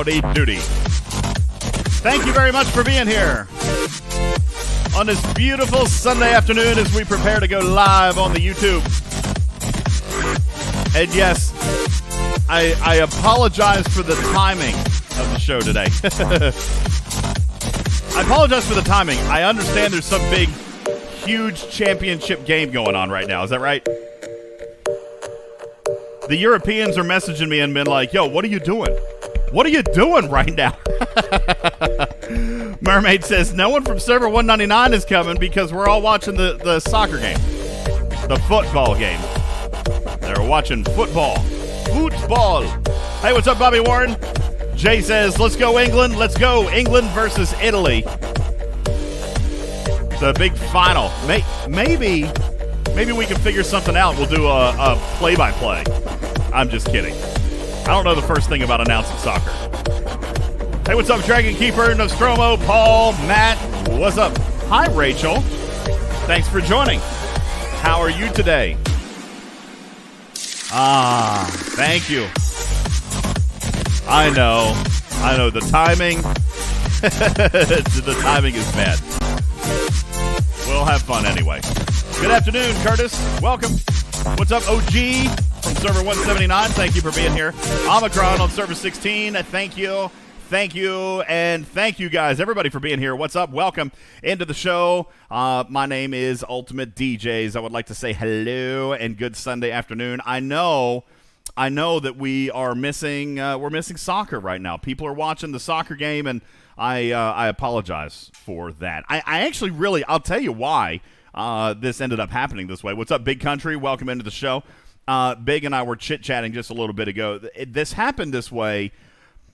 howdy doody. Thank you very much for being here on this beautiful Sunday afternoon as we prepare to go live on the YouTube. And yes, I apologize for the timing of the show today. I apologize for the timing. I understand there's some big, huge championship game going on right now. Is that right? The Europeans are messaging me and been like, yo, what are you doing? What are you doing right now? Mermaid says, no one from server 199 is coming because we're all watching the soccer game. The football game. They're watching football. Football. Hey, what's up, Bobby Warren? Jay says, let's go England. Let's go England versus Italy. The big final. Maybe we can figure something out. We'll do a play-by-play. I'm just kidding. I don't know the first thing about announcing soccer. Hey, what's up, Dragon Keeper, Nostromo, Paul, Matt? What's up? Hi, Rachel. Thanks for joining. How are you today? Thank you. I know. The timing. The timing is bad. We'll have fun anyway. Good afternoon, Curtis. Welcome. What's up, OG from server 179? Thank you for being here. Omicron on server 16. Thank you. And thank you guys, everybody, for being here. What's up? Welcome into the show. My name is UltimatDJz. I would like to say hello and good Sunday afternoon. I know that we are missing soccer right now. People are watching the soccer game, and I apologize for that. I actually really, I'll tell you why this ended up happening this way. What's up, Big Country? Welcome into the show. Big and I were chit-chatting just a little bit ago. This happened this way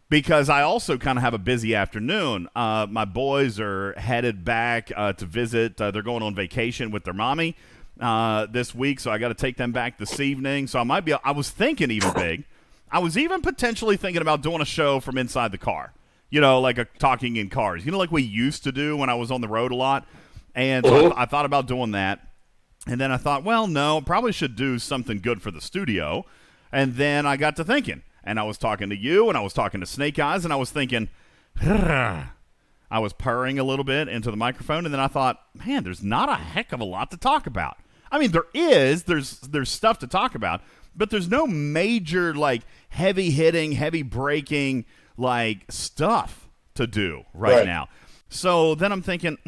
because I also kind of have a busy afternoon. My boys are headed back to visit. They're going on vacation with their mommy this week, so I got to take them back this evening. So I was thinking even big. I was even potentially thinking about doing a show from inside the car. You know, like talking in cars. You know, like we used to do when I was on the road a lot. And so I thought about doing that. And then I thought, well, no, probably should do something good for the studio. And then I got to thinking. And I was talking to you, and I was talking to Snake Eyes, and I was thinking, I was purring a little bit into the microphone, and then I thought, man, there's not a heck of a lot to talk about. I mean, there's stuff to talk about, but there's no major, like, heavy-hitting, heavy-breaking, like, stuff to do right now. So then I'm thinking,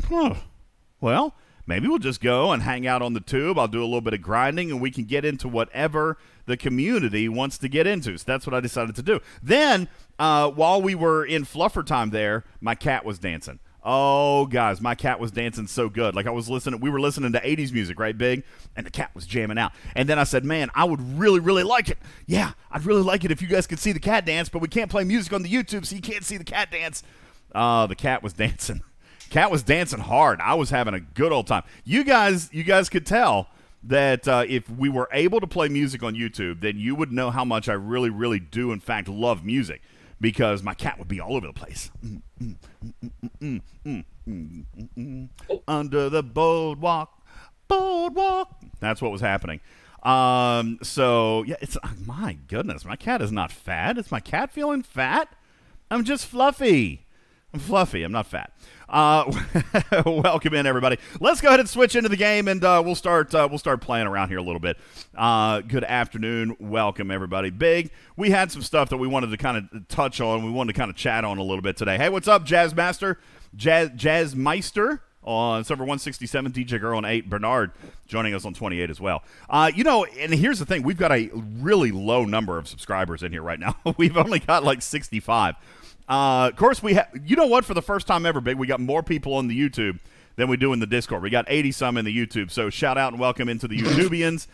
well, maybe we'll just go and hang out on the tube. I'll do a little bit of grinding, and we can get into whatever the community wants to get into. So that's what I decided to do. Then, while we were in fluffer time there, my cat was dancing. Oh, guys, my cat was dancing so good. Like, we were listening to 80s music, right, Big? And the cat was jamming out. And then I said, man, I would really, really like it. Yeah, I'd really like it if you guys could see the cat dance, but we can't play music on the YouTube, so you can't see the cat dance. The cat was dancing. Cat was dancing hard. I was having a good old time. You guys could tell that if we were able to play music on YouTube, then you would know how much I really, really do, in fact, love music, because my cat would be all over the place. Under the boardwalk. That's what was happening. So, yeah, it's my goodness, my cat is not fat. Is my cat feeling fat? I'm just fluffy. I'm fluffy. I'm not fat. Welcome in, everybody. Let's go ahead and switch into the game, and we'll start playing around here a little bit. Good afternoon. Welcome, everybody. Big, we had some stuff that we wanted to kind of touch on. We wanted to kind of chat on a little bit today. Hey, what's up, Jazzmeister on server 167, DJ Girl on 8, Bernard joining us on 28 as well. And here's the thing. We've got a really low number of subscribers in here right now. We've only got like 65. Of course, we have, you know what, for the first time ever, Big, we got more people on the YouTube than we do in the Discord. We got 80-some in the YouTube, so shout out and welcome into the YouTubians.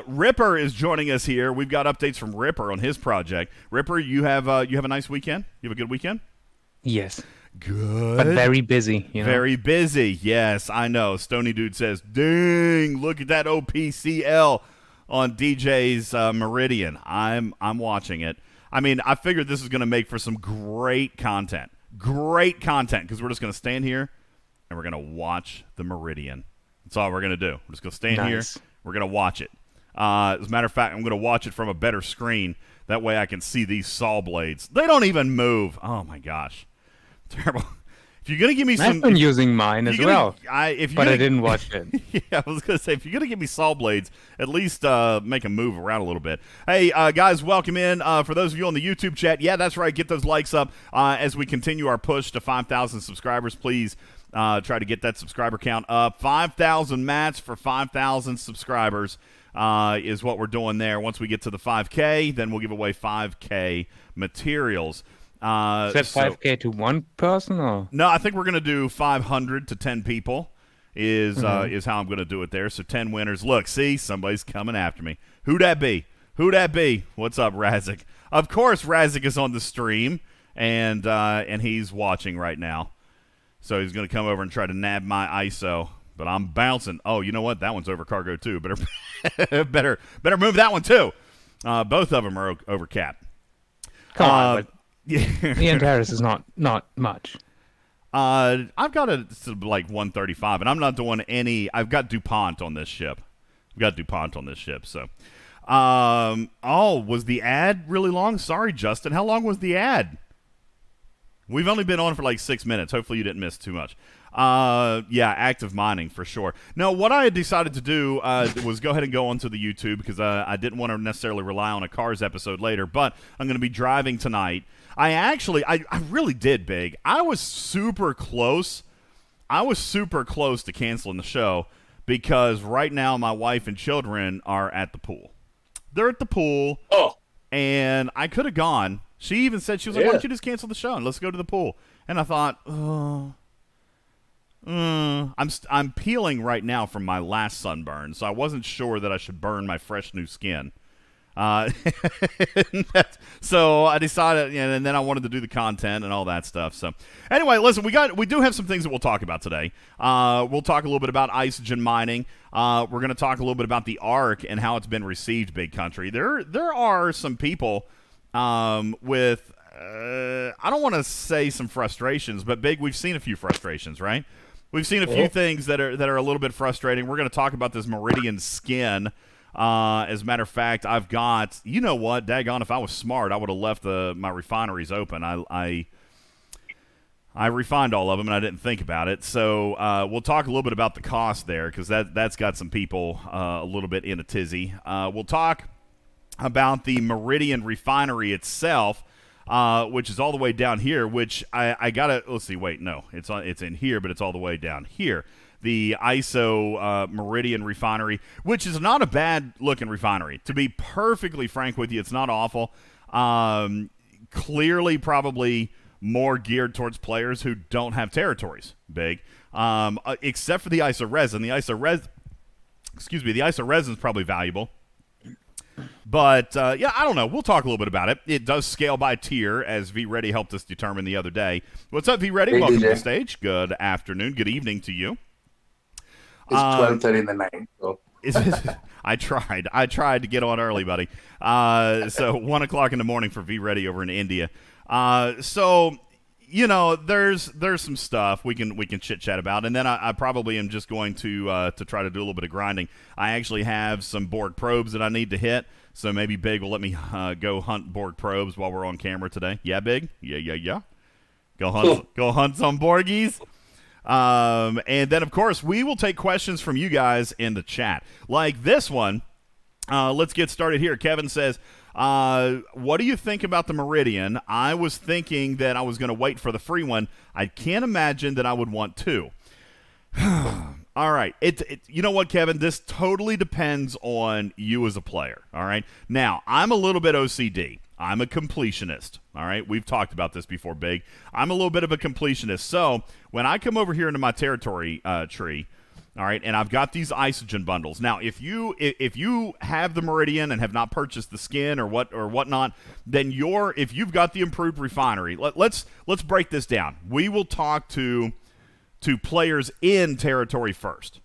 Ripper is joining us here. We've got updates from Ripper on his project. Ripper, you have a nice weekend? You have a good weekend? Yes. Good. But very busy, you know? Very busy, yes, I know. Stony Dude says, dang, look at that OPCL on DJ's Meridian. I'm watching it. I mean, I figured this is going to make for some great content. Great content, because we're just going to stand here and we're going to watch the Meridian. That's all we're going to do. We're just going to stand here. We're going to watch it. As a matter of fact, I'm going to watch it from a better screen That way I can see these saw blades. They don't even move. Oh, my gosh. Terrible. If you're going to give me some... I've been using mine as well, but I didn't watch it. Yeah, I was going to say, if you're going to give me saw blades, at least make them move around a little bit. Hey, guys, welcome in. For those of you on the YouTube chat, yeah, that's right. Get those likes up as we continue our push to 5,000 subscribers. Please try to get that subscriber count up. 5,000 mats for 5,000 subscribers is what we're doing there. Once we get to the 5K, then we'll give away 5K materials. Is that 5K to one person? Or? No, I think we're going to do 500 to 10 people is how I'm going to do it there. So 10 winners. Look, see, somebody's coming after me. Who that be? Who that be? What's up, razcak? Of course, razcak is on the stream, and he's watching right now. So he's going to come over and try to nab my ISO. But I'm bouncing. Oh, you know what? That one's over cargo, too. Better move that one, too. Both of them are over cap. Come on, but the Antares is not much. I've got a like 135, and I'm not doing any. I've got DuPont on this ship. So, was the ad really long? Sorry, Justin. How long was the ad? We've only been on for like 6 minutes. Hopefully you didn't miss too much. Yeah, active mining for sure. No, what I had decided to do was go ahead and go onto the YouTube because I didn't want to necessarily rely on a Cars episode later, but I'm going to be driving tonight. I really did, Big. I was super close to canceling the show because right now my wife and children are at the pool. They're at the pool. Oh. And I could have gone. She even said, she was like, why don't you just cancel the show and let's go to the pool? And I thought, I'm peeling right now from my last sunburn, so I wasn't sure that I should burn my fresh new skin. So I decided, and then I wanted to do the content and all that stuff. So anyway, listen, we do have some things that we'll talk about today. We'll talk a little bit about isogen mining. We're going to talk a little bit about the ARC and how it's been received, Big Country. There are some people with I don't want to say some frustrations, but Big, we've seen a few frustrations, right? We've seen a few things that are a little bit frustrating. We're going to talk about this Meridian skin. As a matter of fact, I've got, you know what, daggone, if I was smart, I would have left my refineries open. I refined all of them, and I didn't think about it. So we'll talk a little bit about the cost there, because that's got some people a little bit in a tizzy. We'll talk about the Meridian refinery itself, which is all the way down here, which I got to, let's see, wait, no, it's in here, but it's all the way down here. The ISO Meridian refinery, which is not a bad-looking refinery. To be perfectly frank with you, it's not awful. Clearly, probably more geared towards players who don't have territories, Big. Except for the ISO resin. The ISO resin is probably valuable. But, yeah, I don't know. We'll talk a little bit about it. It does scale by tier, as V-Ready helped us determine the other day. What's up, V-Ready? Hey, Welcome DJ. to the stage. Good afternoon. Good evening to you. It's 12:30 in the night. So. I tried to get on early, buddy. So 1 o'clock in the morning for V-Ready over in India. So, you know, there's some stuff we can chit-chat about, and then I probably am just going to try to do a little bit of grinding. I actually have some Borg probes that I need to hit, so maybe Big will let me go hunt Borg probes while we're on camera today. Yeah, Big? Yeah. Go hunt some Borgies. And then, of course, we will take questions from you guys in the chat. Like this one. Let's get started here. Kevin says, what do you think about the Meridian? I was thinking that I was going to wait for the free one. I can't imagine that I would want two. All right. You know what, Kevin? This totally depends on you as a player. All right. Now, I'm a little bit OCD. I'm a completionist, all right? We've talked about this before, Big. I'm a little bit of a completionist. So when I come over here into my territory tree, all right, and I've got these isogen bundles. Now, if you have the Meridian and have not purchased the skin or whatnot, then if you've got the improved refinery, let's break this down. We will talk to players in territory first,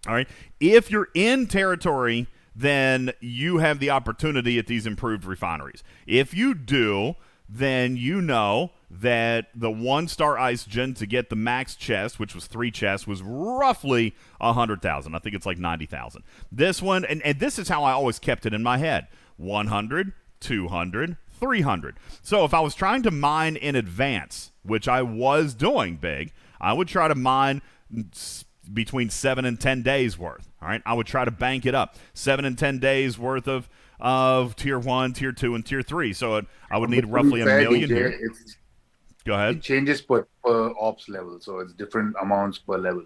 all right? If you're in territory, then you have the opportunity at these improved refineries. If you do, then you know that the 1-star isogen to get the max chest, which was 3 chests, was roughly 100,000. I think it's like 90,000. This one, and this is how I always kept it in my head: 100, 200, 300. So if I was trying to mine in advance, which I was doing big, I would try to mine between 7 and 10 days worth. All right, I would try to bank it up. 7 and 10 days worth of tier 1, tier 2, and tier 3. So I would need roughly a million here. Go ahead. It changes per ops level, so it's different amounts per level.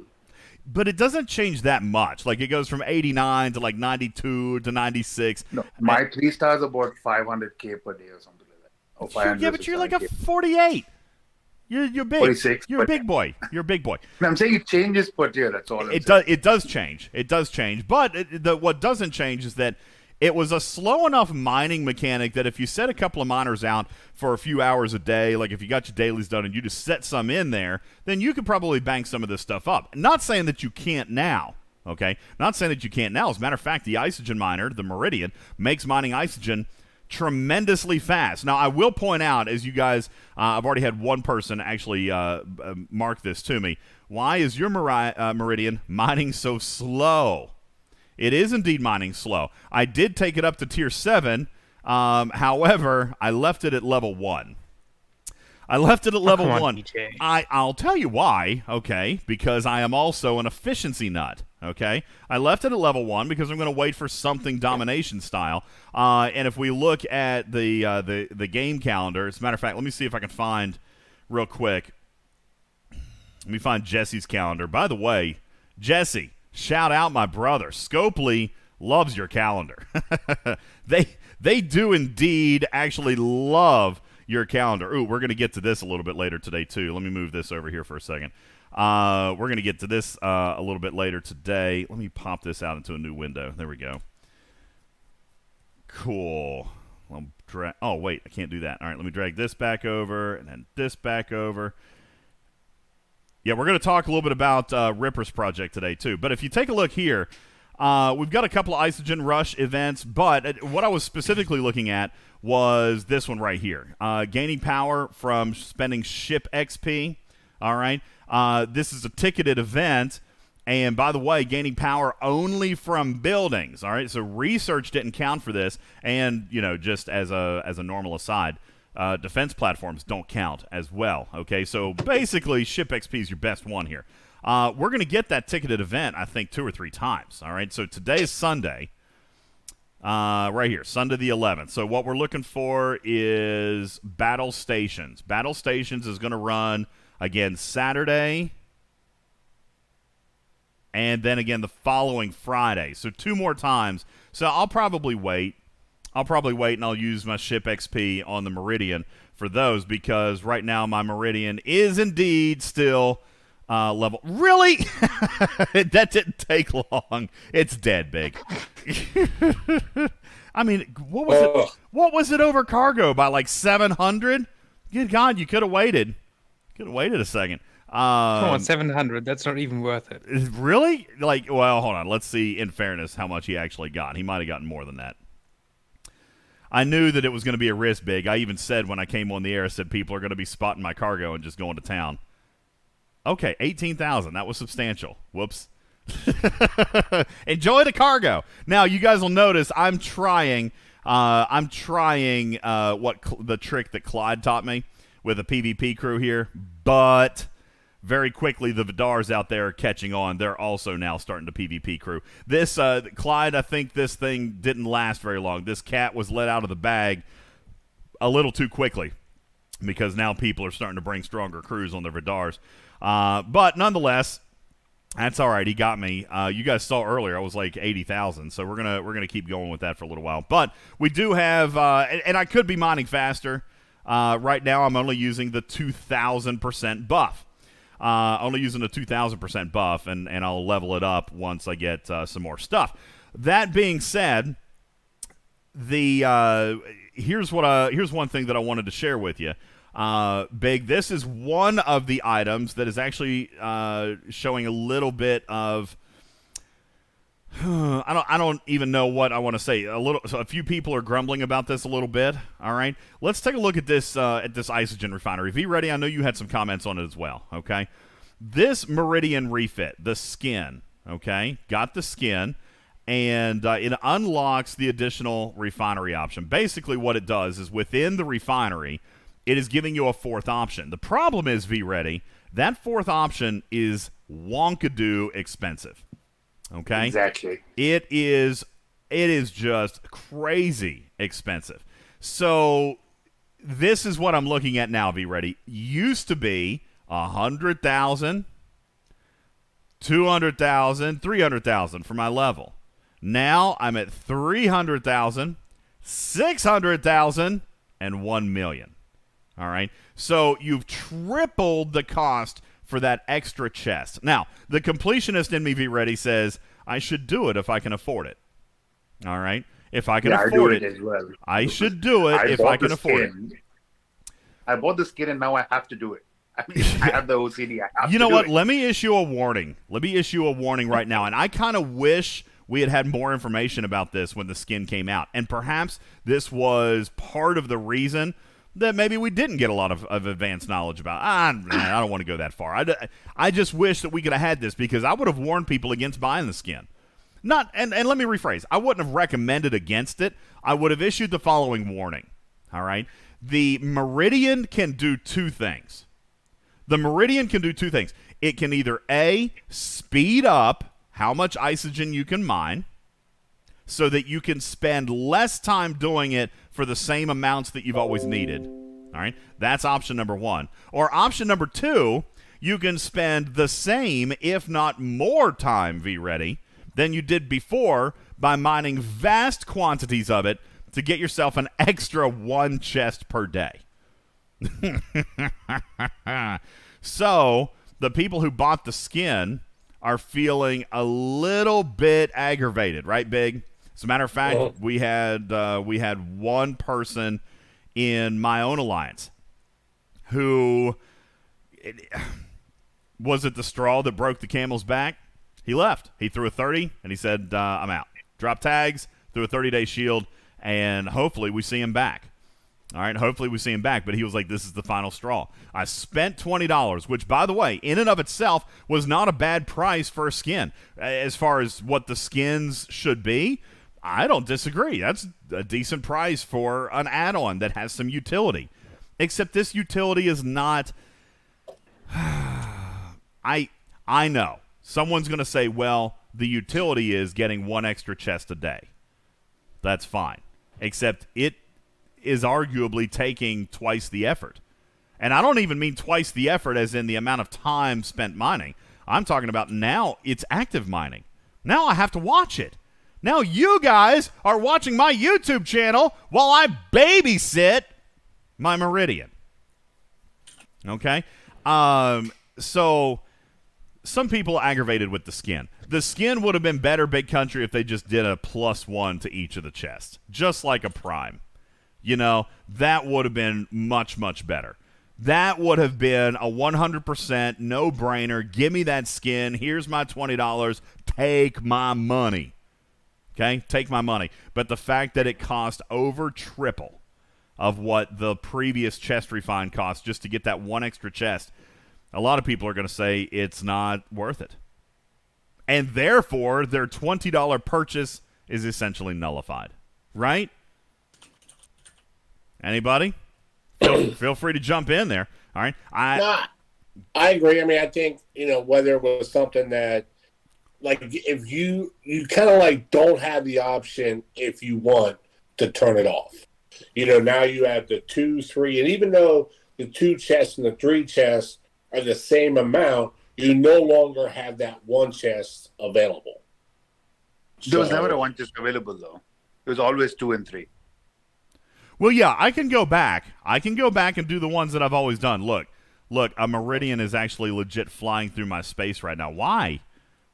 But it doesn't change that much. Like, it goes from 89 to like 92 to 96. No, my 3 stars about 500K per day or something like that. Or 500. Yeah, but you're like a 48. You're big. 46. You're a big boy. You're a big boy. No, I'm saying it changes per tier. That's all. It does change. It does change. But what doesn't change is that it was a slow enough mining mechanic that if you set a couple of miners out for a few hours a day, like if you got your dailies done and you just set some in there, then you could probably bank some of this stuff up. Not saying that you can't now, okay? Not saying that you can't now. As a matter of fact, the Isogen miner, the Meridian, makes mining Isogen tremendously fast. Now, I will point out, as you guys, I've already had one person actually mark this to me. Why is your Meridian mining so slow? It is indeed mining slow. I did take it up to tier 7. However, I left it at level 1. I left it at level 1. I'll tell you why, okay, because I am also an efficiency nut, okay? I left it at level 1 because I'm going to wait for something domination style. And if we look at the game calendar, as a matter of fact, let me see if I can find real quick. Let me find Jesse's calendar. By the way, Jesse, shout out my brother. Scopely loves your calendar. They do indeed actually love your calendar. Ooh, we're going to get to this a little bit later today, too. Let me move this over here for a second. We're going to get to this a little bit later today. Let me pop this out into a new window. There we go. Cool. Oh, wait, I can't do that. All right, let me drag this back over and then this back over. Yeah, we're going to talk a little bit about Ripper's project today, too. But if you take a look here, we've got a couple of Isogen Rush events, but what I was specifically looking at was this one right here. Gaining power from spending ship XP, all right? This is a ticketed event, and by the way, gaining power only from buildings, all right? So research didn't count for this, and, you know, just as a normal aside, defense platforms don't count as well, okay? So basically, ship XP is your best one here. We're going to get that ticketed event, I think, 2 or 3 times, all right? So today is Sunday, right here, Sunday the 11th. So what we're looking for is Battle Stations. Battle Stations is going to run, again, Saturday, and then again the following Friday. So 2 more times. So I'll probably wait. And I'll use my ship XP on the Meridian for those because right now my Meridian is indeed still level. Really? That didn't take long. It's dead, big. I mean, what was it? What was it over cargo by like 700? Good God, you could have waited. Could have waited a second. Come on, 700. That's not even worth it. Really? Like, well, hold on. Let's see. In fairness, how much he actually got. He might have gotten more than that. I knew that it was going to be a risk, big. I even said when I came on the air, I said people are going to be spotting my cargo and just going to town. Okay, 18,000. That was substantial. Whoops. Enjoy the cargo. Now, you guys will notice I'm trying the trick that Clyde taught me with a PvP crew here, but very quickly the Vidars out there are catching on. They're also now starting to PvP crew. This Clyde, I think this thing didn't last very long. This cat was let out of the bag a little too quickly because now people are starting to bring stronger crews on their Vidars. But nonetheless, that's all right. He got me. You guys saw earlier I was like 80,000, so we're gonna keep going with that for a little while. But we do have, and I could be mining faster. Right now, I'm only using the 2,000% buff. Only using a 2,000% buff, and I'll level it up once I get some more stuff. That being said, here's one thing that I wanted to share with you. Big, this is one of the items that is actually showing a little bit of I don't even know what I want to say. So a few people are grumbling about this a little bit. All right, let's take a look at this Isogen refinery. V Ready, I know you had some comments on it as well. Okay, this Meridian refit, the skin. Okay, got the skin, and it unlocks the additional refinery option. Basically, what it does is within the refinery, it is giving you a fourth option. The problem is, V-Ready, that fourth option is wonkadoo expensive. Okay? Exactly. It is just crazy expensive. So this is what I'm looking at now, V-Ready. Used to be 100,000, 200,000, 300,000 for my level. Now I'm at 300,000, 600,000, and 1 million. All right? So you've tripled the cost for that extra chest. Now, the completionist in me, V-Ready, says I should do it if I can afford it. All right? If I can afford it, as well. I should do it if I can afford it. I bought the skin and now I have to do it. I mean, I have the OCD. I have you know to do what? it. Let me issue a warning. Let me issue a warning right now. And I kind of wish we had more information about this when the skin came out. And perhaps this was part of the reason that maybe we didn't get a lot of advanced knowledge about. I don't want to go that far. I just wish that we could have had this, because I would have warned people against buying the skin. And let me rephrase. I wouldn't have recommended against it. I would have issued the following warning. All right? The Meridian can do two things. The Meridian can do two things. It can either A, speed up how much isogen you can mine so that you can spend less time doing it for the same amounts that you've always needed. All right? That's option number one. Or option number two, you can spend the same, if not more time, V-Ready, than you did before by mining vast quantities of it to get yourself an extra one chest per day. So the people who bought the skin are feeling a little bit aggravated, right, Big? As a matter of fact, we had one person in my own alliance who was it the straw that broke the camel's back? He left. He threw a 30 and he said, "I'm out." Drop tags, threw a 30-day shield, and hopefully we see him back. All right, hopefully we see him back. But he was like, this is the final straw. I spent $20, which, by the way, in and of itself was not a bad price for a skin. As far as what the skins should be, I don't disagree. That's a decent price for an add-on that has some utility. Except this utility is not... I know. Someone's going to say, well, the utility is getting one extra chest a day. That's fine. Except it is arguably taking twice the effort. And I don't even mean twice the effort as in the amount of time spent mining. I'm talking about now it's active mining. Now I have to watch it. Now you guys are watching my YouTube channel while I babysit my Meridian. Okay? So some people are aggravated with the skin. The skin would have been better, Big Country, if they just did a +1 to each of the chests. Just like a Prime. You know, that would have been much, much better. That would have been a 100% no-brainer. Give me that skin. Here's my $20. Take my money. Okay? Take my money. But the fact that it cost over triple of what the previous chest refine cost just to get that one extra chest, a lot of people are going to say it's not worth it. And therefore, their $20 purchase is essentially nullified. Right? Anybody? Feel free to jump in there. All right. I agree. I mean, I think, whether it was something that, like, if you kind of like don't have the option if you want to turn it off. Now you have the 2, 3, and even though the 2 chests and the 3 chests are the same amount, you no longer have that one chest available. There was never a one chest available, though. It was always 2 and 3. Well, yeah, I can go back. I can go back and do the ones that I've always done. Look, a Meridian is actually legit flying through my space right now. Why?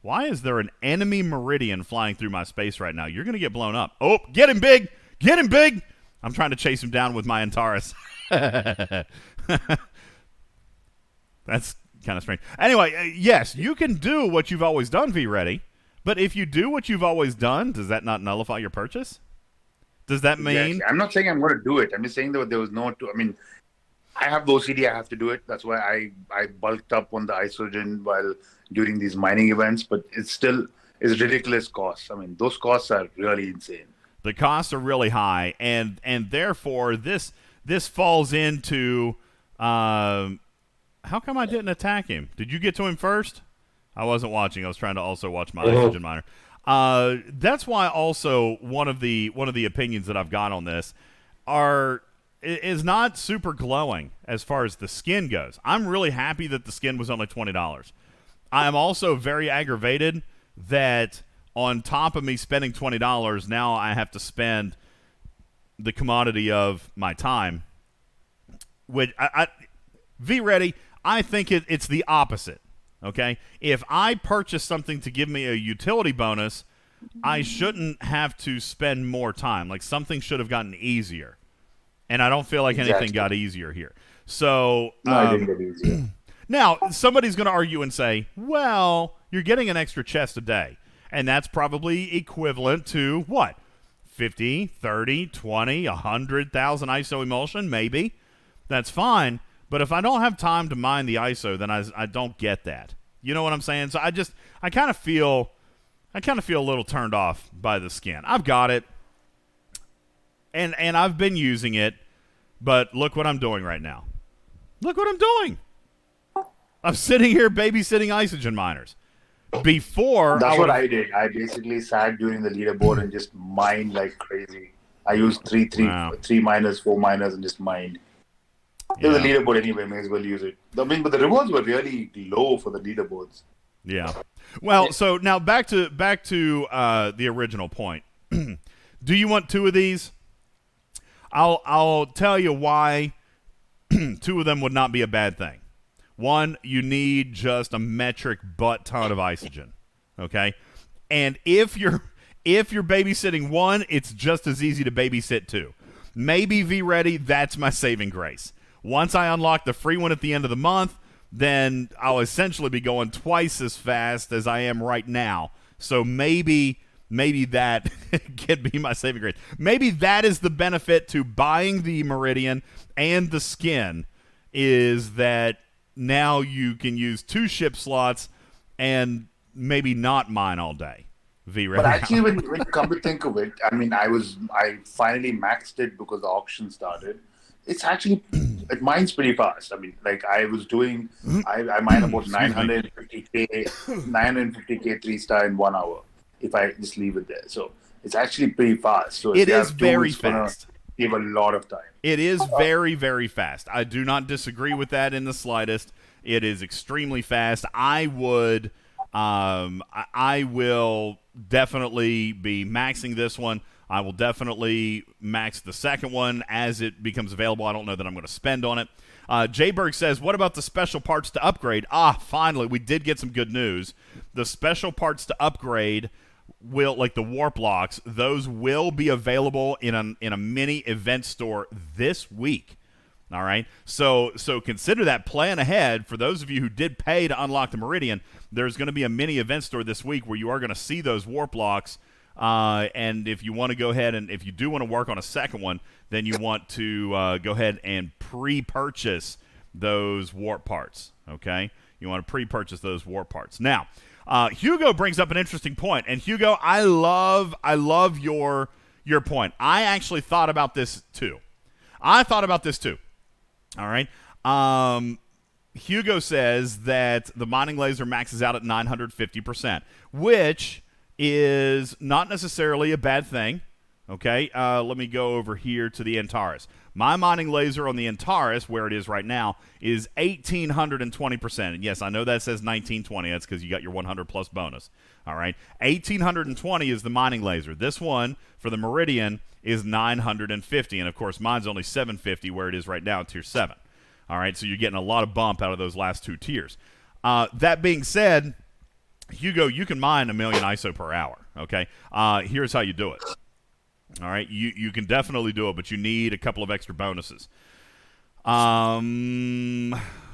Why is there an enemy Meridian flying through my space right now? You're going to get blown up. Oh, get him, Big! Get him, Big! I'm trying to chase him down with my Antares. That's kind of strange. Anyway, yes, you can do what you've always done, V-Ready. But if you do what you've always done, does that not nullify your purchase? Does that mean... Exactly. I'm not saying I'm going to do it. I'm just saying that there was no... I have the OCD. I have to do it. That's why I bulked up on the isogen during these mining events. But it's is ridiculous costs. I mean, those costs are really insane. The costs are really high, and therefore this falls into how come I didn't attack him? Did you get to him first? I wasn't watching. I was trying to also watch my oxygen miner. That's why also one of the opinions that I've got on this is not super glowing as far as the skin goes. I'm really happy that the skin was only $20. I am also very aggravated that on top of me spending $20, now I have to spend the commodity of my time. Which V-Ready, I think it's the opposite. Okay? If I purchase something to give me a utility bonus, I shouldn't have to spend more time. Like, something should have gotten easier. And I don't feel like anything got easier here. So, no, I didn't get easier. Now, somebody's going to argue and say, well, you're getting an extra chest a day. And that's probably equivalent to what? 50, 30, 20, 100,000 ISO emulsion? Maybe. That's fine. But if I don't have time to mine the ISO, then I don't get that. You know what I'm saying? So I kind of feel a little turned off by the skin. I've got it. And I've been using it. But look what I'm doing right now. Look what I'm doing. I'm sitting here babysitting isogen miners. Before that's what I did. I basically sat during the leaderboard and just mined like crazy. I used three miners, 4 miners, and just mined. There's a leaderboard anyway. May as well use it. I mean, but the rewards were really low for the leaderboards. Yeah. Well, so now back to the original point. Do you want 2 of these? I'll tell you why 2 of them would not be a bad thing. One, you need just a metric butt ton of isogen, okay? And if you're babysitting 1, it's just as easy to babysit 2. Maybe V-Ready, that's my saving grace. Once I unlock the free one at the end of the month, then I'll essentially be going twice as fast as I am right now. So maybe that can be my saving grace. Maybe that is the benefit to buying the Meridian and the skin, is that now you can use 2 ship slots and maybe not mine all day. But actually, when you come to think of it, I mean, I finally maxed it because the auction started. It's actually, it mines pretty fast. I mean, like I was doing, I mine about 950k 3-star in 1 hour if I just leave it there. So it's actually pretty fast. So it is very fast. Give a lot of time. It is very, very fast. I do not disagree with that in the slightest. It is extremely fast. I will definitely be maxing this one. I will definitely max the second one as it becomes available. I don't know that I'm going to spend on it. Jayberg says, what about the special parts to upgrade? Finally, we did get some good news. The special parts to upgrade will, like the warp locks, those will be available in a mini event store this week. All right, so consider that. Plan ahead. For those of you who did pay to unlock the Meridian, there's going to be a mini event store this week where you are going to see those warp locks. And if you want to go ahead and if you do want to work on a second one, then you want to go ahead and pre-purchase those warp parts. Okay, you want to pre-purchase those warp parts. Now, Hugo brings up an interesting point, and Hugo, I love your point. I actually thought about this too. All right. Hugo says that the mining laser maxes out at 950%, which is not necessarily a bad thing. Okay. Let me go over here to the Antares. My mining laser on the Antares, where it is right now, is 1,820%. And yes, I know that says 1920. That's because you got your 100 plus bonus. All right. 1,820 is the mining laser. This one for the Meridian is 950. And, of course, mine's only 750 where it is right now, tier 7. All right. So you're getting a lot of bump out of those last 2 tiers. That being said, Hugo, you can mine 1 million ISO per hour. Okay. Here's how you do it. All right, you can definitely do it, but you need a couple of extra bonuses.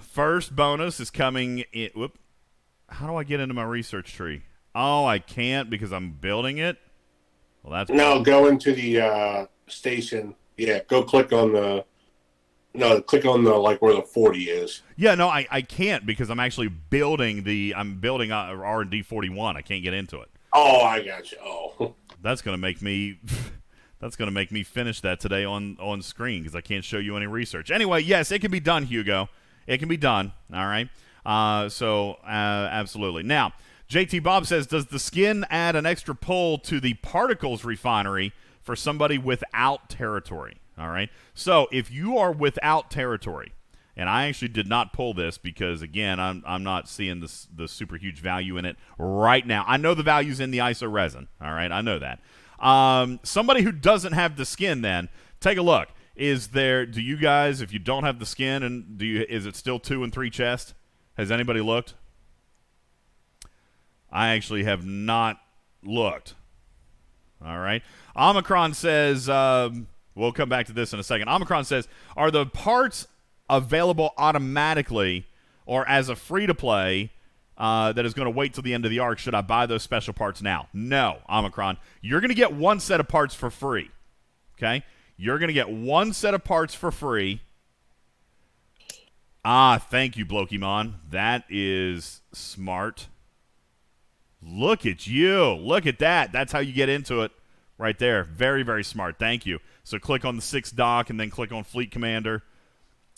First bonus is coming in. Whoop. How do I get into my research tree? Oh, I can't because I'm building it. Well, that's go into the station. Yeah, go click on the. No, click on the like where the 40 is. Yeah, no, I can't because I'm actually building I'm building R&D 41. I can't get into it. Oh, I got you. Oh, that's gonna make me. That's going to make me finish that today on screen because I can't show you any research. Anyway, yes, it can be done, Hugo. It can be done, all right? Absolutely. Now, JT Bob says, does the skin add an extra pull to the particles refinery for somebody without territory, all right? So if you are without territory, and I actually did not pull this because, again, I'm not seeing the super huge value in it right now. I know the value's in the iso resin, all right? I know that. Somebody who doesn't have the skin, then take a look. Do you guys, if you don't have the skin, and is it still 2 and 3 chest? Has anybody looked? I actually have not looked. All right. Omicron says, we'll come back to this in a second. Omicron says, are the parts available automatically or as a free-to-play that is going to wait till the end of the arc? Should I buy those special parts now? No, Omicron. You're going to get one set of parts for free. Okay? You're going to get one set of parts for free. Thank you, Blokimon. That is smart. Look at you. Look at that. That's how you get into it right there. Very, very smart. Thank you. So click on the 6 dock and then click on Fleet Commander.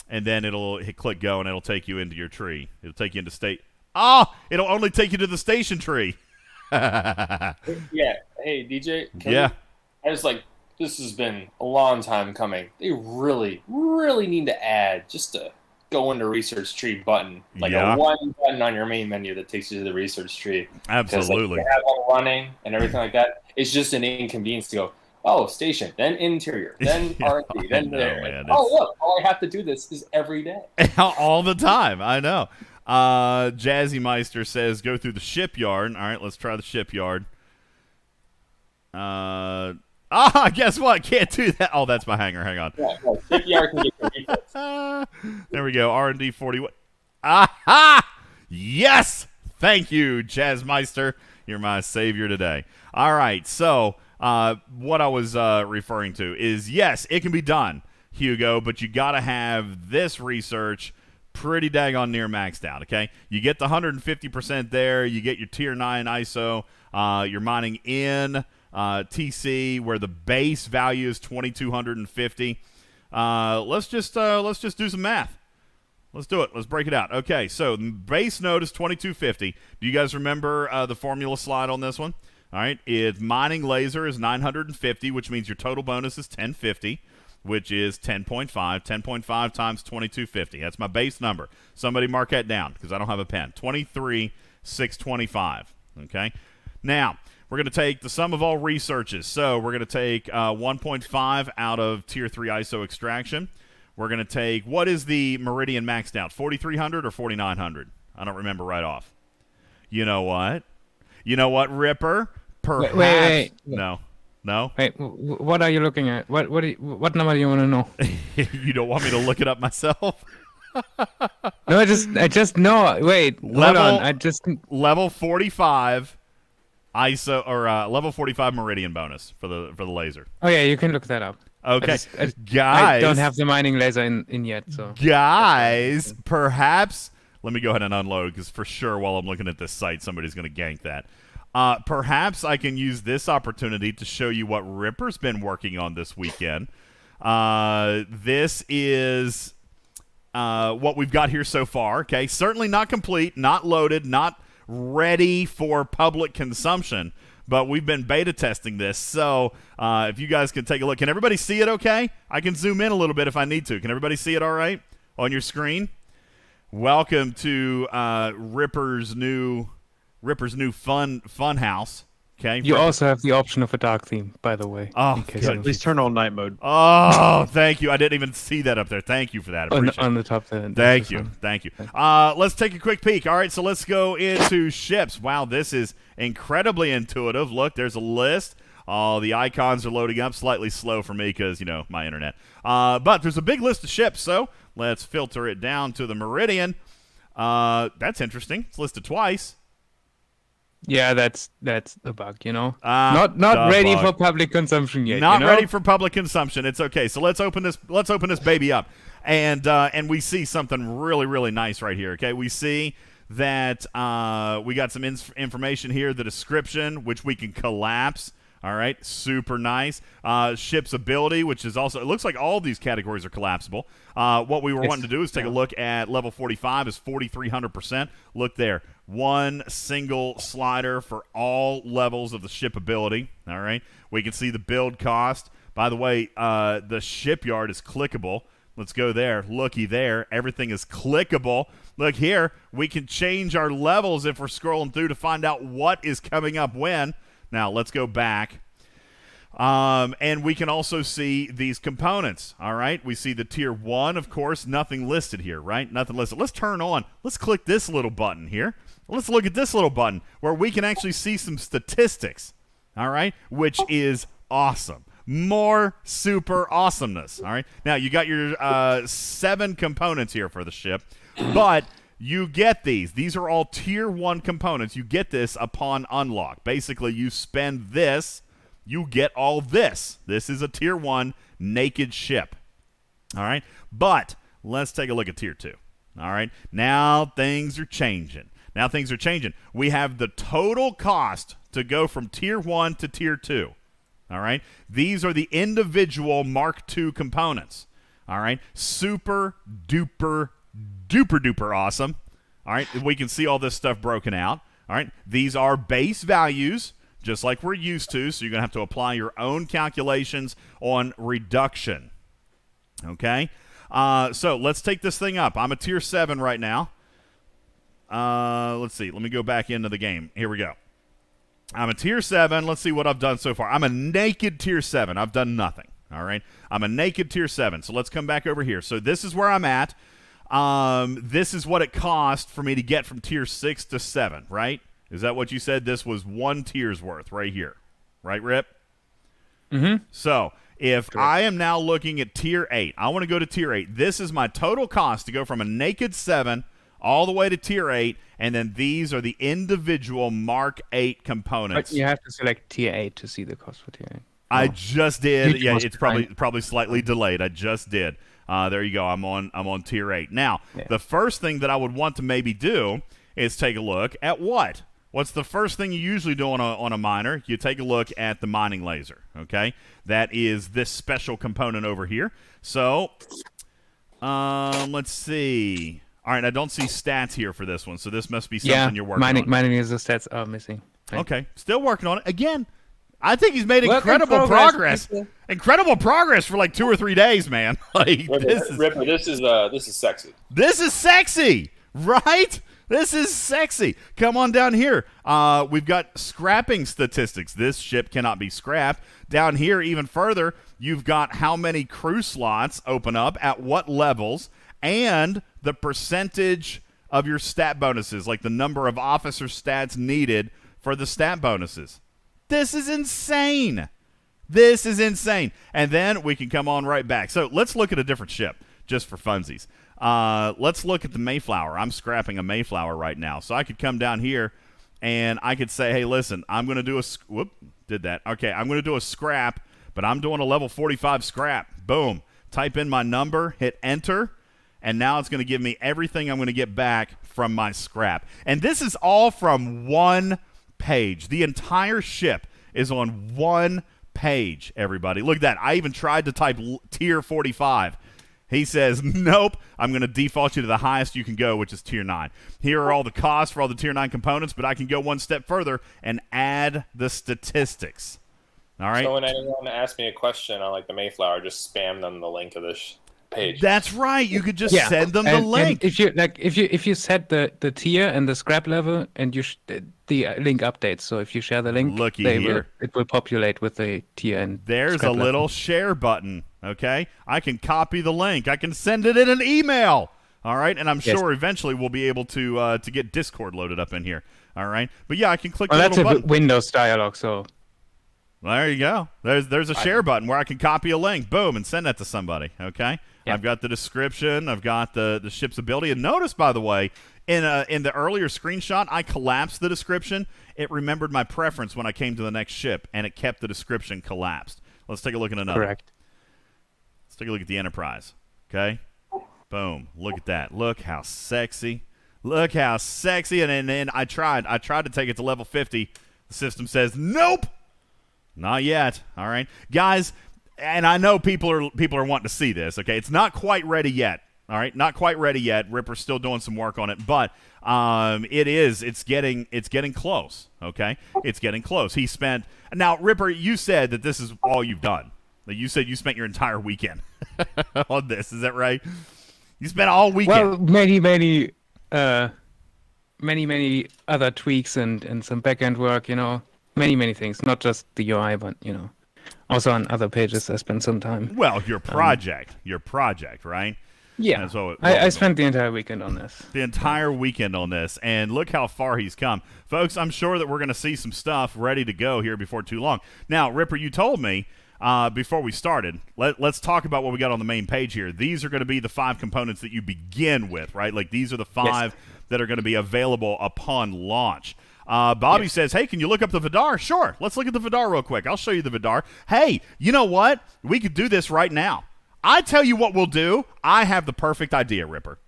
And then click go and it'll take you into your tree. It'll take you into state. It'll only take you to the station tree. Yeah. Hey, DJ. This has been a long time coming. They really, really need to add just a go into research tree button. A one button on your main menu that takes you to the research tree. Absolutely. You have all running and everything like that. It's just an inconvenience to go, station, then interior, then R&D, then there. Man, look, all I have to do this is every day. All the time. I know. Jazzy Meister says go through the shipyard. All right, let's try the shipyard. Guess what? Can't do that. Oh, that's my hanger. Hang on. Yeah, shipyard can get the refits. There we go. R&D 41. Aha! Yes! Thank you, Jazz Meister. You're my savior today. All right, so what I was referring to is, yes, it can be done, Hugo, but you got to have this research pretty daggone near maxed out, okay? You get the 150% there. You get your Tier 9 ISO. You're mining in TC where the base value is 2250. Let's just do some math. Let's do it. Let's break it out. Okay, so the base node is 2250. Do you guys remember the formula slide on this one? All right, mining laser is 950, which means your total bonus is 1050, which is 10.5. 10.5 times 2250. That's my base number. Somebody mark that down because I don't have a pen. 23,625. Okay, now we're going to take the sum of all researches. So we're going to take 1.5 out of Tier 3 ISO extraction. We're going to take, what is the Meridian maxed out? 4,300 or 4,900? I don't remember right off. You know what? Ripper? Perhaps. Wait. No. Wait, what are you looking at? What number do you want to know? You don't want me to look it up myself? No, I just know. Wait, hold on. Level 45 ISO or level 45 Meridian bonus for the laser. Oh yeah, you can look that up. Okay, guys. I don't have the mining laser in yet, so. Guys, perhaps. Let me go ahead and unload because for sure, while I'm looking at this site, somebody's going to gank that. Perhaps I can use this opportunity to show you what Ripper's been working on this weekend. This is what we've got here so far. Okay, certainly not complete, not loaded, not ready for public consumption, but we've been beta testing this. So if you guys can take a look. Can everybody see it okay? I can zoom in a little bit if I need to. Can everybody see it all right on your screen? Welcome to Ripper's new fun house. Okay. You also have the option of a dark theme, by the way. Oh, please turn on night mode. Oh, thank you. I didn't even see that up there. Thank you for that. On the top there. Thank you. Let's take a quick peek. All right, so let's go into ships. Wow, this is incredibly intuitive. Look, there's a list. All the icons are loading up. Slightly slow for me because, my internet. But there's a big list of ships, so let's filter it down to the Meridian. That's interesting. It's listed twice. Yeah, that's the bug, Not ready for public consumption yet. Not ready for public consumption. It's okay. So let's open this baby up, and we see something really, really nice right here. Okay, we see that we got some information here, the description, which we can collapse. All right, super nice. Ship's ability, which is also, it looks like all these categories are collapsible. What we were wanting to do is take a look at level 45 is 4,300%. Look there, one single slider for all levels of the ship ability. All right, we can see the build cost. By the way, the shipyard is clickable. Let's go there. Looky there. Everything is clickable. Look here. We can change our levels if we're scrolling through to find out what is coming up when. Now, let's go back. And we can also see these components, all right? We see the Tier 1, of course, nothing listed here, right? Nothing listed. Let's turn on. Let's click this little button here. Let's look at this little button where we can actually see some statistics, all right, which is awesome. More super awesomeness, all right? Now, you got your 7 components here for the ship, but you get these. These are all Tier 1 components. You get this upon unlock. Basically, you spend this, you get all this. This is a Tier 1 naked ship. All right? But let's take a look at Tier 2. All right? Now things are changing. We have the total cost to go from Tier 1 to Tier 2. All right? These are the individual Mark II components. All right? Super duper duper awesome. All right, we can see all this stuff broken out. All right, these are base values, just like we're used to, so you're going to have to apply your own calculations on reduction. Okay, so let's take this thing up. I'm a Tier 7 right now. Let's see. Let me go back into the game. Here we go. I'm a Tier 7. Let's see what I've done so far. I'm a naked Tier 7. I've done nothing. All right, I'm a naked Tier 7. So let's come back over here. So this is where I'm at. This is what it cost for me to get from Tier 6 to 7, right? Is that what you said? This was 1 tier's worth right here. Right, Rip? Mm-hmm. So, if I am now looking at Tier 8, I want to go to Tier 8. This is my total cost to go from a naked 7 all the way to Tier 8, and then these are the individual Mark 8 components. But you have to select Tier 8 to see the cost for Tier 8. I just did. Yeah, it's probably slightly delayed. I just did. There you go. I'm on Tier 8. Now, the first thing that I would want to maybe do is take a look at what? What's the first thing you usually do on a miner? You take a look at the mining laser, okay? That is this special component over here. So, let's see. All right, I don't see stats here for this one, so this must be something you're working on. Mining user stats are missing. Right. Okay, still working on it. Again, I think he's made incredible progress. Incredible progress for like 2 or 3 days, man. Like Ripper, this is sexy. This is sexy, right? This is sexy. Come on down here. We've got scrapping statistics. This ship cannot be scrapped. Down here, even further, you've got how many crew slots open up at what levels, and the percentage of your stat bonuses, like the number of officer stats needed for the stat bonuses. This is insane. This is insane. And then we can come on right back. So let's look at a different ship, just for funsies. Let's look at the Mayflower. I'm scrapping a Mayflower right now. So I could come down here, and I could say, hey, listen, I'm going to do a... did that. Okay, I'm going to do a scrap, but I'm doing a level 45 scrap. Boom. Type in my number, hit enter, and now it's going to give me everything I'm going to get back from my scrap. And this is all from one page. The entire ship is on one page, everybody. Look at that. I even tried to type tier 45. He says, nope, I'm going to default you to the highest you can go, which is tier 9. Here are all the costs for all the tier 9 components, but I can go one step further and add the statistics. All right? So when anyone asks me a question on like the Mayflower, just spam them the link of this page. That's right. You could just send them the link. And if you set the tier and the scrap level, and the link updates. So if you share the link, it will populate with the tier and there's a little share button. Okay, I can copy the link. I can send it in an email. All right, and I'm sure eventually we'll be able to get Discord loaded up in here. All right, but yeah, I can click the little button. That's a Windows dialog, so. Well, there you go. There's a share button where I can copy a link, boom, and send that to somebody. Okay, I've got the description, I've got the ship's ability, and notice, by the way, in the earlier screenshot, I collapsed the description. It remembered my preference when I came to the next ship, and it kept the description collapsed. Let's take a look at another. Correct. Let's take a look at the Enterprise. Okay, boom. Look at that. Look how sexy. Look how sexy. And then I tried to take it to level 50. The system says, nope, not yet. All right, guys. And I know people are wanting to see this. Okay, it's not quite ready yet. All right, not quite ready yet. Ripper's still doing some work on it, but it's getting close. Okay, it's getting close. He spent now. Ripper, you said that this is all you've done. You said you spent your entire weekend on this. Is that right? You spent all weekend. Well, many other tweaks and some back-end work. Many things. Not just the UI, but also on other pages, I spent some time. Well, your project, right? Yeah. So I spent the entire weekend on this. The entire weekend on this, and look how far he's come. Folks, I'm sure that we're going to see some stuff ready to go here before too long. Now, Ripper, you told me before we started, let's talk about what we got on the main page here. These are going to be the 5 components that you begin with, right? Like, these are the 5 that are going to be available upon launch. Bobby says, hey, can you look up the Vidar? Sure. Let's look at the Vidar real quick. I'll show you the Vidar. Hey, you know what? We could do this right now. I tell you what we'll do. I have the perfect idea, Ripper.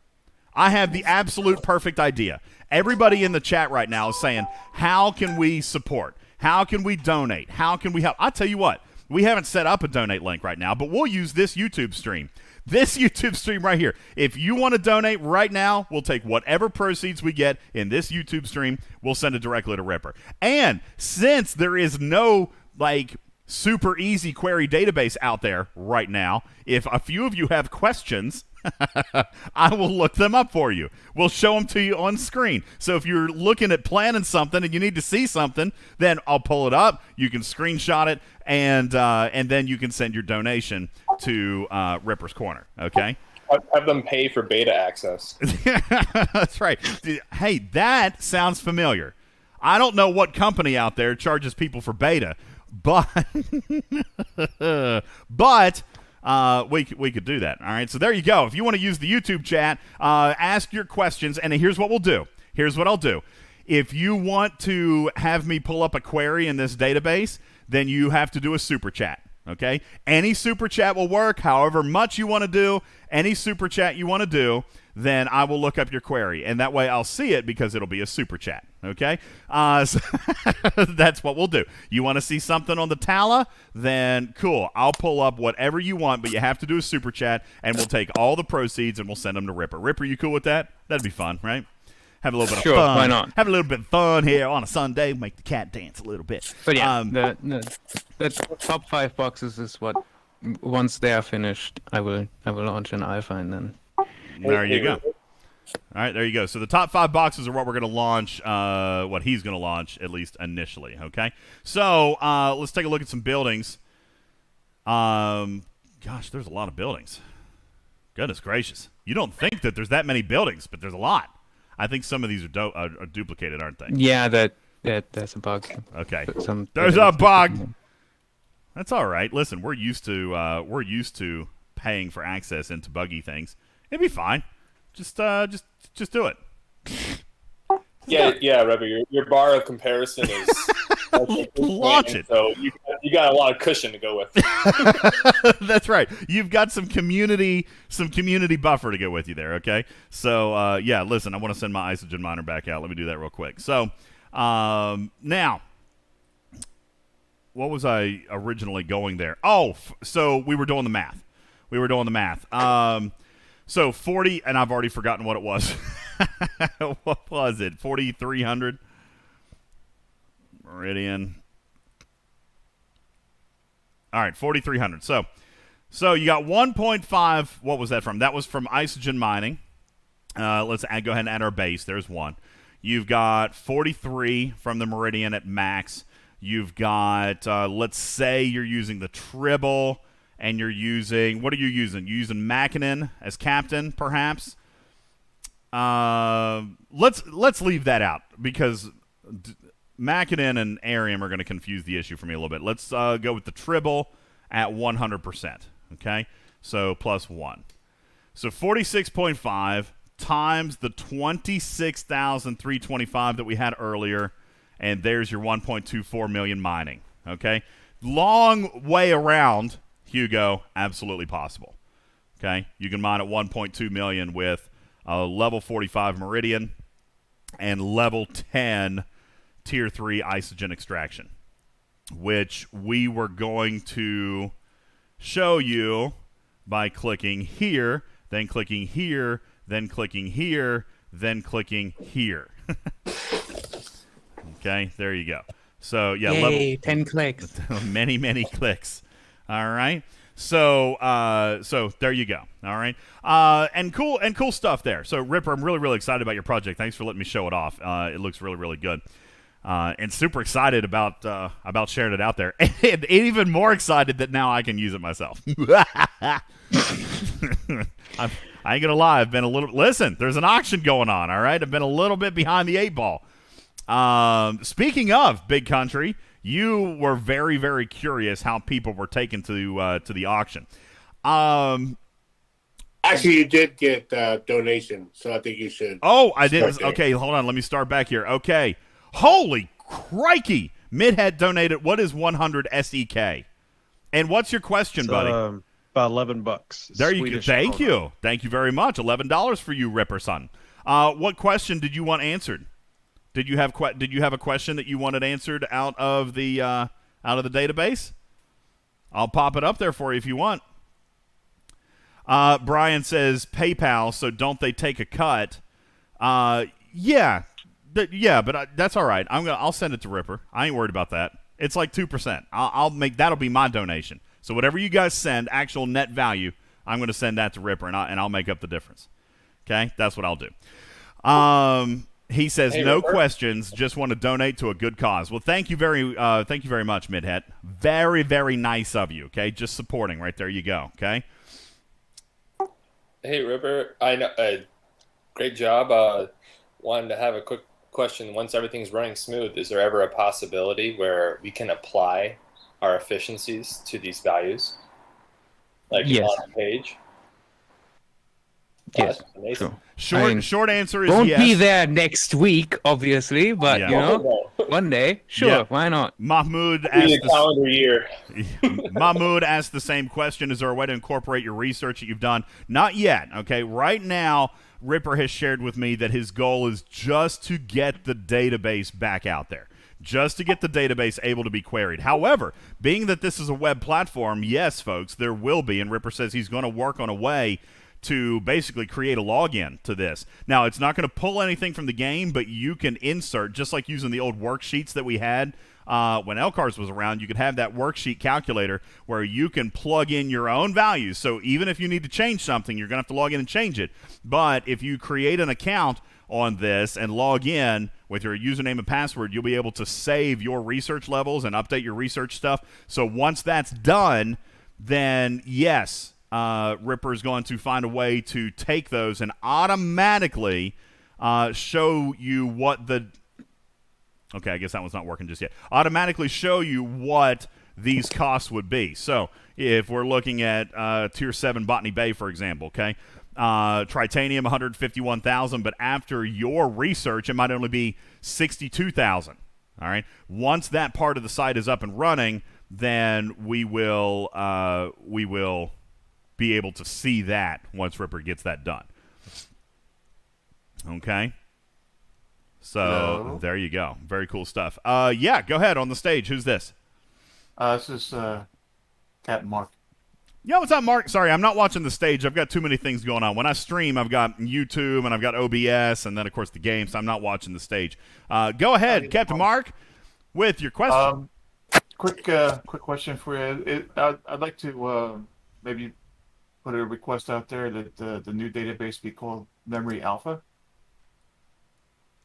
I have the absolute perfect idea. Everybody in the chat right now is saying, how can we support? How can we donate? How can we help? I tell you what, we haven't set up a donate link right now, but we'll use this YouTube stream. This YouTube stream right here. If you want to donate right now, we'll take whatever proceeds we get in this YouTube stream. We'll send it directly to Ripper. And since there is no, super easy query database out there right now, if a few of you have questions, I will look them up for you. We'll show them to you on screen. So if you're looking at planning something and you need to see something, then I'll pull it up. You can screenshot it, and then you can send your donation to Ripper's Corner. Okay. Have them pay for beta access. That's right. Hey, that sounds familiar. I don't know what company out there charges people for beta, but we could do that. All right, so there you go. If you want to use the YouTube chat, ask your questions, and here's what we'll do. Here's what I'll do. If you want to have me pull up a query in this database, then you have to do a super chat. Okay? Any super chat will work. However much you want to do, any super chat you want to do, then I will look up your query. And that way I'll see it because it'll be a super chat. Okay? So that's what we'll do. You want to see something on the Tala? Then cool. I'll pull up whatever you want, but you have to do a super chat, and we'll take all the proceeds and we'll send them to Ripper. Ripper, you cool with that? That'd be fun, right? Have a little bit of fun. Why not? Have a little bit of fun here on a Sunday. Make the cat dance a little bit. But yeah, the top 5 boxes is what, once they are finished, I will launch an alpha, and then there you go. All right, there you go. So the top 5 boxes are what we're going to launch, what he's going to launch, at least initially, okay? So let's take a look at some buildings. Gosh, there's a lot of buildings. Goodness gracious. You don't think that there's that many buildings, but there's a lot. I think some of these are duplicated, aren't they? Yeah, that's a bug. Okay. There's a bug. That's all right. Listen, we're used to paying for access into buggy things. It'd be fine. Just do it. Yeah, Rebbe, your bar of comparison is launch it. So you got a lot of cushion to go with. That's right. You've got some community buffer to go with you there. Okay. So yeah, listen, I want to send my isogen miner back out. Let me do that real quick. So now, what was I originally going there? Oh, so we were doing the math. So 40, and I've already forgotten what it was. What was it? 4,300? Meridian. All right, 4,300. So you got 1.5. What was that from? That was from isogen mining. Let's go ahead and add our base. There's 1. You've got 43 from the Meridian at max. You've got, let's say you're using the Tribble. And you're using, what are you using? You're using Mackinnon as captain, perhaps? Let's leave that out because Mackinnon and Arium are going to confuse the issue for me a little bit. Let's go with the Tribble at 100%. Okay, so plus 1. So 46.5 times the 26,325 that we had earlier, and there's your 1.24 million mining. Okay, long way around. Hugo, absolutely possible. Okay, you can mine at 1.2 million with a level 45 Meridian and level 10 tier 3 isogen extraction, which we were going to show you by clicking here, then clicking here, then clicking here, then clicking here. Okay, there you go. So, yeah, Yay, 10 clicks. many clicks. All right. So there you go. All right. And cool stuff there. So Ripper, I'm really excited about your project. Thanks for letting me show it off. It looks really good. And super excited about sharing it out there. And even more excited that now I can use it myself. I ain't gonna lie. I've been listen, there's an auction going on. All right. I've been a little bit behind the 8 ball. Speaking of Big Country, you were very curious how people were taken to the auction. Actually, you did get donation, so I think you should. Oh, I did. Okay, hold on. Let me start back here. Okay. Holy crikey. Midhead donated. What is 100 SEK? And what's your question, buddy? About $11. There you go. Thank you. Thank you very much. $11 for you, Ripper son. What question did you want answered? Did you have a question that you wanted answered out of the database? I'll pop it up there for you if you want. Brian says PayPal, so don't they take a cut? Yeah, but that's all right. I'll send it to Ripper. I ain't worried about that. It's like 2%. I'll make that'll be my donation. So whatever you guys send, actual net value, I'm going to send that to Ripper, and I'll make up the difference. Okay, that's what I'll do. He says, hey, no Ripper. Questions, just want to donate to a good cause. Well, thank you very much, Midhead. Very nice of you, okay? Just supporting right there you go, okay? Hey, Ripper, I know, great job. Wanted to have a quick question. Once everything's running smooth, is there ever a possibility where we can apply our efficiencies to these values? Like yes. On the page? Yes, that's amazing. Short answer is won't yes. Won't be there next week, obviously, but you know, one day, sure, why not? Mahmoud asked calendar year. Mahmoud asked the same question. Is there a way to incorporate your research that you've done? Not yet. Okay, right now, Ripper has shared with me that his goal is just to get the database back out there. Just to get the database able to be queried. However, being that this is a web platform, yes, folks, there will be, and Ripper says he's going to work on a way to basically create a login to this. Now, it's not going to pull anything from the game, but you can insert, just like using the old worksheets that we had when Elcars was around, you could have that worksheet calculator where you can plug in your own values. So even if you need to change something, you're going to have to log in and change it. But if you create an account on this and log in with your username and password, you'll be able to save your research levels and update your research stuff. So once that's done, then yes, Ripper is going to find a way to take those and automatically show you what the... Okay, I guess that one's not working just yet. Automatically show you what these costs would be. So if we're looking at Tier 7 Botany Bay, for example, okay? Tritanium, 151,000, but after your research, it might only be 62,000. All right? Once that part of the site is up and running, then we will be able to see that once Ripper gets that done. Okay? So, there you go. Very cool stuff. Yeah, go ahead on the stage. Who's this? This is Captain Mark. Yeah, what's up, Mark? Sorry, I'm not watching the stage. I've got too many things going on. When I stream, I've got YouTube, and I've got OBS, and then, of course, the game, so I'm not watching the stage. Go ahead, Captain Mark, with your question. Quick question for you. I'd like to maybe put a request out there that the new database be called Memory Alpha.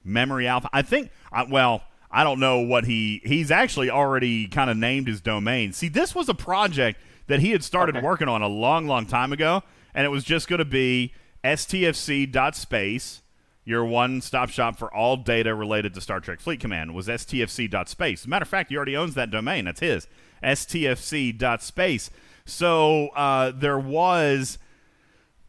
Memory Alpha. I think, well, I don't know what he's actually already kind of named his domain. See, this was a project that he had started working on a long time ago, and it was just going to be stfc.space. Your one-stop shop for all data related to Star Trek Fleet Command was stfc.space. As a matter of fact, he already owns that domain. That's his, stfc.space. So there was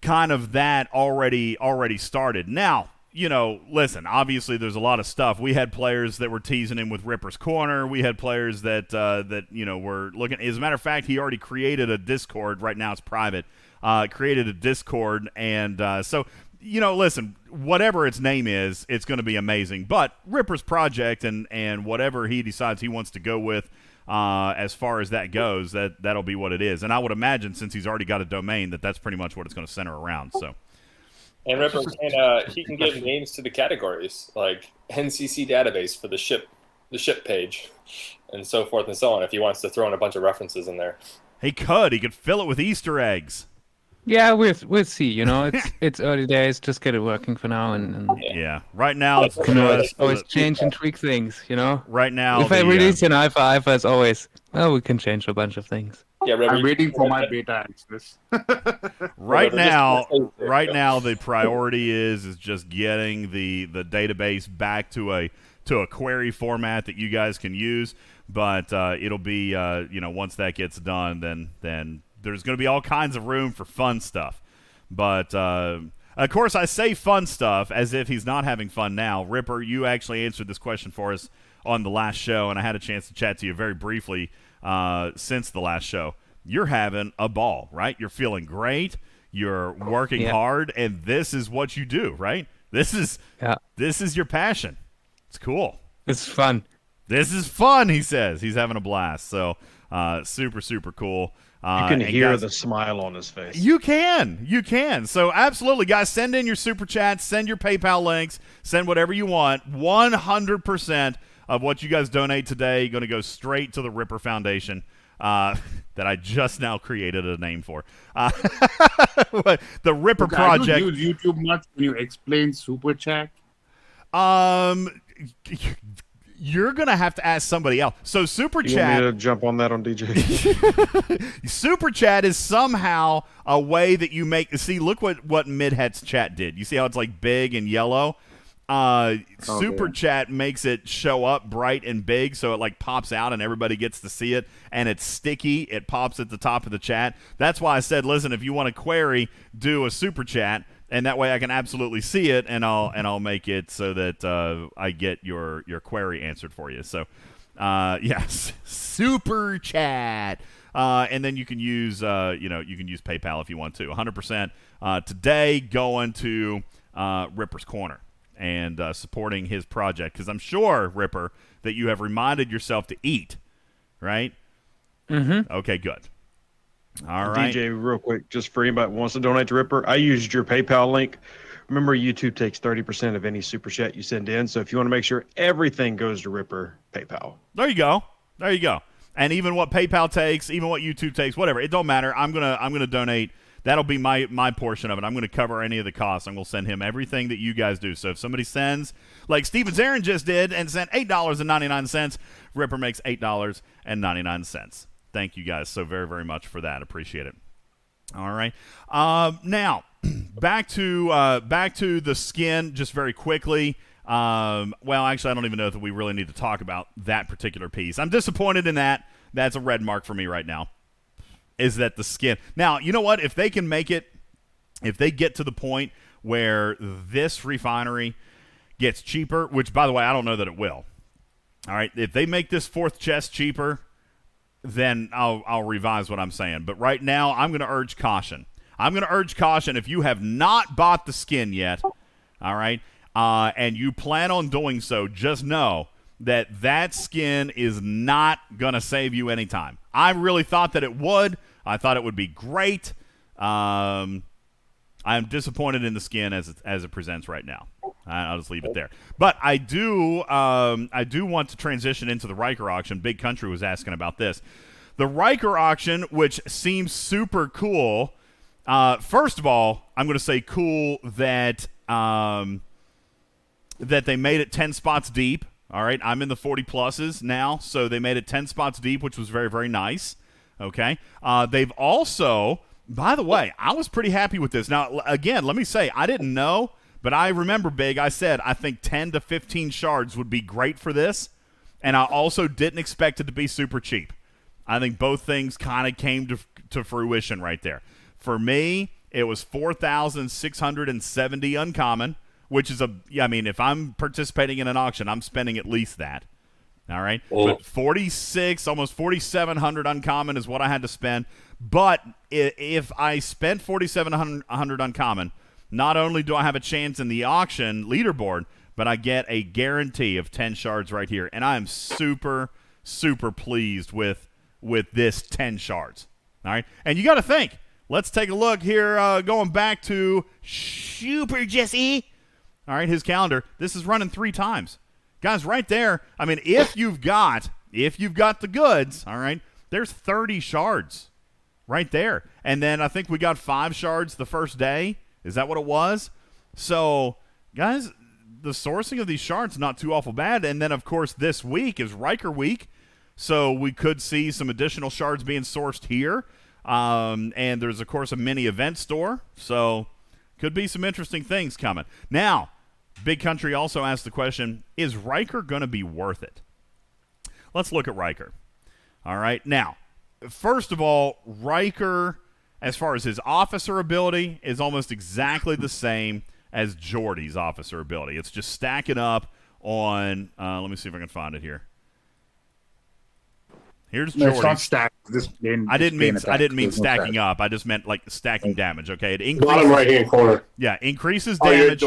kind of that already started. Now, you know, listen, obviously there's a lot of stuff. We had players that were teasing him with Ripper's Corner. We had players that you know, were looking. As a matter of fact, he already created a Discord. Right now it's private. Created a Discord, and so listen, whatever its name is, it's going to be amazing. But Ripper's project and whatever he decides he wants to go with, as far as that goes, that'll be what it is. And I would imagine, since he's already got a domain, that's pretty much what it's going to center around. So. And Ripper he can give names to the categories, like NCC database for the ship page, and so forth and so on. If he wants to throw in a bunch of references in there, he could fill it with Easter eggs. Yeah, we'll see. It's early days. Just get it working for now, and yeah. Right now, it's always change and tweak things. Right now, if I release an alpha, it's always we can change a bunch of things. Yeah, I'm waiting for my beta access. Right now, the priority is just getting the database back to a query format that you guys can use. But it'll be once that gets done, then there's going to be all kinds of room for fun stuff. But of course, I say fun stuff as if he's not having fun now. Ripper, you actually answered this question for us on the last show, and I had a chance to chat to you very briefly since the last show. You're having a ball, right? You're feeling great. You're working hard, and this is what you do, right? This is your passion. It's cool. It's fun. This is fun, he says. He's having a blast. So super, super cool. You can hear the smile on his face. You can. So absolutely, guys, send in your super chats, send your PayPal links, send whatever you want. 100% of what you guys donate today going to go straight to the Ripper Foundation that I just now created a name for. The Ripper Project. I don't use YouTube much. Can you explain super chat? You're going to have to ask somebody else. So Super Chat... You want me to jump on that on DJ? Super Chat is somehow a way that you make... See, look what Midhet's chat did. You see how it's like big and yellow? Super Chat makes it show up bright and big, so it like pops out and everybody gets to see it, and it's sticky. It pops at the top of the chat. That's why I said, listen, if you want to query, do a Super Chat, and that way I can absolutely see it, and I'll make it so that I get your query answered for you. So, yes, Super Chat, and then you can use use PayPal if you want to. 100% today going to Ripper's Corner and supporting his project, because I'm sure, Ripper, that you have reminded yourself to eat, right? Mm-hmm. Okay, good. All right. DJ, real quick, just for anybody who wants to donate to Ripper, I used your PayPal link. Remember, YouTube takes 30% of any super chat you send in, so if you want to make sure everything goes to Ripper, PayPal. There you go. And even what PayPal takes, even what YouTube takes, whatever, it don't matter. I'm gonna donate. That'll be my portion of it. I'm going to cover any of the costs. I'm going to send him everything that you guys do. So if somebody sends, like Steven Zarin just did, and sent $8.99, Ripper makes $8.99. Thank you guys so very, very much for that. Appreciate it. All right. Now, back to the skin just very quickly. Well, actually, I don't even know that we really need to talk about that particular piece. I'm disappointed in that. That's a red mark for me right now. Is that the skin? Now, you know what? If they can make it, if they get to the point where this refinery gets cheaper, which, by the way, I don't know that it will. All right, if they make this fourth chest cheaper, then I'll revise what I'm saying. But right now, I'm going to urge caution. If you have not bought the skin yet, all right, and you plan on doing so, just know that skin is not going to save you any time. I really thought that it would. I thought it would be great. I'm disappointed in the skin as it presents right now. I'll just leave it there. But I do want to transition into the Riker auction. Big Country was asking about this. The Riker auction, which seems super cool. First of all, I'm going to say cool that they made it 10 spots deep. All right, I'm in the 40 pluses now, so they made it 10 spots deep, which was very, very nice. Okay, they've also, by the way, I was pretty happy with this. Now, again, let me say, I didn't know, but I remember, Big, I said I think 10 to 15 shards would be great for this, and I also didn't expect it to be super cheap. I think both things kind of came to fruition right there. For me, it was 4,670 uncommon, which is if I'm participating in an auction, I'm spending at least that. All right, but 46, almost 4,700 uncommon is what I had to spend. But if I spent 4,700 uncommon, not only do I have a chance in the auction leaderboard, but I get a guarantee of 10 shards right here. And I am super, super pleased with this 10 shards. All right? And you got to think. Let's take a look here, going back to Super Jesse. All right, his calendar. This is running 3 times. Guys, right there, I mean, if you've got the goods, all right, there's 30 shards right there. And then I think we got 5 shards the first day. Is that what it was? So, guys, the sourcing of these shards not too awful bad. And then, of course, this week is Riker week. So we could see some additional shards being sourced here. And there's, of course, a mini event store. So could be some interesting things coming. Now, Big Country also asked the question, is Riker going to be worth it? Let's look at Riker. All right. Now, first of all, Riker, as far as his officer ability, is almost exactly the same as Geordi's officer ability. It's just stacking up on, let me see if I can find it here. Here's Geordi. It's not stacked. I didn't mean stacking up. I just meant like stacking damage. Okay, it increases. Bottom right-hand corner. Yeah, increases damage.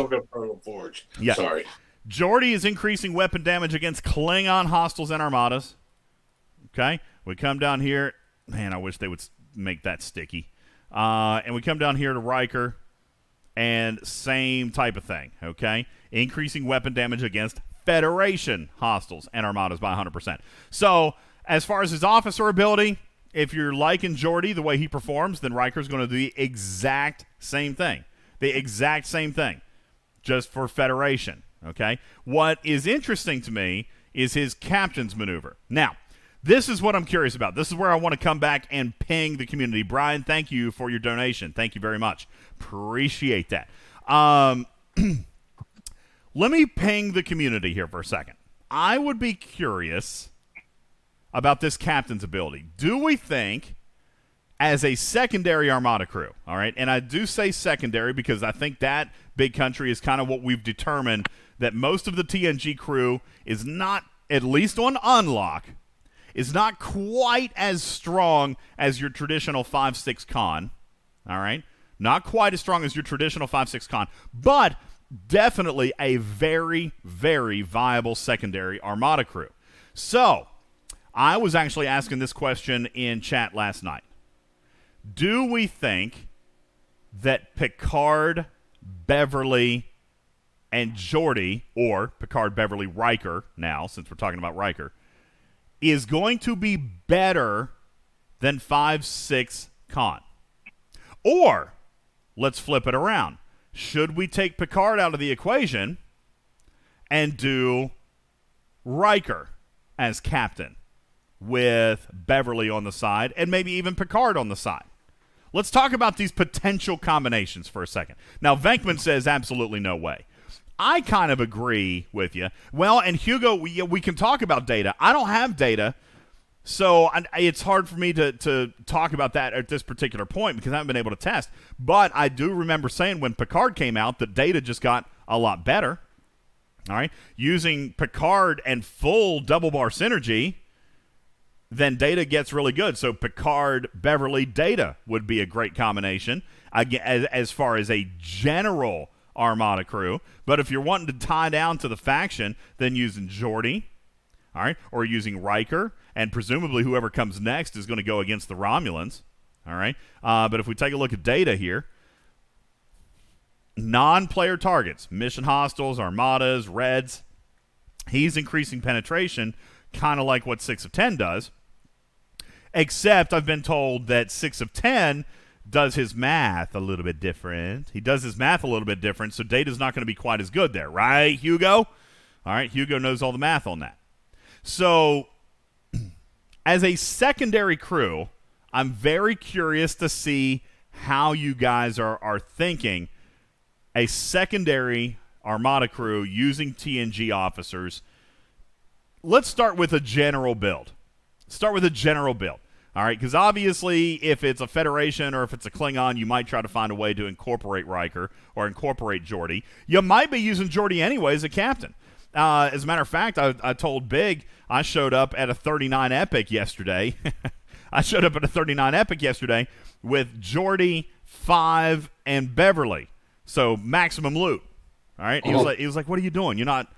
Forge. Yeah. Sorry. Geordi is increasing weapon damage against Klingon hostiles and armadas. Okay, we come down here. Man, I wish they would make that sticky. And we come down here to Riker, and same type of thing. Okay, increasing weapon damage against Federation hostiles and armadas by 100%. So, as far as his officer ability, if you're liking Geordi the way he performs, then Riker's going to do the exact same thing. The exact same thing, just for Federation, okay? What is interesting to me is his captain's maneuver. Now, this is what I'm curious about. This is where I want to come back and ping the community. Brian, thank you for your donation. Thank you very much. Appreciate that. Let me ping the community here for a second. I would be curious about this captain's ability. Do we think, as a secondary Armada crew, all right, and I do say secondary because I think that Big Country is kind of what we've determined, that most of the TNG crew is not, at least on unlock, is not quite as strong as your traditional 5-6 con, all right? Not quite as strong as your traditional 5-6 con, but definitely a very, very viable secondary Armada crew. So, I was actually asking this question in chat last night. Do we think that Picard, Beverly, and Geordi, or Picard, Beverly, Riker now, since we're talking about Riker, is going to be better than 5-6 con? Or, let's flip it around. Should we take Picard out of the equation and do Riker as captain, with Beverly on the side, and maybe even Picard on the side? Let's talk about these potential combinations for a second. Now, Venkman says absolutely no way. I kind of agree with you. Well, and Hugo, we can talk about data. I don't have data, so it's hard for me to talk about that at this particular point because I haven't been able to test. But I do remember saying when Picard came out, the data just got a lot better. All right? Using Picard and full double bar synergy, then data gets really good. So Picard, Beverly, data would be a great combination as far as a general Armada crew. But if you're wanting to tie down to the faction, then using Geordi, all right, or using Riker, and presumably whoever comes next is going to go against the Romulans, all right? But if we take a look at data here, non-player targets, mission hostiles, armadas, reds, he's increasing penetration, kind of like what 6 of 10 does. Except I've been told that 6 of 10 does his math a little bit different. He does his math a little bit different, so data's not going to be quite as good there. Right, Hugo? All right, Hugo knows all the math on that. So, as a secondary crew, I'm very curious to see how you guys are thinking a secondary Armada crew using TNG officers. Let's start with a general build. All right, because obviously if it's a Federation or if it's a Klingon, you might try to find a way to incorporate Riker or incorporate Geordi. You might be using Geordi anyway as a captain. As a matter of fact, I told Big I showed up at a 39 Epic yesterday. with Geordi, 5, and Beverly. So maximum loot. All right. He was like, what are you doing? You're not,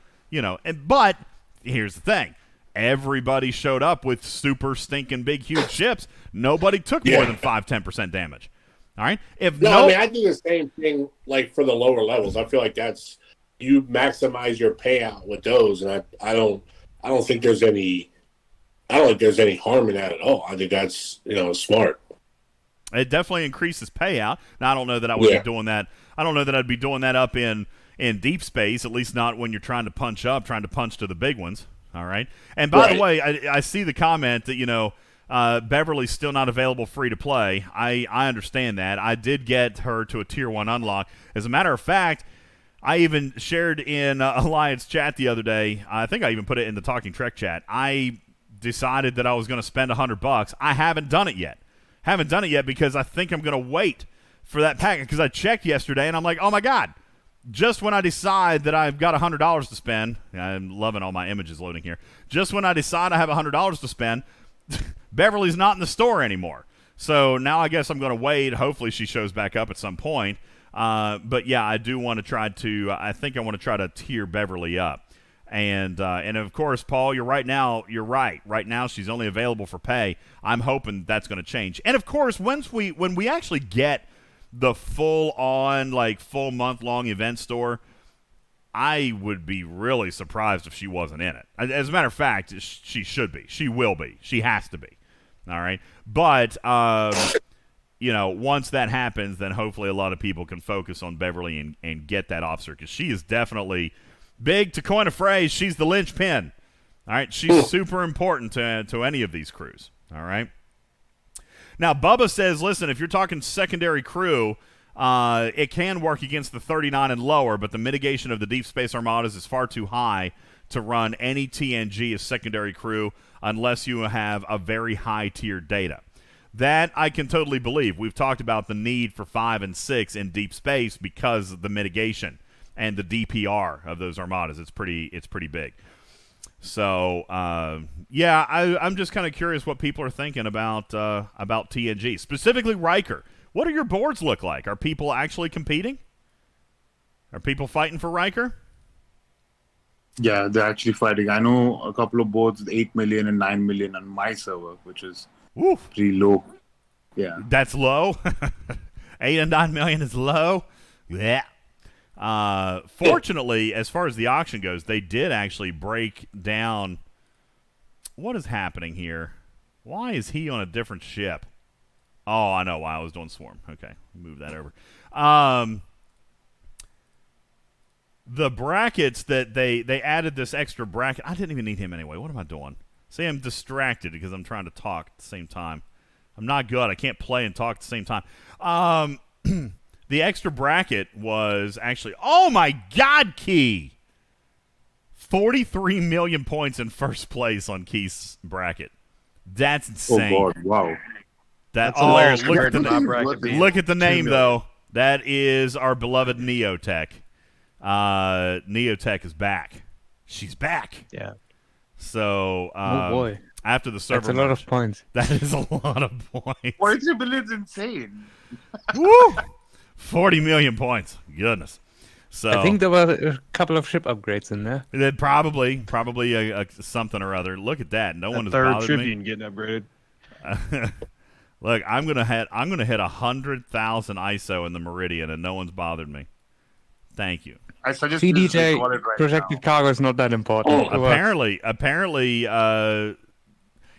but here's the thing. Everybody showed up with super stinking big, huge ships. Nobody took more than 5-10% damage. All right. I do the same thing like for the lower levels. I feel like that's you maximize your payout with those, and I don't think there's any harm in that at all. I think that's smart. It definitely increases payout. Now I don't know that I would be doing that. I don't know that I'd be doing that up in deep space, at least not when you're trying to punch to the big ones. All right. And by the way, I see the comment that, Beverly's still not available free to play. I understand that. I did get her to a tier 1 unlock. As a matter of fact, I even shared in Alliance chat the other day. I think I even put it in the Talking Trek chat. I decided that I was going to spend $100. I haven't done it yet. Because I think I'm going to wait for that pack. Because I checked yesterday and I'm like, oh my God. Just when I decide that I've got $100 to spend, I'm loving all my images loading here. Just when I decide I have $100 to spend, Beverly's not in the store anymore. So now I guess I'm going to wait. Hopefully she shows back up at some point. But yeah, I do want to try to. I think I want to try to tier Beverly up. And of course, Paul, you're right. Right now, she's only available for pay. I'm hoping that's going to change. And of course, when we actually get the full month-long event store, I would be really surprised if she wasn't in it. As a matter of fact, she should be. She will be. She has to be. All right. But once that happens, then hopefully a lot of people can focus on Beverly and get that officer, because she is definitely big. To coin a phrase, she's the linchpin. All right, she's super important to any of these crews. All right. Now, Bubba says, listen, if you're talking secondary crew, it can work against the 39 and lower, but the mitigation of the deep space armadas is far too high to run any TNG as secondary crew unless you have a very high tier data. That I can totally believe. We've talked about the need for 5 and 6 in deep space because of the mitigation and the DPR of those armadas. It's pretty big. So, I'm just kind of curious what people are thinking about TNG, specifically Riker. What do your boards look like? Are people actually competing? Are people fighting for Riker? Yeah, they're actually fighting. I know a couple of boards with 8 million and 9 million on my server, which is pretty low. Yeah. That's low? 8 and 9 million is low? Yeah. Fortunately, as far as the auction goes, they did actually break down. What is happening here? Why is he on a different ship? Oh, I know why. I was doing Swarm. Okay, move that over. The brackets that they added this extra bracket. I didn't even need him anyway. What am I doing? See, I'm distracted because I'm trying to talk at the same time. I'm not good. I can't play and talk at the same time. The extra bracket was actually, oh my God, Key! 43 million points in first place on Key's bracket. That's insane. Oh God! Wow. That's hilarious. Look at the name though. That is our beloved Neotech. Neotech is back. She's back. Yeah. So, oh boy. After the server, that's a lot of points. That is a lot of points. 43 million is insane. Woo! 40 million points. Goodness. So I think there were a couple of ship upgrades in there. Probably a something or other. Look at that. No one has bothered me. Third Tribune getting upgraded. Look, I'm gonna hit 100,000 ISO in the Meridian, and no one's bothered me. Thank you. I suggest CDJ projected cargo is not that important. Apparently,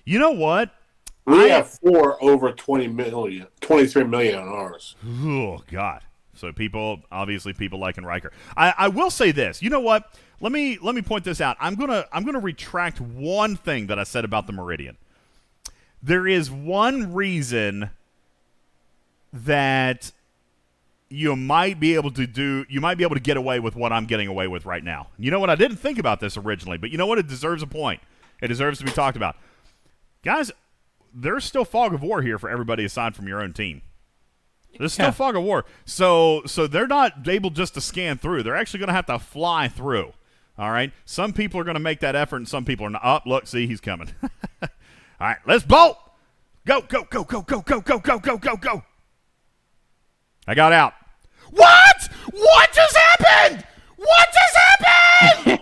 you know what? We have 4 over 23 million on ours. Oh God! So people liking Riker. I will say this. You know what? Let me point this out. I'm gonna retract one thing that I said about the Meridian. There is one reason that you might be able to get away with what I'm getting away with right now. You know what? I didn't think about this originally, but you know what? It deserves a point. It deserves to be talked about. Guys, there's still fog of war here for everybody aside from your own team. There's still fog of war. So they're not able just to scan through. They're actually going to have to fly through. All right? Some people are going to make that effort, and some people are not. Oh, look, see, he's coming. All right, let's bolt. Go, go, go, go, go, go, go, go, go, go, go. I got out. What? What? What just happened? What just happened?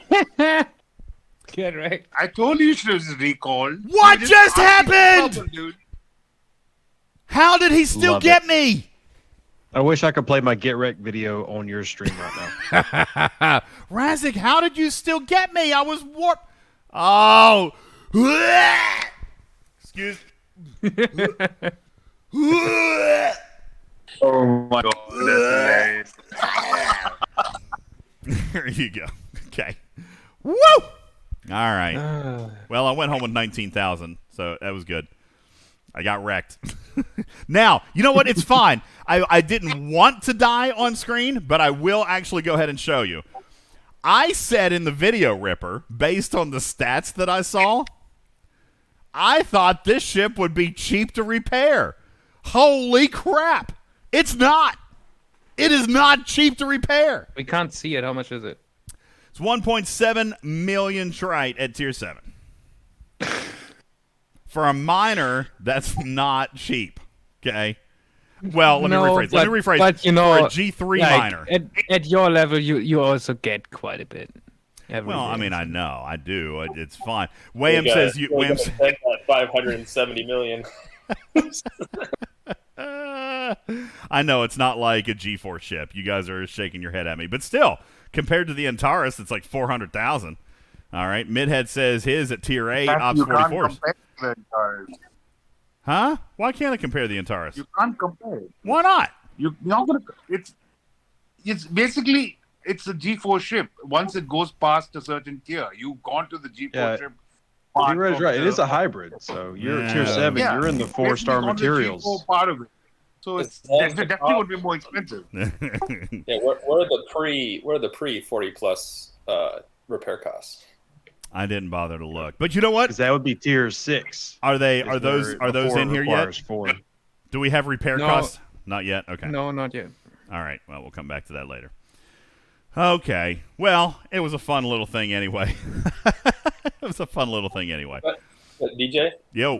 Get right. I told you should have recalled. What just happened? Trouble, How did he still get me? I wish I could play my Get Wrecked video on your stream right now. razcak, how did you still get me? I was warped. Oh. Excuse me. Oh my God, that's hilarious. There you go. Okay. Woo! All right. Well, I went home with 19,000, so that was good. I got wrecked. Now, you know what? It's fine. I didn't want to die on screen, but I will actually go ahead and show you. I said in the video, Ripper, based on the stats that I saw, I thought this ship would be cheap to repair. Holy crap. It's not. It is not cheap to repair. We can't see it. How much is it? It's 1.7 million trite at tier 7. For a miner, that's not cheap. Okay? Well, let me rephrase. But, you know, for a G3 miner. At your level, you also get quite a bit. Well, I mean, I know. I do. It's fine. Wham says you... Wham says that 570 million. I know it's not like a G4 ship. You guys are shaking your head at me. But still, compared to the Antares, it's like 400,000. All right. Midhead says his at tier 8, Ops 44s. Huh? Why can't I compare the Antares? You can't compare it. Why not? You're not gonna. It's basically a G4 ship. Once it goes past a certain tier, you've gone to the G4 ship. You're right. It is a hybrid, so you're tier 7. Yeah. You're in the 4-star materials. The G4 part of it. So it definitely would be more expensive. Yeah, what are the pre 40 plus repair costs? I didn't bother to look, but you know what? Because that would be tier 6. Are those in here yet? 4. Do we have repair costs? Not yet. Okay. No, not yet. All right. Well, we'll come back to that later. Okay. Well, it was a fun little thing anyway. It was a fun little thing anyway. But DJ? Yo.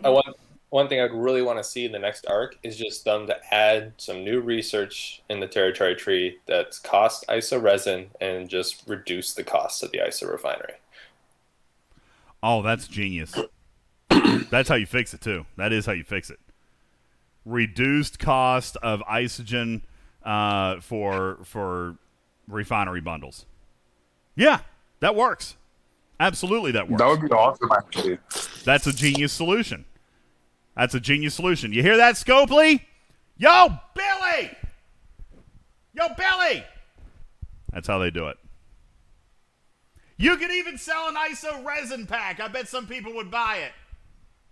One thing I'd really want to see in the next arc is just them to add some new research in the territory tree that's cost ISO resin and just reduce the costs of the ISO refinery. Oh, that's genius. That's how you fix it, too. That is how you fix it. Reduced cost of isogen for refinery bundles. Yeah, that works. Absolutely, that works. That would be awesome, actually. That's a genius solution. That's a genius solution. You hear that, Scopely? Yo, Billy! Yo, Billy! That's how they do it. You could even sell an ISO resin pack. I bet some people would buy it.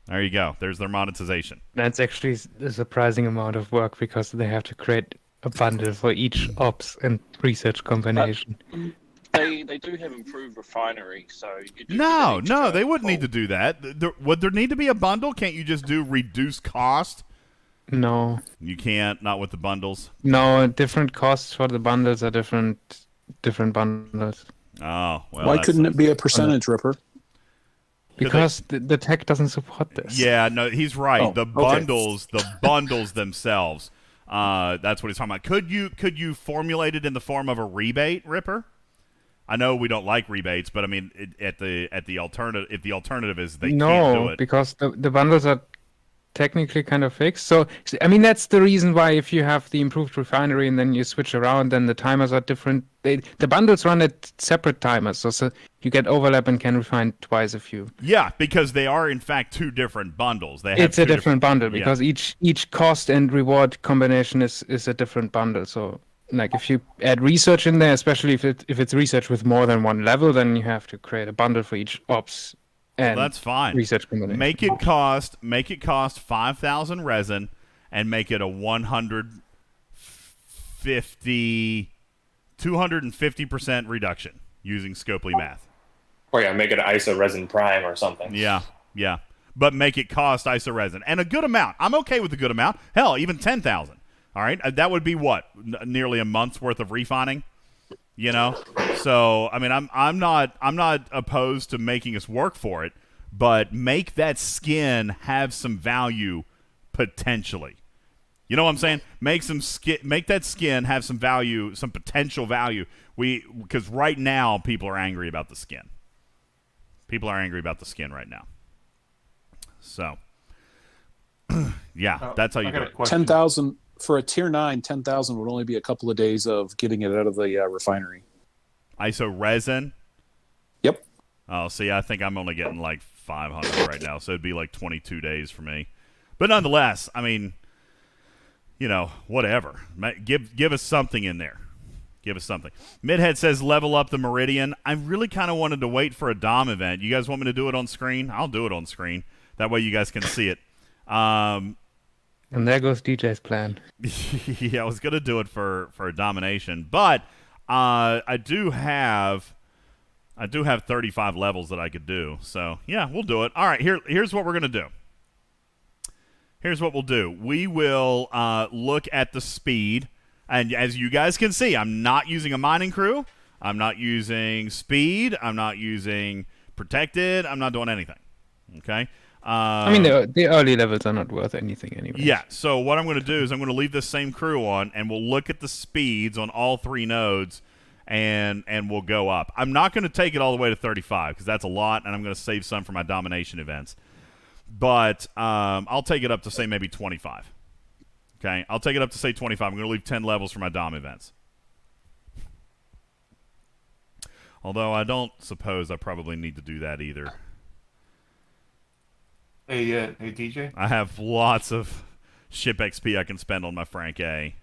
There you go. There's their monetization. That's actually a surprising amount of work because they have to create a bundle for each ops and research combination. They do have improved refinery, so you do No, they wouldn't need to do that. Would there need to be a bundle? Can't you just do reduced cost? No. You can't? Not with the bundles? No, different costs for the bundles are different bundles. Oh, well. Why couldn't it be a percentage, Ripper? Because the tech doesn't support this. Yeah, no, he's right. Oh, the bundles themselves. That's what he's talking about. Could you formulate it in the form of a rebate, Ripper? I know we don't like rebates, but I mean, at the alternative, if the alternative is they can't do it. Because the bundles are technically kind of fixed. So I mean, that's the reason why if you have the improved refinery and then you switch around, then the timers are different. The bundles run at separate timers, so you get overlap and can refine twice if you. Yeah, because they are in fact two different bundles. It's a different bundle because each cost and reward combination is a different bundle. So. Like if you add research in there, especially if it's research with more than one level, then you have to create a bundle for each ops and that's fine. Research combination. Make it cost 5,000 resin and make it a 250% reduction using Scopely math. Or make it an ISO resin prime or something. Yeah. But make it cost ISO resin and a good amount. I'm okay with a good amount. Hell, even 10,000. All right, that would be what, nearly a month's worth of refining, you know. So I mean, I'm not opposed to making us work for it, but make that skin have some value potentially. You know what I'm saying? Make that skin have some value, some potential value. Because right now people are angry about the skin. People are angry about the skin right now. So, yeah, that's how you do it. 10,000 for a tier 9. 10,000 would only be a couple of days of getting it out of the refinery. ISO resin. Yep. Oh, see, I think I'm only getting like 500 right now, so it'd be like 22 days for me. But nonetheless, I mean, you know, whatever. Give us something in there. Give us something. Midhead says level up the Meridian. I really kind of wanted to wait for a Dom event. You guys want me to do it on screen? I'll do it on screen. That way you guys can see it. And there goes DJ's plan. Yeah, I was going to do it for a domination. But I do have 35 levels that I could do. So, yeah, we'll do it. All right, here's what we're going to do. Here's what we'll do. We will look at the speed. And as you guys can see, I'm not using a mining crew. I'm not using speed. I'm not using protected. I'm not doing anything. Okay? I mean, the early levels are not worth anything anyway. Yeah, so what I'm going to do is I'm going to leave this same crew on, and we'll look at the speeds on all 3 nodes, and we'll go up. I'm not going to take it all the way to 35, because that's a lot, and I'm going to save some for my domination events. But I'll take it up to, say, maybe 25. Okay, I'll take it up to, say, 25. I'm going to leave 10 levels for my Dom events. Although I don't suppose I probably need to do that either. Hey, DJ? I have lots of ship XP I can spend on my Frank A.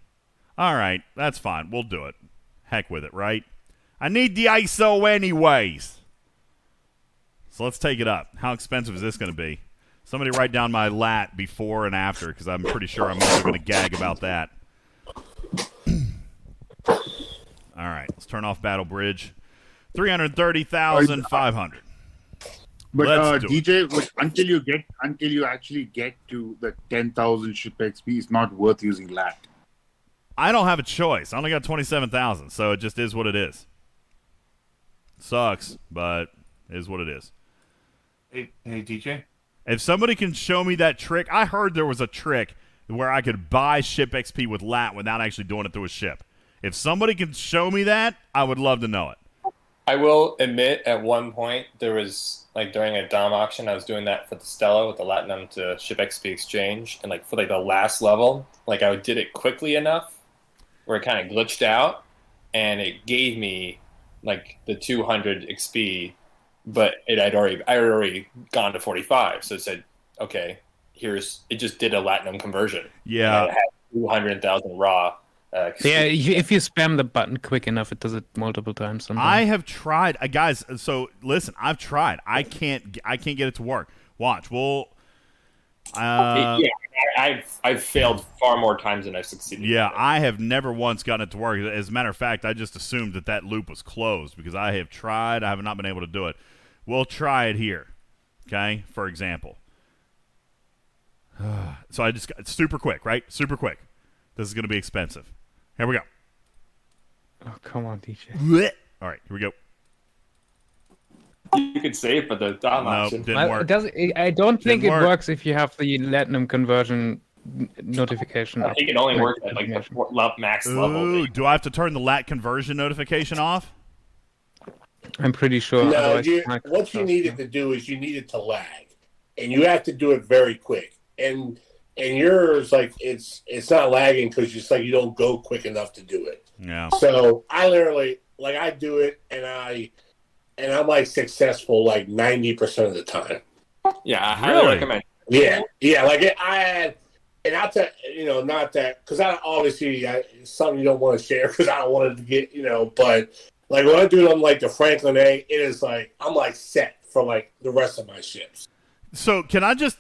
All right, that's fine. We'll do it. Heck with it, right? I need the ISO anyways. So let's take it up. How expensive is this going to be? Somebody write down my lat before and after, because I'm pretty sure I'm also going to gag about that. All right, let's turn off Battle Bridge. 330,500. But DJ, until you actually get to the 10,000 ship XP, it's not worth using lat. I don't have a choice. I only got 27,000, so it just is what it is. Sucks, but it is what it is. Hey, DJ? If somebody can show me that trick, I heard there was a trick where I could buy ship XP with lat without actually doing it through a ship. If somebody can show me that, I would love to know it. I will admit, at one point, there was, like, during a Dom auction, I was doing that for the Stella with the Latinum to Ship XP exchange, and, like, for, like, the last level, like, I did it quickly enough where it kind of glitched out, and it gave me, like, the 200 XP, but I had already gone to 45, so it said, okay, it just did a Latinum conversion. Yeah. It had 200,000 raw. Yeah, if you spam the button quick enough, it does it multiple times. Sometimes. I have tried, guys. So listen, I've tried. I can't get it to work. Watch. Well, I've failed far more times than I've succeeded. Yeah, I have never once gotten it to work. As a matter of fact, I just assumed that loop was closed because I have tried. I have not been able to do it. We'll try it here. Okay, for example. So I just got super quick, right? Super quick. This is going to be expensive. Here we go. Oh, come on, DJ. All right, here we go. You could save for the Dom option. Didn't work. I don't think it works if you have the Latinum conversion notification. I think it only works at like the max level. Ooh, do I have to turn the lat conversion notification off? I'm pretty sure. No, what you needed to do is you needed to lag, and you have to do it very quick. And yours, like, it's not lagging because it's like you don't go quick enough to do it. Yeah. So I literally, like, I do it, and I'm like successful like 90% of the time. Yeah, I highly recommend. Yeah, like I had, and I'll tell not that because I obviously it's something you don't want to share because I don't want it to get but like when I do it on like the Franklin A, it is like I'm like set for like the rest of my ships. So can I just?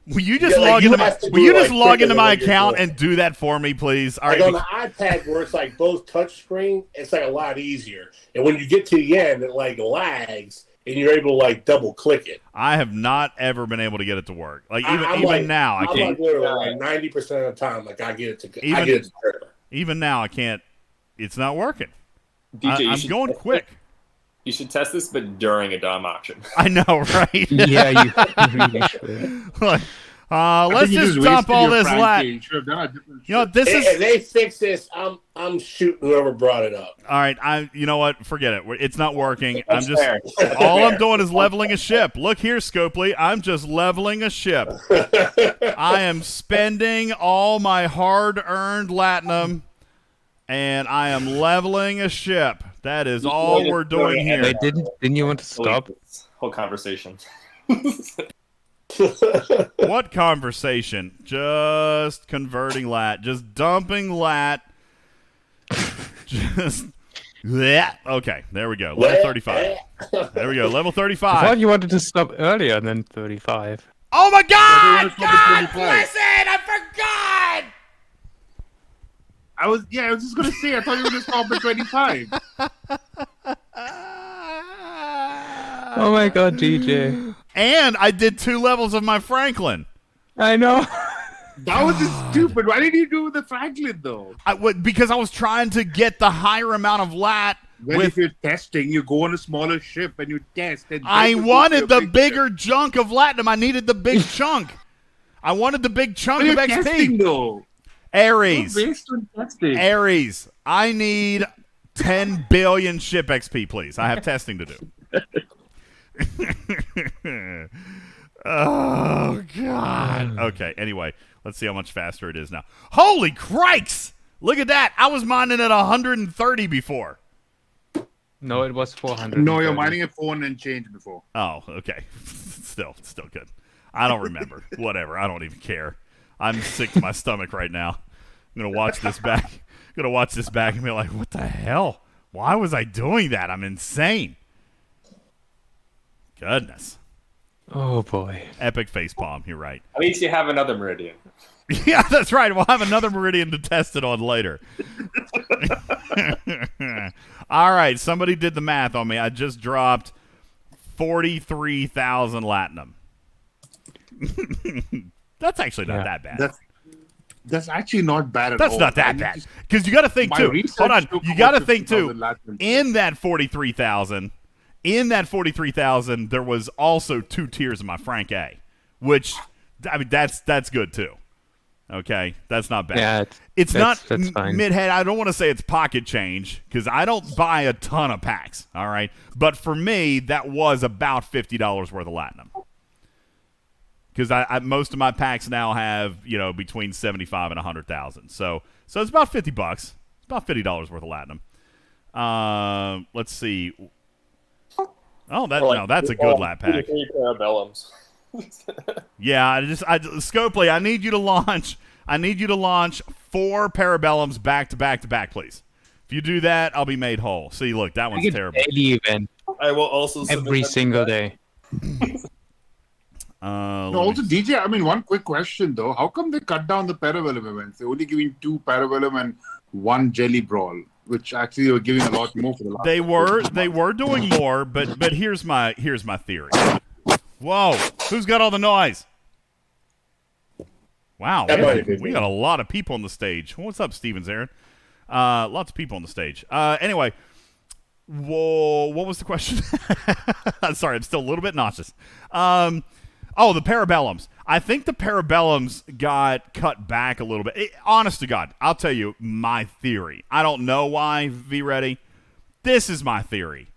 Will you just log into my account and do that for me, please? All right. On the iPad where it's like both touchscreen, it's like a lot easier. And when you get to the end, it like lags, and you're able to like double click it. I have not ever been able to get it to work. Like even now, I can't. Like literally like 90% of the time, like I get it to. Even now, I can't. It's not working. DJ, I'm going quick. You should test this, but during a Dom auction. I know, right? Yeah, you really should. All Let's just dump all this lat. You know, this is. If they fix this, I'm shooting whoever brought it up. All right, you know what? Forget it. It's not working. I'm just. All I'm doing is leveling a ship. Look here, Scopely. I'm just leveling a ship. I am spending all my hard-earned latinum, and I am leveling a ship. That is all we're doing here. Wait, didn't you want to stop this whole conversation? What conversation? Just converting lat. Just dumping lat. Just okay, there we go. Level 35. There we go. Level 35. I thought you wanted to stop earlier than 35. Oh my God! God bless it! I forgot. I was just gonna say. I thought you were gonna stop at 25. Oh my God, DJ. And I did 2 levels of my Franklin. I know. That was just stupid. Why did you do the Franklin though? Because I was trying to get the higher amount of lat. If you're testing, you go on a smaller ship and you test. And I wanted the bigger chunk of latinum. I needed the big chunk. I wanted the big chunk of XP. Testing, though. Aries. Based on testing. Aries. I need 10 billion ship XP, please. I have testing to do. Oh, God. Okay, anyway, let's see how much faster it is now. Holy crikes! Look at that. I was mining at 130 before. No, it was 400. No, you're mining at 400 and change before. Oh, okay. Still good. I don't remember. Whatever. I don't even care. I'm sick to my stomach right now. I'm going to watch this back. And be like, what the hell? Why was I doing that? I'm insane. Goodness. Oh, boy. Epic facepalm. You're right. At least you have another Meridian. Yeah, that's right. We'll have another Meridian to test it on later. All right. Somebody did the math on me. I just dropped 43,000 latinum. That's actually not that bad. That's actually not bad at all. That's not that bad. Because you got to think, too. Hold on. You got to think, too. In that 43,000, there was also 2 tiers of my Frank A, which, I mean, that's good, too. Okay? That's not bad. Yeah, it's not fine. mid-head. I don't want to say it's pocket change because I don't buy a ton of packs, all right? But for me, that was about $50 worth of latinum. Because I most of my packs now have, between 75 and 100,000. So it's about $50. It's about $50 worth of latinum. Let's see. Oh, that's a good lat pack. 3 parabellums. Yeah, Scopely, I need you to launch 4 parabellums back to back to back, please. If you do that, I'll be made whole. See, look, that one's terrible. Daily event. I will also every single day. Also, DJ, I mean, one quick question, though. How come they cut down the Parabellum events? They're only giving 2 Parabellum and 1 Jelly Brawl, which actually they were giving a lot more for the last. They were doing more, but here's my theory. Whoa, who's got all the noise? Wow, we got a lot of people on the stage. What's up, Stevens, Aaron? Lots of people on the stage. Anyway, whoa, what was the question? Sorry, I'm still a little bit nauseous. The Parabellums. I think the Parabellums got cut back a little bit. Honest to God, I'll tell you my theory. I don't know why, V-Ready. This is my theory.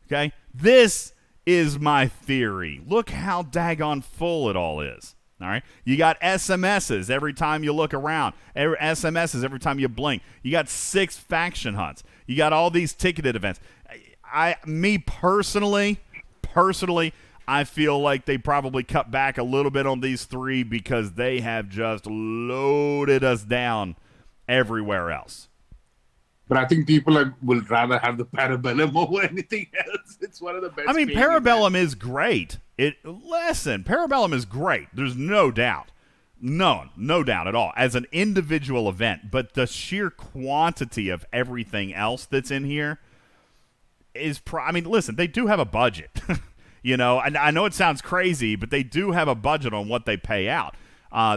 Okay? This is my theory. Look how daggone full it all is. All right? You got SMSs every time you look around. SMSs every time you blink. You got 6 faction hunts. You got all these ticketed events. Me personally, I feel like they probably cut back a little bit on these 3 because they have just loaded us down everywhere else. But I think people will rather have the Parabellum over anything else. It's one of the best. I mean, Parabellum is great. Parabellum is great. There's no doubt. No doubt at all. As an individual event, but the sheer quantity of everything else that's in here is listen, they do have a budget. And I know it sounds crazy, but they do have a budget on what they pay out.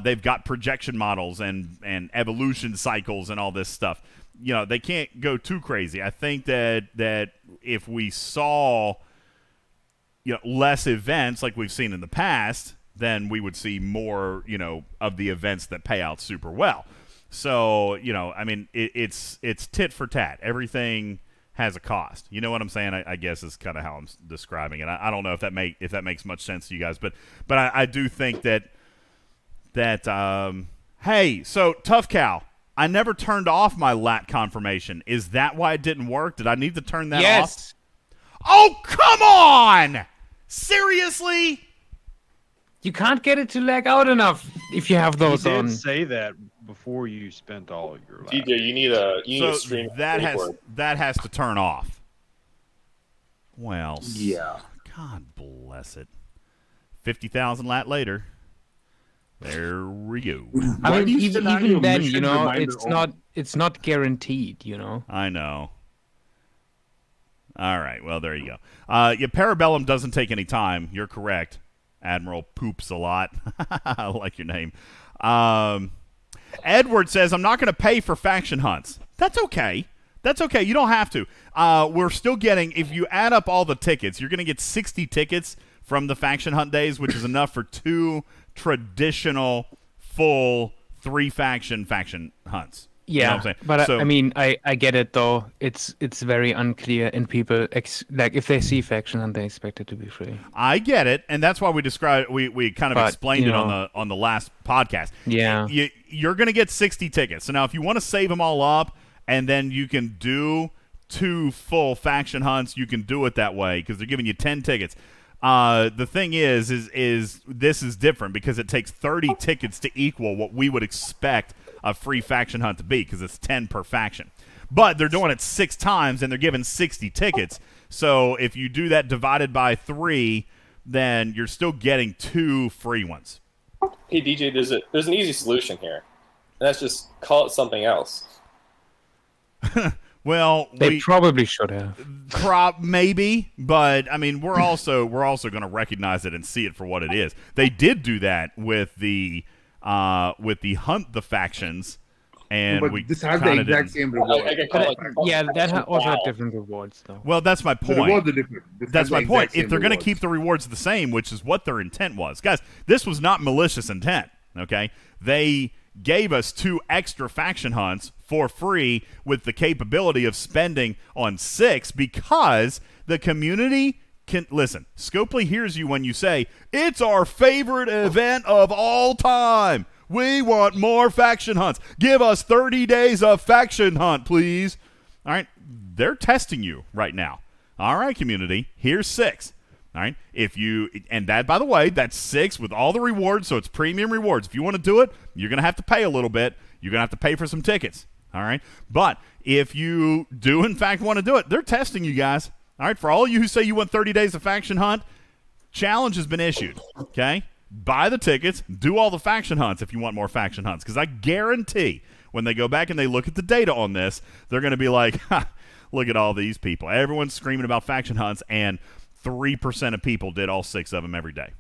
They've got projection models and evolution cycles and all this stuff. They can't go too crazy. I think that if we saw less events like we've seen in the past, then we would see more, of the events that pay out super well. So, I mean, it's tit for tat. Everything has a cost. You know what I'm saying? I guess is kind of how I'm describing it. I don't know if that makes much sense to you guys, but I do think that hey, so Tough Cow, I never turned off my lat confirmation. Is that why it didn't work? Did I need to turn that off? Oh, come on! Seriously? You can't get it to lag out enough if you have those on. You did say that before you spent all your lat. DJ, you need a stream. That has to turn off. Well, yeah. God bless it. 50,000 lat later. There we go. I mean, even then, it's not guaranteed, I know. All right, well, there you go. Yeah, Parabellum doesn't take any time. You're correct. Admiral Poops a lot. I like your name. Edward says, I'm not going to pay for faction hunts. That's okay. That's okay. You don't have to. We're still getting, if you add up all the tickets, you're going to get 60 tickets from the faction hunt days, which is enough for 2 traditional full 3 faction hunts. Yeah, you know what I'm saying? But So, I mean, I get it though. It's very unclear, and people like if they see faction hunt, they expect it to be free. I get it, and that's why we kind of explained it on the last podcast. Yeah, you're going to get 60 tickets. So now, if you want to save them all up, and then you can do 2 full faction hunts, you can do it that way because they're giving you 10 tickets. The thing is this is different because it takes 30 tickets to equal what we would expect a free faction hunt to be because it's 10 per faction. But they're doing it 6 times and they're giving 60 tickets. So if you do that divided by 3, then you're still getting 2 free ones. Hey DJ, there's an easy solution here. And that's just call it something else. Well, they probably should have. Maybe, but I mean, we're also going to recognize it and see it for what it is. They did do that with the hunt the factions, and but this has the exact same reward. Yeah, that also had different rewards, though. Well, that's my point. The rewards are different. That's my point. If they're going to keep the rewards the same, which is what their intent was, guys, this was not malicious intent. Okay, they gave us 2 extra faction hunts for free with the capability of spending on 6 because the community can listen. Scopely hears you when you say it's our favorite event of all time. We want more faction hunts. Give us 30 days of faction hunt, please. All right, they're testing you right now. All right, community, here's 6. All right, and that, by the way, that's 6 with all the rewards, so it's premium rewards. If you want to do it, you're going to have to pay a little bit. You're going to have to pay for some tickets. All right, but if you do in fact want to do it, they're testing you guys. All right, for all you who say you want 30 days of faction hunt, challenge has been issued. Okay, buy the tickets, do all the faction hunts if you want more faction hunts, because I guarantee when they go back and they look at the data on this, they're going to be like, look at all these people. Everyone's screaming about faction hunts, and 3% of people did all 6 of them every day,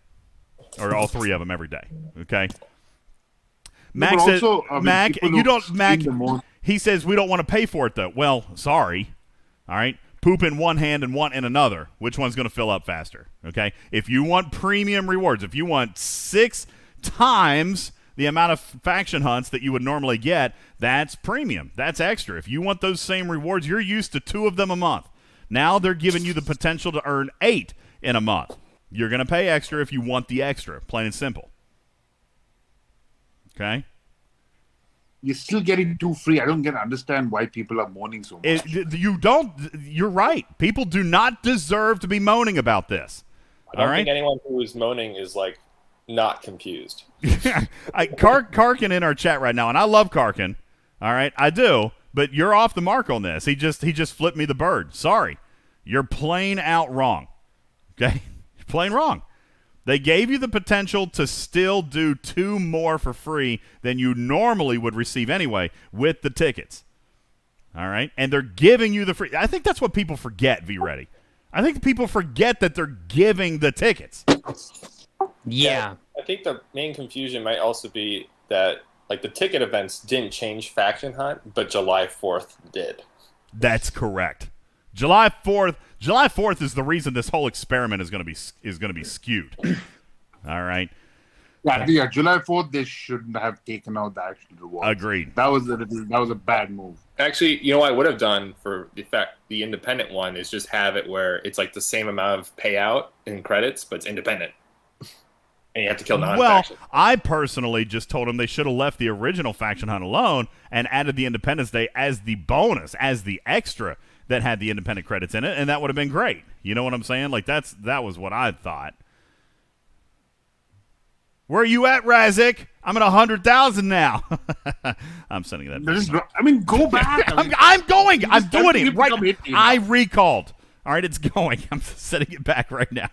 or all 3 of them every day. Okay. Mac says, Mac, you don't. Mac, he says we don't want to pay for it though. Well, sorry. All right, poop in one hand and want in another. Which one's going to fill up faster? Okay. If you want premium rewards, if you want 6 times the amount of faction hunts that you would normally get, that's premium. That's extra. If you want those same rewards, you're used to 2 of them a month. Now they're giving you the potential to earn 8 in a month. You're going to pay extra if you want the extra, plain and simple. Okay? You're still getting 2 free. I don't understand why people are moaning so much. You're right. People do not deserve to be moaning about this. I don't think anyone who is moaning is, not confused. Karkin in our chat right now, and I love Karkin. All right? I do. But you're off the mark on this. He just flipped me the bird. Sorry. You're plain out wrong. Okay? You're plain wrong. They gave you the potential to still do 2 more for free than you normally would receive anyway with the tickets. All right? And they're giving you the free. I think that's what people forget, V-Ready. I think people forget that they're giving the tickets. Yeah. I think the main confusion might also be that the ticket events didn't change Faction Hunt, but July 4th did. That's correct. July 4th is the reason this whole experiment is going to be skewed. All right. Yeah, July 4th, they shouldn't have taken out the action reward. Agreed. That was a bad move. Actually, you know what I would have done for the independent one is just have it where it's like the same amount of payout in credits, but it's independent. And you have to kill non-faction. Well, I personally just told them they should have left the original faction hunt alone and added the Independence Day as the bonus, as the extra that had the independent credits in it, and that would have been great. You know what I'm saying? Like that was what I thought. Where are you at, razcak? I'm at 100,000 now. I'm sending that. I mean, go back. I'm going. I'm doing it right. I recalled. All right, it's going. I'm setting it back right now.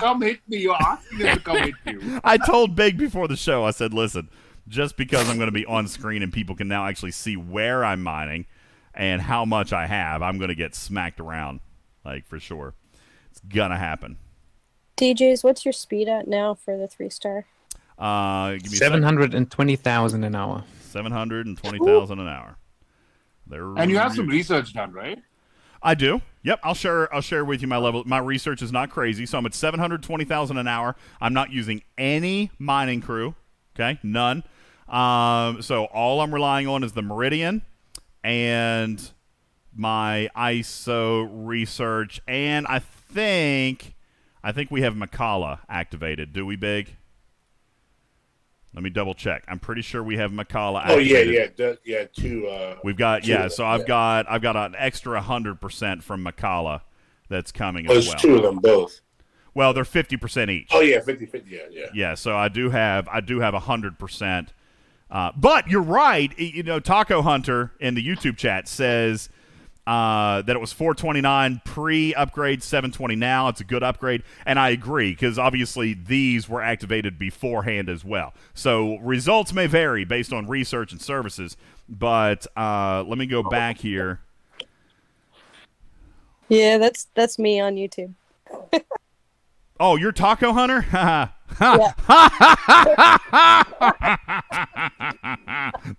Come hit me. You're asking them to come hit you. I told Big before the show, I said, listen, just because I'm going to be on screen and people can now actually see where I'm mining and how much I have, I'm going to get smacked around, like, for sure. It's going to happen. DJz, what's your speed at now for the 3-star? Give me 720,000 an hour. 720,000 an hour. And you have some research done, right? I do. Yep, I'll share with you my level. My research is not crazy, so I'm at 720,000 an hour. I'm not using any mining crew. Okay, none. So all I'm relying on is the Meridian and my ISO research, and I think we have Makala activated. Do we, Big? Let me double check. I'm pretty sure we have Makala activated. Oh yeah. Two. We've got So I've got an extra 100% from Makala that's coming as well. There's two of them both. Well, they're 50% each. Oh yeah, 50-50. Yeah. Yeah. So I do have 100%. But you're right. You know, Taco Hunter in the YouTube chat says that it was 429 pre-upgrade, 720 now. It's a good upgrade, and I agree because obviously these were activated beforehand as well. So results may vary based on research and services, but let me go back here. Yeah, that's me on YouTube. Oh, you're Taco Hunter?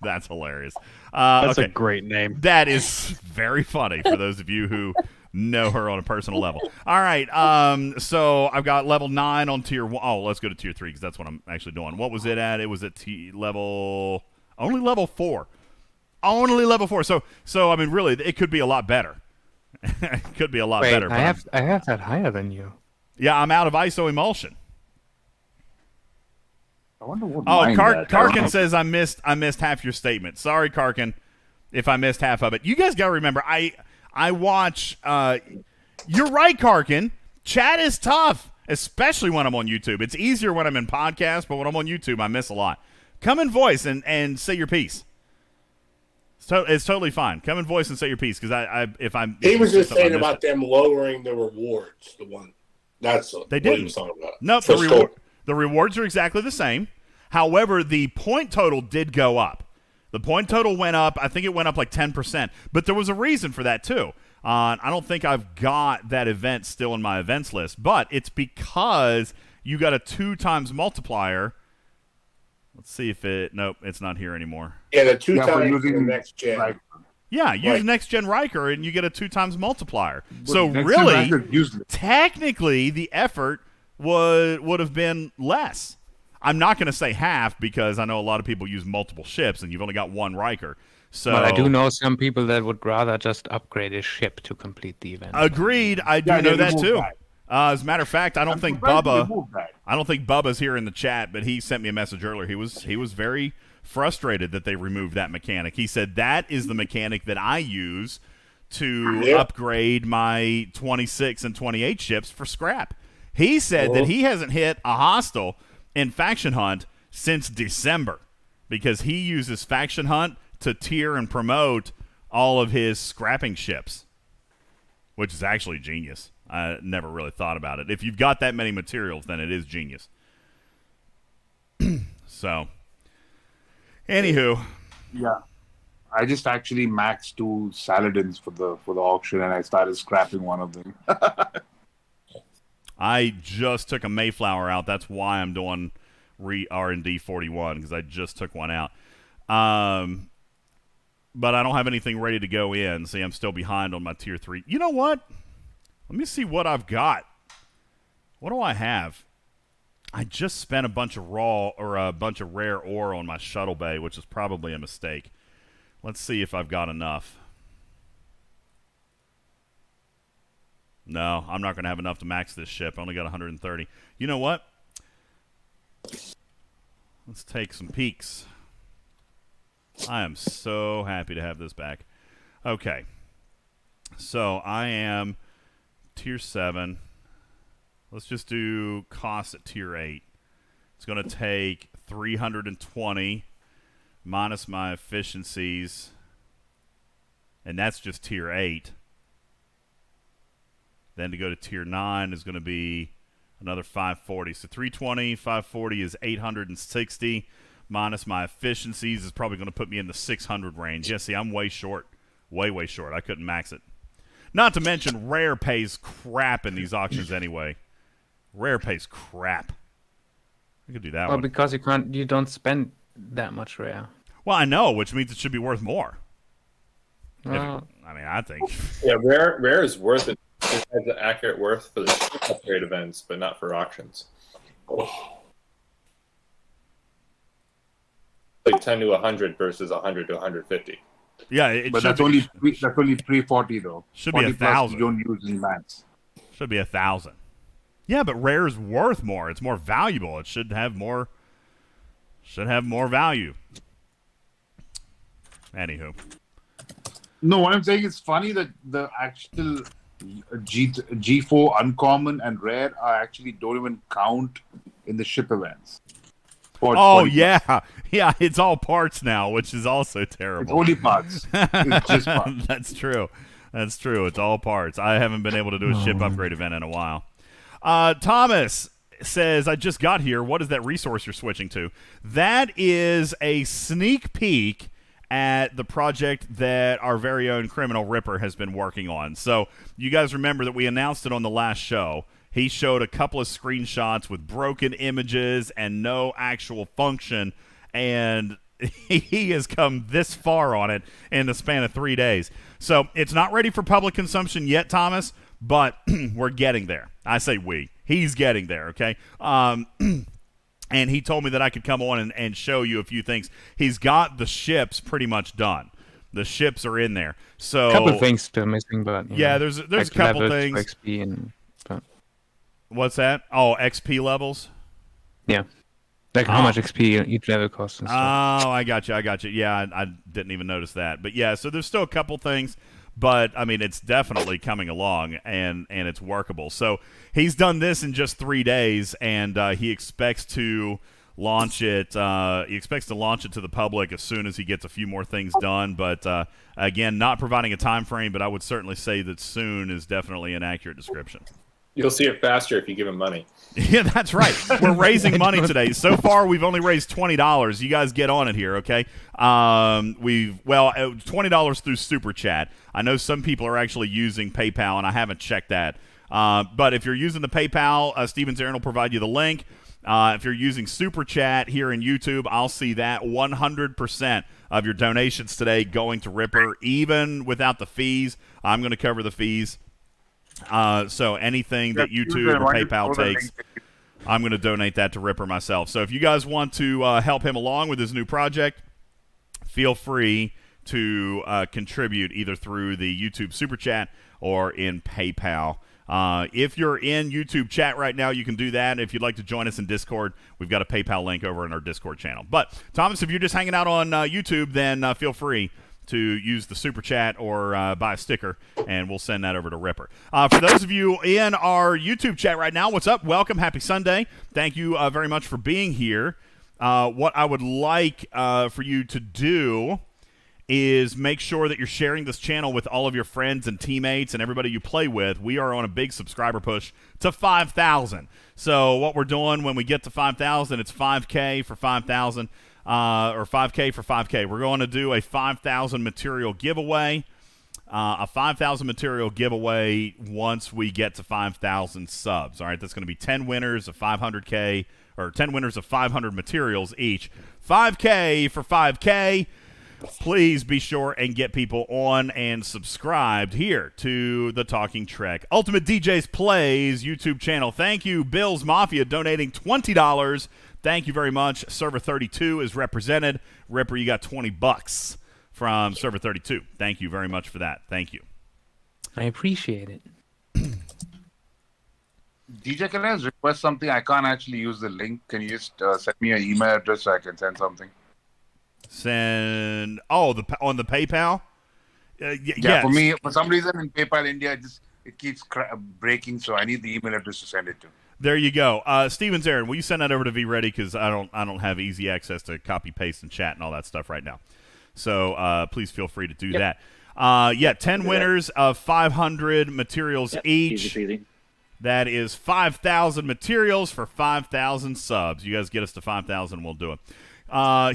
That's hilarious. That's a great name. That is very funny for those of you who know her on a personal level. All right. So I've got level 9 on tier 1. Oh, let's go to tier 3 because that's what I'm actually doing. What was it at? It was at only level 4. Only level 4. So I mean, really, it could be a lot better. It could be a lot better. I have that higher than you. Yeah, I'm out of ISO emulsion. I wonder what. Karkin says I missed half your statement. Sorry, Karkin, if I missed half of it. You guys got to remember, I watch. You're right, Karkin. Chat is tough, especially when I'm on YouTube. It's easier when I'm in podcast, but when I'm on YouTube, I miss a lot. Come in voice and say your piece. It's totally fine. Come in voice and say your piece because he was just saying about them lowering the rewards. The one that's what they didn't. He was talking about. No, the rewards are exactly the same. However, the point total did go up. The point total went up. I think it went up like 10%. But there was a reason for that, too. I don't think I've got that event still in my events list. But it's because you got a 2x multiplier. Let's see if it... Nope, it's not here anymore. Yeah, the 2 times using next gen. Riker. Yeah, use next gen Riker and you get a 2x multiplier. So really, technically, the effort would have been less. I'm not going to say half because I know a lot of people use multiple ships and you've only got one Riker. So, but I do know some people that would rather just upgrade a ship to complete the event. Agreed. I do know that too. As a matter of fact, I don't think Bubba's here in the chat, but he sent me a message earlier. He was very frustrated that they removed that mechanic. He said that is the mechanic that I use to upgrade my 26 and 28 ships for scrap. He said that he hasn't hit a hostile in Faction Hunt since December because he uses Faction Hunt to tier and promote all of his scrapping ships, which is actually genius. I never really thought about it. If you've got that many materials, then it is genius. So, anywho. Yeah. I just actually maxed 2 Saladins for the auction, and I started scrapping one of them. I just took a Mayflower out. That's why I'm doing R&D 41, because I just took one out. But I don't have anything ready to go in. See, I'm still behind on my Tier 3. You know what? Let me see what I've got. What do I have? I just spent a bunch of raw or a bunch of rare ore on my shuttle bay, which is probably a mistake. Let's see if I've got enough. No, I'm not going to have enough to max this ship. I only got 130. You know what? Let's take some peeks. I am so happy to have this back. Okay. So I am tier 7. Let's just do cost at tier 8. It's going to take 320 minus my efficiencies. And that's just tier 8. Then to go to tier 9 is going to be another 540. So 320, 540 is 860. Minus my efficiencies is probably going to put me in the 600 range. Yeah, see, I'm way short. Way short. I couldn't max it. Not to mention, rare pays crap in these auctions anyway. Rare pays crap. I could do that one. Well, because you don't spend that much rare. Well, I know, which means it should be worth more. Well, I think. Yeah, rare is worth it. It has an accurate worth for the upgrade events, but not for auctions. Like 10 to 100 versus 100 to 150. Yeah, but that's only 340 though. Should be 1,000. You don't use in max. Should be 1,000. Yeah, but rare is worth more. It's more valuable. It should have more. Should have more value. Anywho. No, what I'm saying is funny that the actual G4 uncommon and rare are actually don't even count in the ship events. Oh yeah, yeah. It's all parts now, which is also terrible. It's only parts. It's just parts. That's true. That's true. It's all parts. I haven't been able to do a ship upgrade event in a while. Thomas says, I just got here. What is that resource you're switching to? That is a sneak peek at the project that our very own Criminal Ripper has been working on. So you guys remember that we announced it on the last show. He showed a couple of screenshots with broken images and no actual function, and he has come this far on it in the span of 3 days. So it's not ready for public consumption yet, Thomas, but we're getting there. I say we. He's getting there, okay? And he told me that I could come on and show you a few things. He's got the ships pretty much done. The ships are in there. So a couple of things still missing, but yeah, there's like a couple levels, things. XP and what's that? Oh, XP levels. Yeah, like how much XP each level costs. And stuff. Oh, I got you. Yeah, I didn't even notice that. But yeah, so there's still a couple things. But, I mean, it's definitely coming along, and it's workable. So he's done this in just 3 days, and he expects to launch it. He expects to launch it to the public as soon as he gets a few more things done. But, again, not providing a time frame, but I would certainly say that soon is definitely an accurate description. You'll see it faster if you give him money. Yeah, that's right. We're raising money today. So far, we've only raised $20. You guys get on it here, okay? $20 through Super Chat. I know some people are actually using PayPal, and I haven't checked that. But if you're using the PayPal, Steven Zarin will provide you the link. If you're using Super Chat here in YouTube, I'll see that 100% of your donations today going to Ripper, even without the fees. I'm going to cover the fees. So anything that YouTube or PayPal takes, I'm going to donate that to Ripper myself. So if you guys want to help him along with his new project, feel free to contribute either through the YouTube Super Chat or in PayPal. If you're in YouTube chat right now, you can do that. If you'd like to join us in Discord, we've got a PayPal link over in our Discord channel. But, Thomas, if you're just hanging out on YouTube, then feel free to use the Super Chat or buy a sticker, and we'll send that over to Ripper. For those of you in our YouTube chat right now, what's up? Welcome. Happy Sunday. Thank you very much for being here. What I would like for you to do is make sure that you're sharing this channel with all of your friends and teammates and everybody you play with. We are on a big subscriber push to 5,000. So what we're doing when we get to 5,000, it's 5K for 5,000. Or 5K for 5K. We're going to do a 5,000 material giveaway. A 5,000 material giveaway once we get to 5,000 subs. All right, that's going to be 10 winners of 500K, or 10 winners of 500 materials each. 5K for 5K. please be sure and get people on and subscribed here to the Talking Trek UltimatDJz Plays YouTube channel. Thank you, Bill's Mafia, donating $20. Thank you very much. Server 32 is represented. Ripper, you got $20 from Server 32. Thank you very much for that. Thank you. I appreciate it. DJ, can I just request something? I can't actually use the link. Can you just send me an email address so I can send something? Send on the PayPal. Yeah, for me, for some reason in PayPal India, it keeps breaking, so I need the email address to send it to. There you go. Stevens Aaron, will you send that over to VReady, because I don't have easy access to copy paste and chat and all that stuff right now. So please feel free to do that. 10 winners of 500 materials each. Easy peasy. That is 5,000 materials for 5,000 subs. You guys get us to 5,000, we'll do it.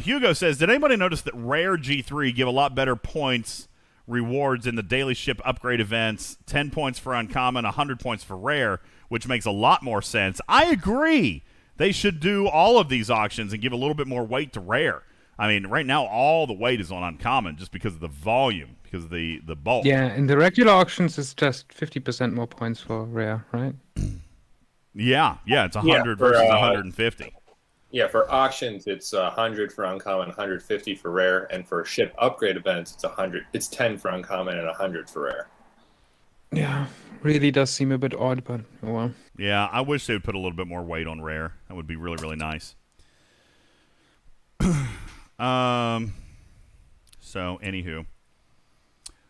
Hugo says, did anybody notice that Rare G3 give a lot better points rewards in the daily ship upgrade events? 10 points for uncommon, 100 points for rare, which makes a lot more sense. I agree. They should do all of these auctions and give a little bit more weight to rare. I mean, right now all the weight is on uncommon just because of the volume, because of the bulk. Yeah, in the regular auctions, it's just 50% more points for rare, right? Yeah, it's 100 versus 150. Yeah, for auctions, it's 100 for uncommon, 150 for rare, and for ship upgrade events, it's 100. It's 10 for uncommon and 100 for rare. Yeah, really does seem a bit odd, but oh well. Yeah, I wish they would put a little bit more weight on rare. That would be really, really nice. So, anywho,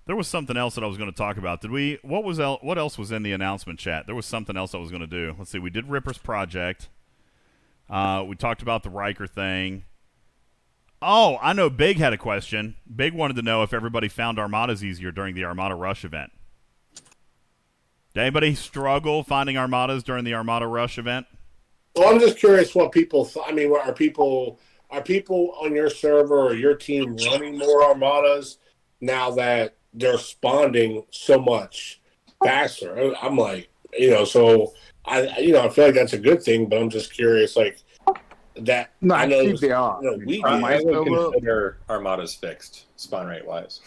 there was something else that I was going to talk about. What else was in the announcement chat? There was something else I was going to do. Let's see. We did Ripper's project. We talked about the Riker thing. Oh, I know Big had a question. Big wanted to know if everybody found Armadas easier during the Armada Rush event. Did anybody struggle finding Armadas during the Armada Rush event? Well, I'm just curious what people I mean, are people on your server or your team running more Armadas now that they're spawning so much faster? I'm like, so I feel like that's a good thing, but I'm just curious, like that. No, I know think they are. I would consider Armadas fixed spawn rate wise.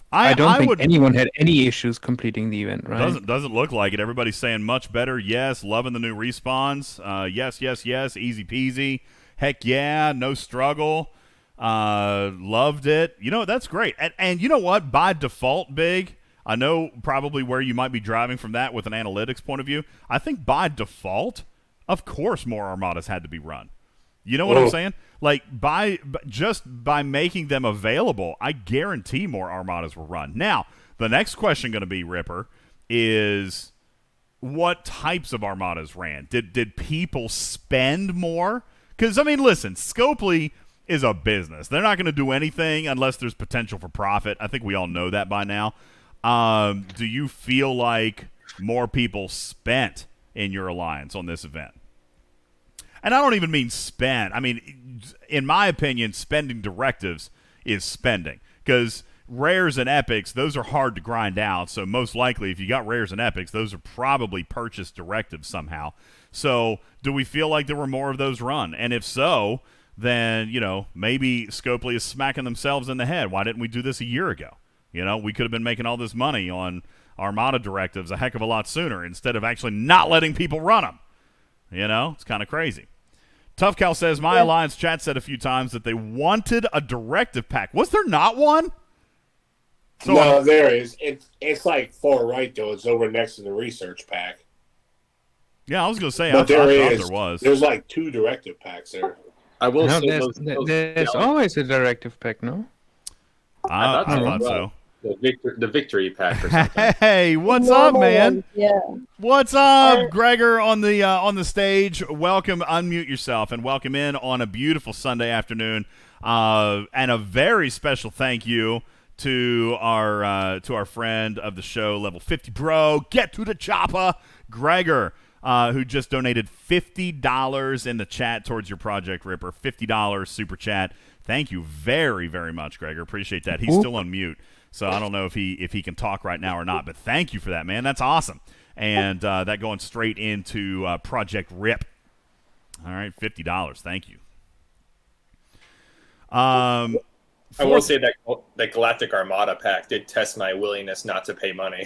I don't think anyone had any issues completing the event, right? Doesn't look like it. Everybody's saying much better. Yes, loving the new respawns. Yes, easy peasy. Heck yeah, no struggle. Loved it. That's great. And you know what? By default, Big, I know probably where you might be driving from that with an analytics point of view. I think by default, of course, more Armadas had to be run. You know what I'm saying? Like, just by making them available, I guarantee more Armadas were run. Now, the next question going to be, Ripper, is what types of Armadas ran? Did people spend more? Because, I mean, listen, Scopely is a business. They're not going to do anything unless there's potential for profit. I think we all know that by now. Do you feel like more people spent in your alliance on this event? And I don't even mean spent. I mean, in my opinion, spending directives is spending. Because rares and epics, those are hard to grind out. So most likely, if you got rares and epics, those are probably purchased directives somehow. So do we feel like there were more of those run? And if so, then, maybe Scopely is smacking themselves in the head. Why didn't we do this a year ago? We could have been making all this money on Armada directives a heck of a lot sooner instead of actually not letting people run them. It's kind of crazy. Tough Cal says, my Alliance chat said a few times that they wanted a directive pack. Was there not one? So, no, there is. It's like far right, though. It's over next to the research pack. Yeah, I was going to say, I thought there was. There's like 2 directive packs there. I will say there's always a directive pack, no? I thought so. The victory pack or something. Hey, what's up, man? Yeah. What's up, Gregor on the stage? Welcome, unmute yourself, and welcome in on a beautiful Sunday afternoon. And a very special thank you to our friend of the show, Level 50 Bro. Get to the chopper, Gregor, who just donated $50 in the chat towards your project, Ripper. $50 super chat. Thank you very, very much, Gregor. Appreciate that. He's still on mute. So I don't know if he can talk right now or not, but thank you for that, man. That's awesome. And that going straight into Project RIP. All right, $50. Thank you. I will say that Galactic Armada pack did test my willingness not to pay money.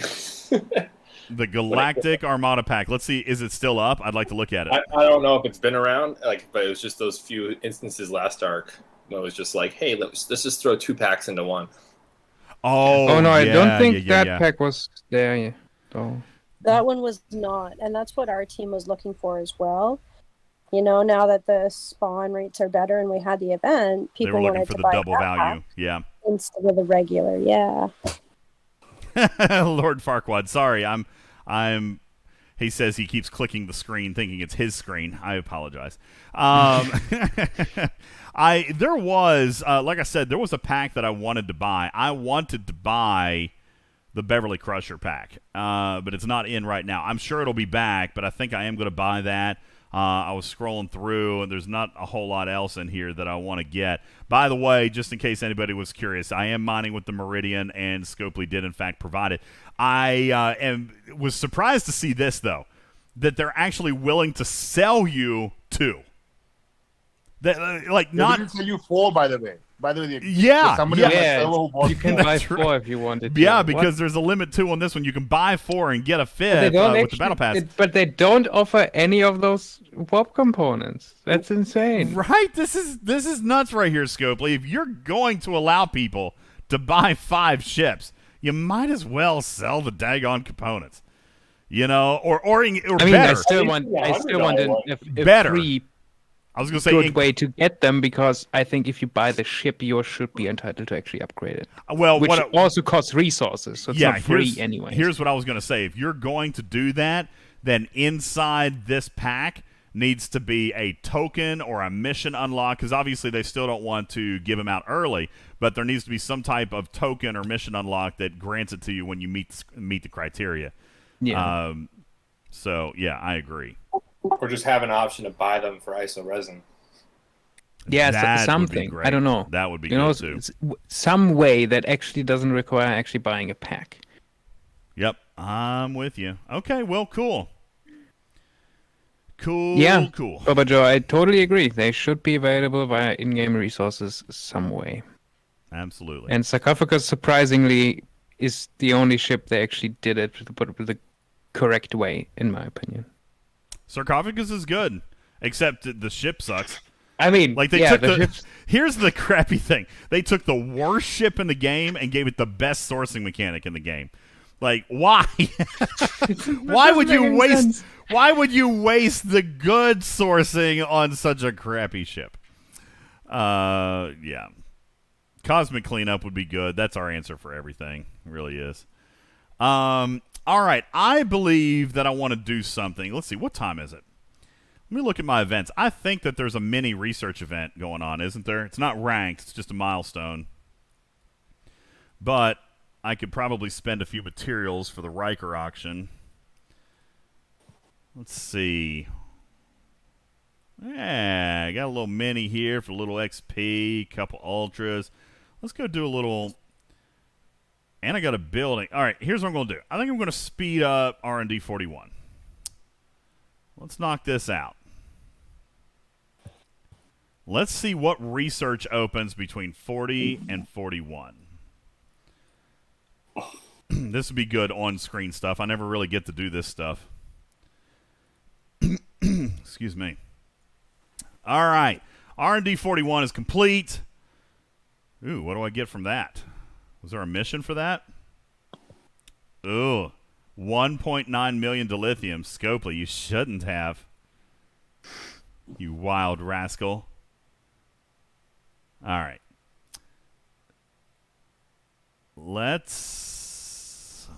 The Galactic Armada pack. Let's see, is it still up? I'd like to look at it. I don't know if it's been around, but it was just those few instances last arc. It was just like, hey, let's just throw 2 packs into one. Oh no, I don't think yeah. that pack was there. Yeah. Oh. That one was not, and that's what our team was looking for as well. Now that the spawn rates are better and we had the event, They people were looking wanted for to the buy double that value. pack Yeah. instead of the regular. Yeah. Lord Farquaad, sorry, I'm. He says he keeps clicking the screen, thinking it's his screen. I apologize. There was, like I said, there was a pack that I wanted to buy. I wanted to buy the Beverly Crusher pack, but it's not in right now. I'm sure it'll be back, but I think I am going to buy that. I was scrolling through, and there's not a whole lot else in here that I want to get. By the way, just in case anybody was curious, I am mining with the Meridian, and Scopely did, in fact, provide it. I was surprised to see this, though, that they're actually willing to sell you 2. That, not didn't sell you 4, by the way. Yeah, somebody on the yeah. server who bought You can 4. buy 4 if you wanted to. Yeah, because there's a limit too on this one. You can buy 4 and get a 5th with the battle pass. But they don't offer any of those warp components. That's insane. Right? This is nuts right here, Scopely. If you're going to allow people to buy 5 ships, you might as well sell the daggone components. Or I mean, better. I still want a better. free I was going to say good way to get them, because I think if you buy the ship, you should be entitled to actually upgrade it. Well, which also costs resources, so it's not free anyway. Here's what I was going to say. If you're going to do that, then inside this pack needs to be a token or a mission unlock, because obviously they still don't want to give them out early, but there needs to be some type of token or mission unlock that grants it to you when you meet the criteria. Yeah. So, yeah, I agree. Or just have an option to buy them for ISO resin. Yeah, something. I don't know. That would be good too. Some way that actually doesn't require actually buying a pack. Yep, I'm with you. Okay, well, cool. Cool, yeah, cool. Bubba Joe, I totally agree. They should be available via in-game resources some way. Absolutely. And Sarcophagus, surprisingly, is the only ship they actually did it with the correct way, in my opinion. Sarcophagus is good, except the ship sucks. I mean, here's the crappy thing. They took the worst ship in the game and gave it the best sourcing mechanic in the game. Like, why? Why would you waste the good sourcing on such a crappy ship? Yeah. Cosmic cleanup would be good. That's our answer for everything. It really is. All right, I believe that I want to do something. Let's see, what time is it? Let me look at my events. I think that there's a mini research event going on, isn't there? It's not ranked, it's just a milestone. But I could probably spend a few materials for the Riker auction. Let's see. Yeah, I got a little mini here for a little XP, couple ultras. Let's go do a little... And I got a building. All right, here's what I'm going to do. I think I'm going to speed up R&D 41. Let's knock this out. Let's see what research opens between 40 and 41. This would be good on-screen stuff. I never really get to do this stuff. Excuse me. All right. R&D 41 is complete. Ooh, what do I get from that? Was there a mission for that? Ooh, 1.9 million dilithium. Scopely, you shouldn't have. You wild rascal. All right. Let's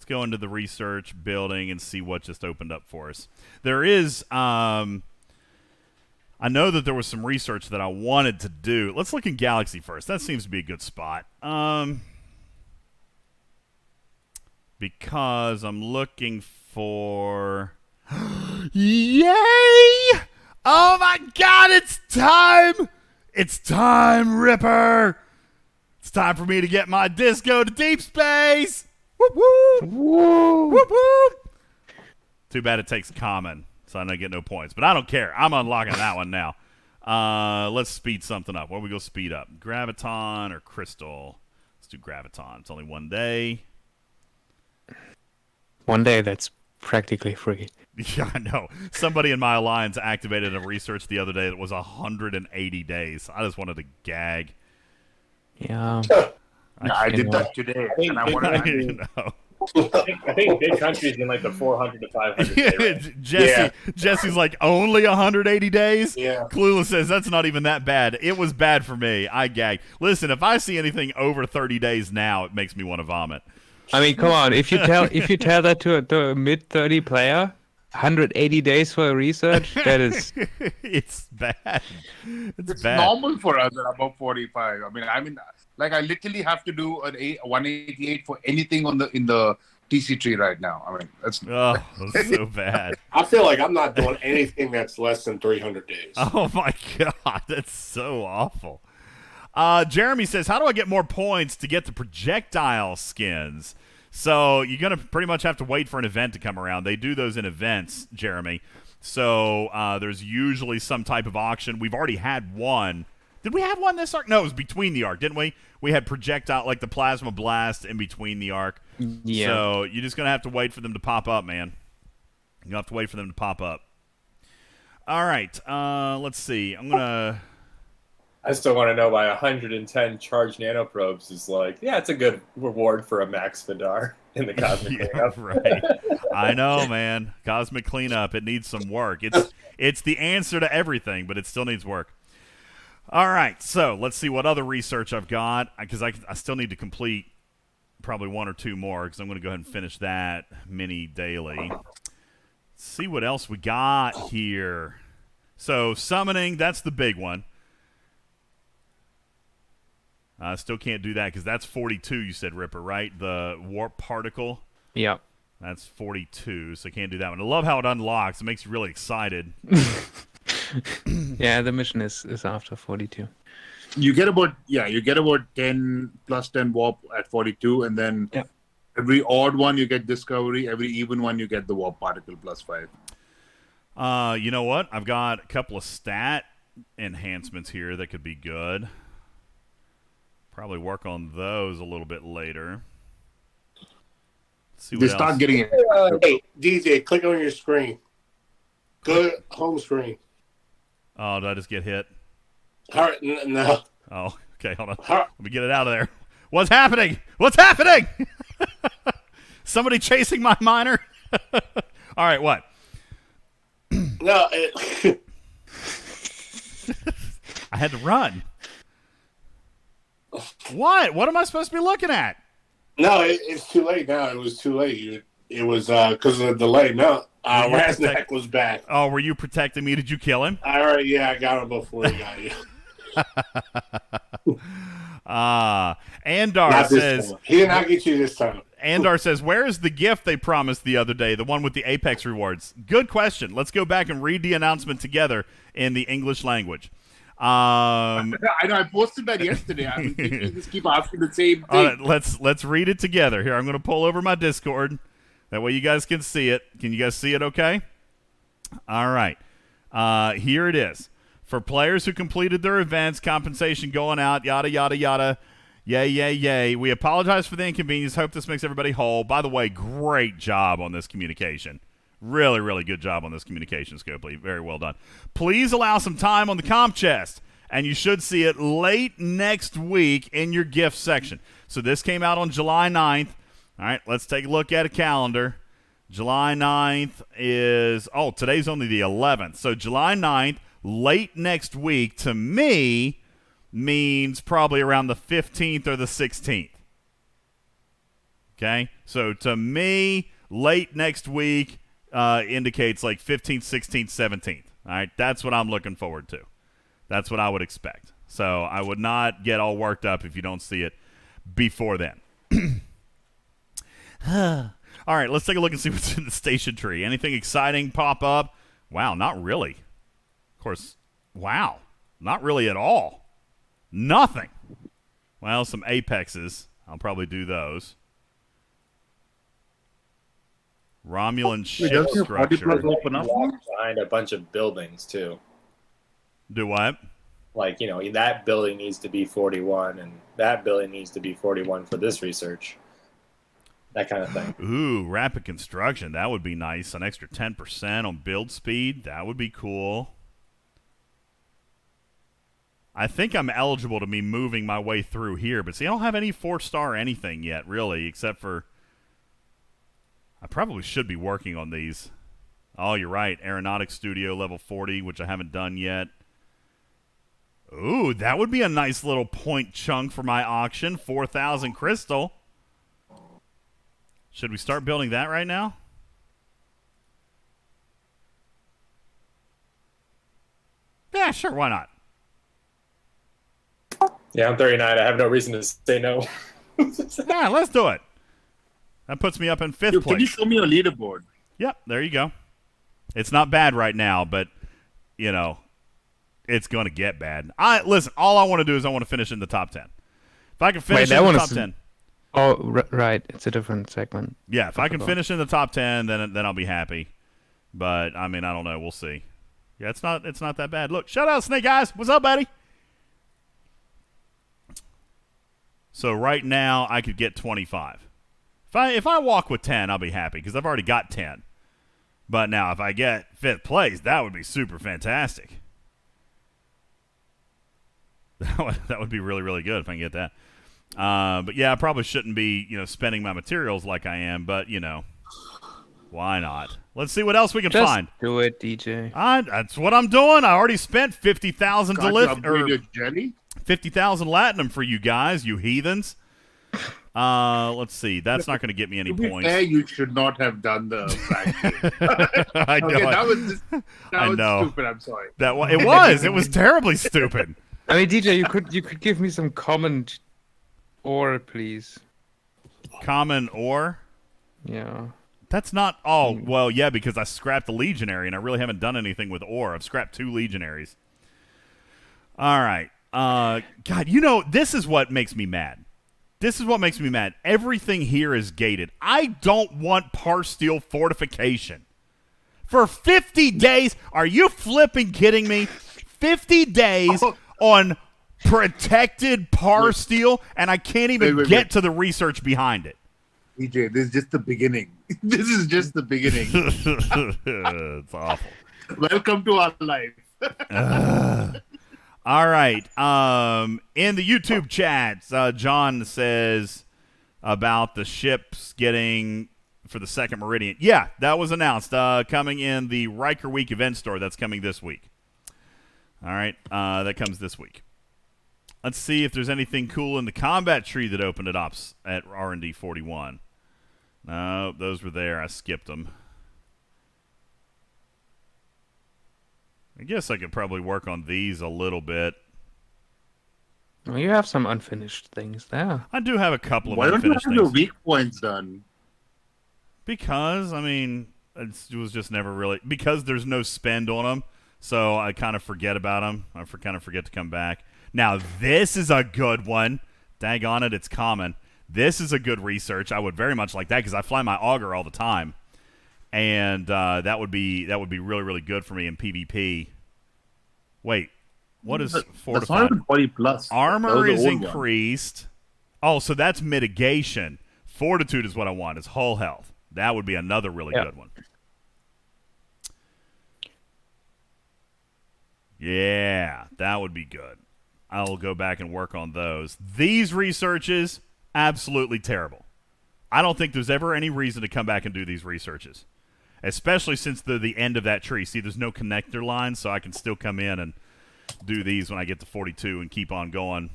go into the research building and see what just opened up for us. There is... I know that there was some research that I wanted to do. Let's look in Galaxy first. That seems to be a good spot. Because I'm looking for... Yay! Oh my god, it's time! It's time, Ripper! It's time for me to get my disco to deep space! Whoop whoop! Whoa. Whoop whoop! Too bad it takes common. So I get no points. But I don't care. I'm unlocking that one now. Let's speed something up. What are we going to speed up? Graviton or Crystal? Let's do Graviton. It's only 1 day. 1 day, that's practically free. Yeah, I know. Somebody in my alliance activated a research the other day that was 180 days. I just wanted to gag. Yeah. I did that today, and I wanted to know. I think big countries in like the 400 to 500 day range. Jesse's like, only 180 days? Yeah. Clueless says, that's not even that bad. It was bad for me. I gagged. Listen, if I see anything over 30 days now, it makes me want to vomit. I mean, come on. If you tell that to a mid-30 player, 180 days for a research, that is... It's bad. It's bad. normal for us at about 45. I mean, like I literally have to do an 188 for anything in the TC tree right now. I mean, that's so bad. I feel like I'm not doing anything that's less than 300 days. Oh my god, that's so awful. Jeremy says, how do I get more points to get the projectile skins? So you're going to pretty much have to wait for an event to come around. They do those in events, Jeremy. So there's usually some type of auction. We've already had one. Did we have one this arc? No, it was between the arc, didn't we? We had projectile, like the plasma blast in between the arc. Yeah. So you're just going to have to wait for them to pop up, man. You have to wait for them to pop up. All right. Let's see. I still want to know why 110 charged nanoprobes is like, yeah, it's a good reward for a max Vidar in the cosmic cleanup. Right. I know, man. Cosmic cleanup. It needs some work. It's the answer to everything, but it still needs work. All right, so let's see what other research I've got, because I still need to complete probably 1 or 2 more, because I'm going to go ahead and finish that mini daily. Let's see what else we got here. So summoning, that's the big one. I still can't do that because that's 42, you said, Ripper, right? The warp particle? Yep. That's 42, so I can't do that one. I love how it unlocks. It makes you really excited. Yeah, the mission is after 42. You get about 10 plus 10 warp at 42, and then every odd one you get discovery, every even one you get the warp particle plus 5. You know what? I've got a couple of stat enhancements here that could be good. Probably work on those a little bit later. See what They start else. getting it. Hey, DJ, click on your screen. Go to home screen. Oh, did I just get hit? All right, no. Oh, okay, hold on. Let me get it out of there. What's happening? What's happening? Somebody chasing my miner? All right, what? No. I had to run. What? What am I supposed to be looking at? No, it's too late now. It was too late. It was because of the delay. No, razcak was back. Oh, were you protecting me? Did you kill him? All right, yeah, I got him before he got you. Andar says he did not get you this time. Andar says, where is the gift they promised the other day, the one with the Apex rewards? Good question. Let's go back and read the announcement together in the English language. I know. I posted that yesterday. I mean, you just keep asking the same thing. All right, let's read it together. Here, I'm going to pull over my Discord. That way you guys can see it. Can you guys see it okay? All right. Here it is. For players who completed their events, compensation going out, yada, yada, yada. Yay, yay, yay. We apologize for the inconvenience. Hope this makes everybody whole. By the way, great job on this communication. Really, really good job on this communication, Scopely. Very well done. Please allow some time on the comp chest, and you should see it late next week in your gift section. So this came out on July 9th. All right, let's take a look at a calendar. July 9th is, today's only the 11th. So July 9th, late next week, to me, means probably around the 15th or the 16th. Okay? So to me, late next week indicates like 15th, 16th, 17th. All right? That's what I'm looking forward to. That's what I would expect. So I would not get all worked up if you don't see it before then. All right, let's take a look and see what's in the station tree. Anything exciting pop up? Wow, not really. Of course, wow, not really at all. Nothing. Well, some apexes. I'll probably do those. Romulan ship structure. Behind a bunch of buildings, too. Do what? Like, that building needs to be 41 and that building needs to be 41 for this research. That kind of thing. Ooh, rapid construction. That would be nice. An extra 10% on build speed. That would be cool. I think I'm eligible to be moving my way through here. But see, I don't have any 4-star anything yet, really, except for... I probably should be working on these. Oh, you're right. Aeronautics Studio level 40, which I haven't done yet. Ooh, that would be a nice little point chunk for my auction. 4,000 crystal. Should we start building that right now? Yeah, sure. Why not? Yeah, I'm 39. I have no reason to say no. Yeah, let's do it. That puts me up in 5th place. Can you show me your leaderboard? Yep, there you go. It's not bad right now, but, it's going to get bad. Listen, all I want to do is I want to finish in the top 10. If I can finish in the top 10. Oh, right. It's a different segment. Yeah, if I can finish in the top 10, then I'll be happy. But, I mean, I don't know. We'll see. Yeah, it's not that bad. Look, shout out Snake Eyes. What's up, buddy? So right now, I could get 25. If I walk with 10, I'll be happy because I've already got 10. But now, if I get 5th place, that would be super fantastic. That would be really, really good if I can get that. But yeah, I probably shouldn't be, spending my materials like I am. But why not? Let's see what else we can find. Do it, DJ. That's what I'm doing. I already spent 50,000 to lift or jelly. 50,000 latinum for you guys, you heathens. Let's see. That's not going to get me any points. Fair, you should not have done the I know. Okay, that was stupid. I'm sorry. It was terribly stupid. I mean, DJ, you could give me some common ore, please. Common ore? Yeah. That's not... Oh, well, yeah, because I scrapped the Legionary, and I really haven't done anything with ore. I've scrapped 2 Legionaries. All right. God, this is what makes me mad. Everything here is gated. I don't want Parsteel fortification. For 50 days? Are you flipping kidding me? 50 days on protected Parsteel, and I can't even get to the research behind it. DJ, this is just the beginning. This is just the beginning. It's awful. Welcome to our life. All right. In the YouTube chats, John says about the ships getting for the 2nd Meridian. Yeah, that was announced. Coming in the Riker Week event store. That's coming this week. All right. That comes this week. Let's see if there's anything cool in the combat tree that opened it up at R&D 41. No, those were there. I skipped them. I guess I could probably work on these a little bit. Well, you have some unfinished things there. I do have a couple of Why don't you unfinished have things. your weak points done? Because, I mean, it was just never really... Because there's no spend on them, so I kind of forget about them. I kind of forget to come back. Now, this is a good one. Daggone it, it's common. This is a good research. I would very much like that because I fly my auger all the time. And that would be really, really good for me in PvP. Wait, what is fortified? 40 plus. Armor is increased. Oh, so that's mitigation. Fortitude is what I want. Is hull health. That would be another really good one. Yeah, that would be good. I'll go back and work on those. These researches, absolutely terrible. I don't think there's ever any reason to come back and do these researches. Especially since they're the end of that tree. See, there's no connector line, so I can still come in and do these when I get to 42 and keep on going.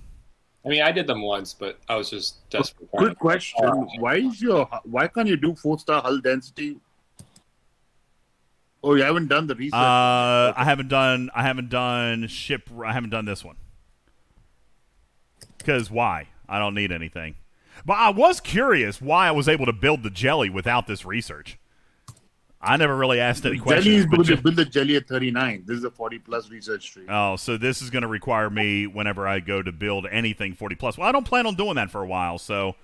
I mean, I did them once, but I was just desperate. Quick question: Why can't you do 4-star hull density? Oh, you haven't done the research. I haven't done ship. I haven't done this one. Because why? I don't need anything. But I was curious why I was able to build the jelly without this research. I never really asked any questions. Jelly is going to build the jelly at 39. This is a 40-plus research tree. Oh, so this is going to require me, whenever I go to build anything 40-plus. Well, I don't plan on doing that for a while, so...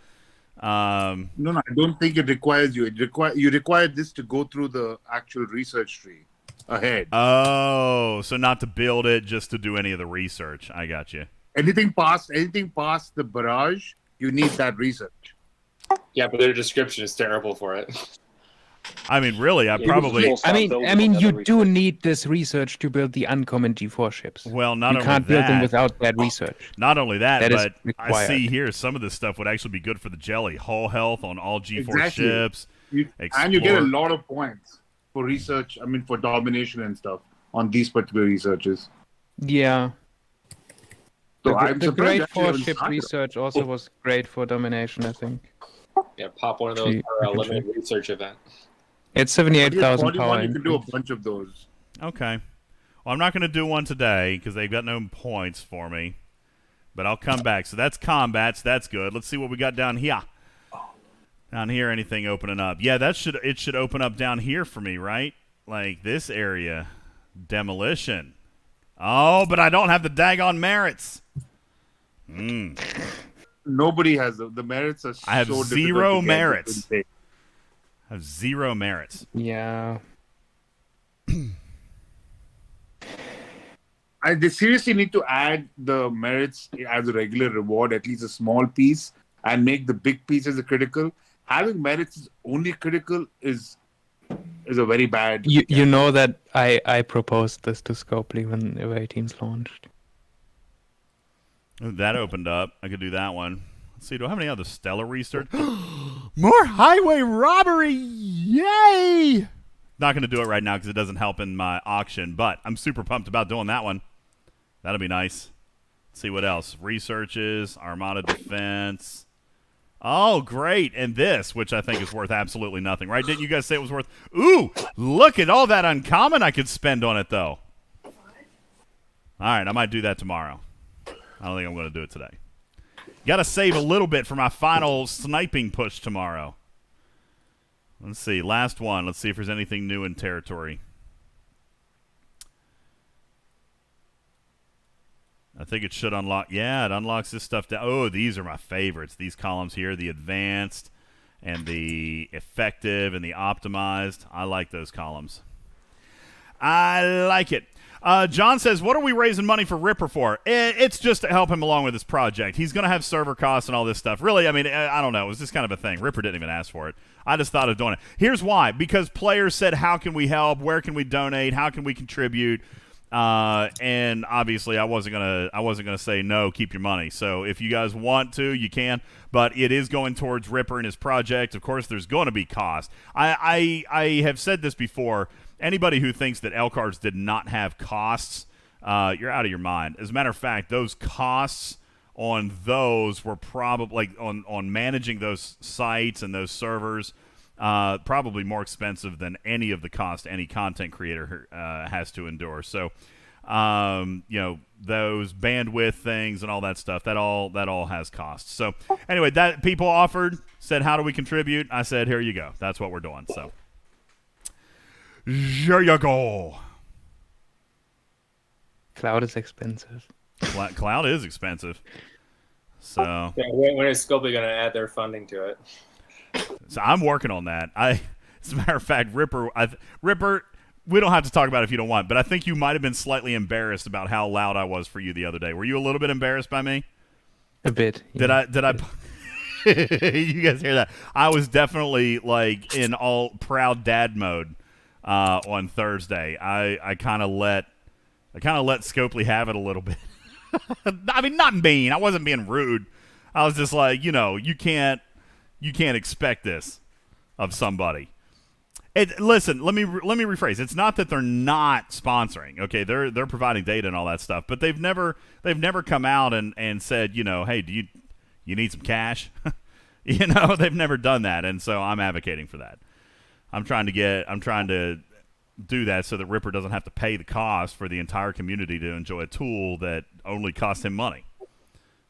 No, I don't think it requires you. You require this to go through the actual research tree. ahead. Oh, so not to build it, just to do any of the research. I got you. Anything past the barrage, you need that research. Yeah, but their description is terrible for it. I mean, really, I mean, you do need this research to build the uncommon G4 ships. Well, not you only can't that, build them without that research. Not only that, but I required. see here some of this stuff would actually be good for the jelly. Hull health on all G4 ships. And you get a lot of points for research. I mean, for domination and stuff on these particular researches. Yeah. So The Great 4 ship research also was great for domination, I think. Yeah, pop one of those for a limited research event. It's 78,000 power. You can do a bunch of those. Okay. Well, I'm not going to do one today because they've got no points for me. But I'll come back. So that's combats. That's good. Let's see what we got down here. Down here, anything opening up? Yeah, it should open up down here for me, right? Like this area. Demolition. Oh, but I don't have the daggone merits. Nobody has the merits. Are I have so zero merits. I have 0 merits. Yeah. They seriously need to add the merits as a regular reward, at least a small piece, and make the big pieces a critical. Having merits is only critical is a very bad. You know that I proposed this to Scopely when away teams launched. That opened up. I could do that one. Let's see. Do I have any other stellar research? More highway robbery! Yay! Not going to do it right now because it doesn't help in my auction, but I'm super pumped about doing that one. That'll be nice. Let's see what else. Researches, Armada defense. Oh, great. And this, which I think is worth absolutely nothing, right? Didn't you guys say it was worth... Ooh, look at all that uncommon I could spend on it, though. All right, I might do that tomorrow. I don't think I'm going to do it today. Got to save a little bit for my final sniping push tomorrow. Let's see. Last one. Let's see if there's anything new in territory. I think it should unlock. Yeah, it unlocks this stuff down. Oh, these are my favorites. These columns here, the advanced and the effective and the optimized. I like those columns. I like it. John says, what are we raising money for Ripper for? It's just to help him along with his project. He's going to have server costs and all this stuff. Really, I mean, I don't know. It was just kind of a thing. Ripper didn't even ask for it. I just thought of doing it. Here's why. Because players said, how can we help? Where can we donate? How can we contribute? And obviously I wasn't gonna say no, keep your money. So if you guys want to, you can, but it is going towards Ripper and his project. Of course, there's going to be cost. I have said this before. Anybody who thinks that L-Cards did not have costs, you're out of your mind. As a matter of fact, those costs on those were probably, like, on managing those sites and those servers, probably more expensive than any of the cost any content creator has to endure. So, you know, those bandwidth things and all that stuff, that all has costs. So anyway, that people offered, said, how do we contribute? I said, here you go. That's what we're doing. So here you go. Cloud is expensive. Cloud is expensive. So yeah, when is Scopely going to add their funding to it? So I'm working on that. As a matter of fact, Ripper, we don't have to talk about it if you don't want, but I think you might have been slightly embarrassed about how loud I was for you the other day. Were you a little bit embarrassed by me? A bit. Yeah. Did I you guys hear that? I was definitely like in all proud dad mode on Thursday. I kind of let Scopely have it a little bit. I mean, not mean. I wasn't being rude. I was just like, you know, you can't expect this of somebody. Listen, let me rephrase. It's not that they're not sponsoring. Okay, they're providing data and all that stuff, but they've never come out and said, you know, hey, do you need some cash? You know, they've never done that, and so I'm advocating for that. I'm trying to do that so that Ripper doesn't have to pay the cost for the entire community to enjoy a tool that only costs him money.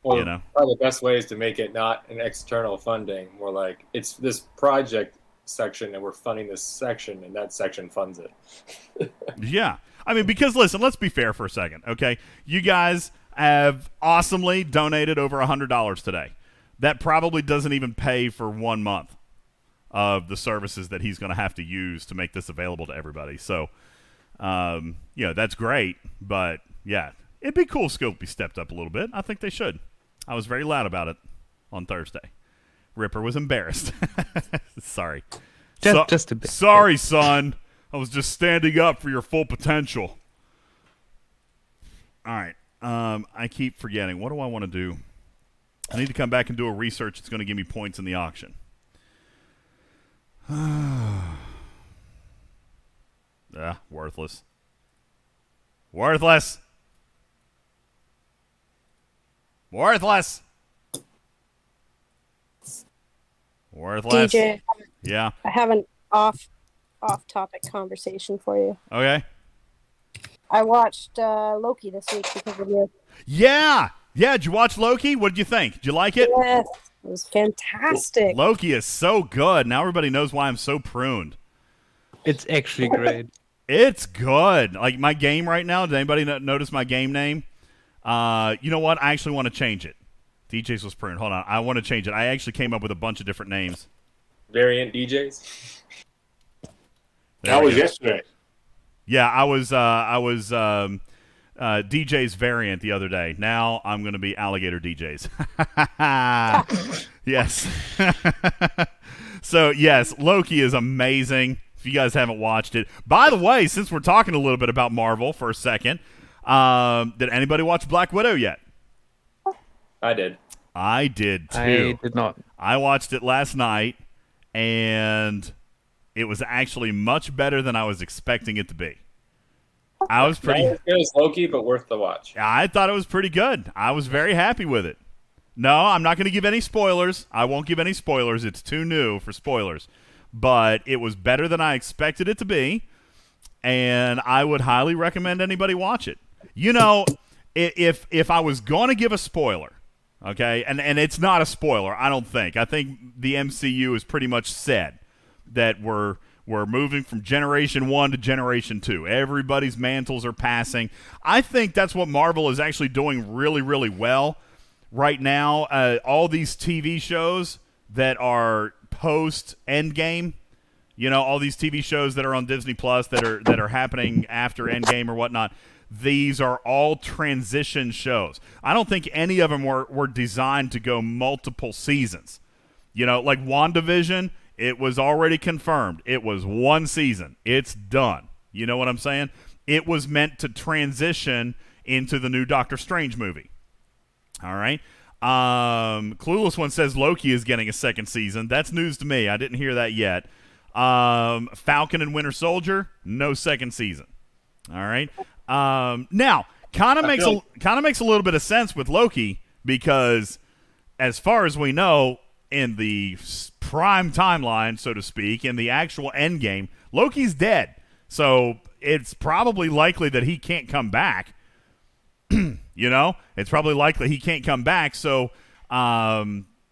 Well, you know, probably the best way is to make it not an external funding, more like it's this project section and we're funding this section and that section funds it. Yeah. I mean, because listen, let's be fair for a second, okay? You guys have awesomely donated over $100 today. That probably doesn't even pay for 1 month of the services that he's going to have to use to make this available to everybody. So, That's great. But, yeah, it'd be cool if Scopely stepped up a little bit. I think they should. I was very loud about it on Thursday. Ripper was embarrassed. Sorry. Just a bit. Sorry, son. I was just standing up for your full potential. All right. I keep forgetting. What do I want to do? I need to come back and do a research that's going to give me points in the auction. Worthless. Worthless. Worthless. Worthless. DJ, Yeah. I have an off-topic conversation for you. Okay. I watched Loki this week because of you. Yeah. Yeah. Did you watch Loki? What did you think? Did you like it? Yes, it was fantastic. Loki is so good. Now everybody knows why I'm so pruned. It's actually great. It's good. Like my game right now. Did anybody notice my game name? You know what? I actually want to change it. DJz was pruned. Hold on. I want to change it. I actually came up with a bunch of different names. Variant DJs. That was yesterday. Yeah, I was DJ's variant the other day. Now I'm going to be AlligatorDJz. Yes. So, yes, Loki is amazing. If you guys haven't watched it. By the way, since we're talking a little bit about Marvel for a second, did anybody watch Black Widow yet? I did. I did, too. I did not. I watched it last night, and it was actually much better than I was expecting it to be. I was pretty. It was Loki, but worth the watch. I thought it was pretty good. I was very happy with it. No, I'm not going to give any spoilers. I won't give any spoilers. It's too new for spoilers. But it was better than I expected it to be, and I would highly recommend anybody watch it. You know, if I was going to give a spoiler, okay, and it's not a spoiler, I don't think. I think the MCU has pretty much said that we're moving from Generation 1 to Generation 2. Everybody's mantles are passing. I think that's what Marvel is actually doing really, really well right now. All these TV shows that are post-Endgame, you know, all these TV shows that are on Disney Plus that are happening after Endgame or whatnot, these are all transition shows. I don't think any of them were designed to go multiple seasons. You know, like WandaVision, it was already confirmed. It was one season. It's done. You know what I'm saying? It was meant to transition into the new Doctor Strange movie. All right? Clueless One says Loki is getting a second season. That's news to me. I didn't hear that yet. Falcon and Winter Soldier, no second season. All right? Now, kind of makes a little bit of sense with Loki because as far as we know, in the prime timeline, so to speak, in the actual Endgame, Loki's dead. So it's probably likely that he can't come back. You know? It's probably likely he can't come back, so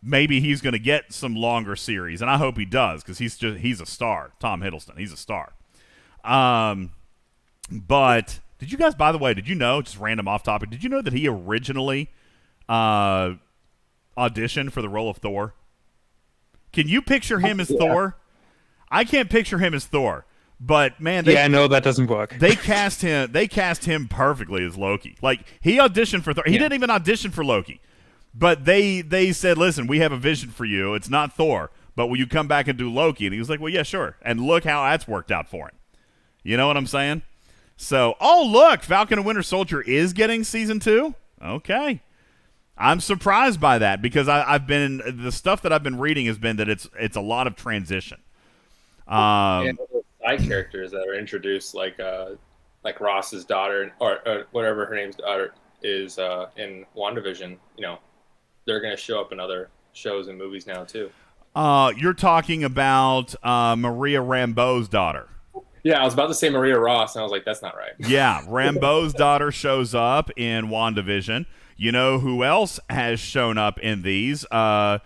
maybe he's going to get some longer series, and I hope he does because he's a star. Tom Hiddleston, he's a star. But did you guys, by the way, did you know, just random off topic, did you know that he originally auditioned for the role of Thor? Can you picture him as Thor? I can't picture him as Thor. But man, no, that doesn't work. They cast him perfectly as Loki. Like he auditioned for Thor. He didn't even audition for Loki. But they said, "Listen, we have a vision for you. It's not Thor, but will you come back and do Loki?" And he was like, "Well, yeah, sure." And look how that's worked out for him. You know what I'm saying? So, look, Falcon and Winter Soldier is getting season 2. Okay. I'm surprised by that because the stuff that I've been reading has been that it's a lot of transition. And side characters that are introduced, like Ross's daughter or whatever her name's daughter is in WandaVision. You know, they're going to show up in other shows and movies now too. You're talking about Maria Rambeau's daughter. Yeah, I was about to say Maria Ross, and I was like, that's not right. Yeah, Rambeau's daughter shows up in WandaVision. You know who else has shown up in these? Well,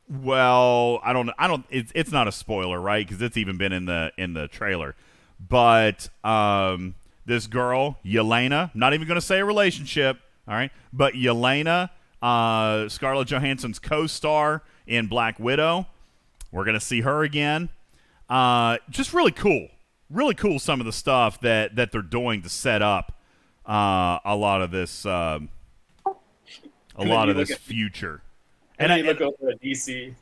I don't. It's not a spoiler, right? Because it's even been in the trailer. But this girl, Yelena, not even going to say a relationship, all right? But Yelena, Scarlett Johansson's co-star in Black Widow, we're going to see her again. Just really cool. really cool some of the stuff that they're doing to set up a lot of this future. And I look over at DC.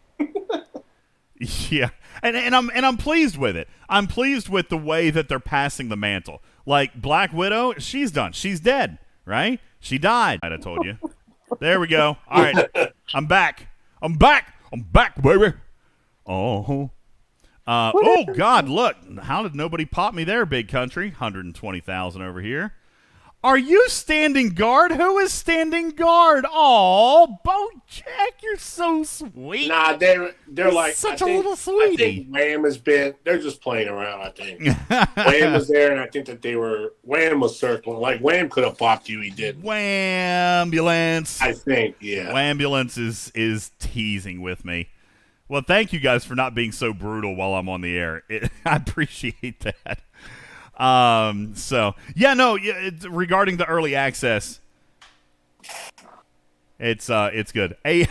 Yeah, and I'm pleased with it. I'm pleased with the way that they're passing the mantle. Like Black Widow, she's done. She's dead, right? She died. I told you. There we go. All right, I'm back. I'm back, baby. Oh. Oh God! Look, how did nobody pop me there, big country? 120,000 over here. Are you standing guard? Who is standing guard? Oh, Bojack, you're so sweet. Nah, they're like such a little sweetie. I think Wham has been. They're just playing around. I think Wham was there, and I think that Wham was circling. Like Wham could have popped you, he didn't. Whambulance. I think, yeah. Whambulance is teasing with me. Well, thank you guys for not being so brutal while I'm on the air. I appreciate that. Regarding the early access, it's good. A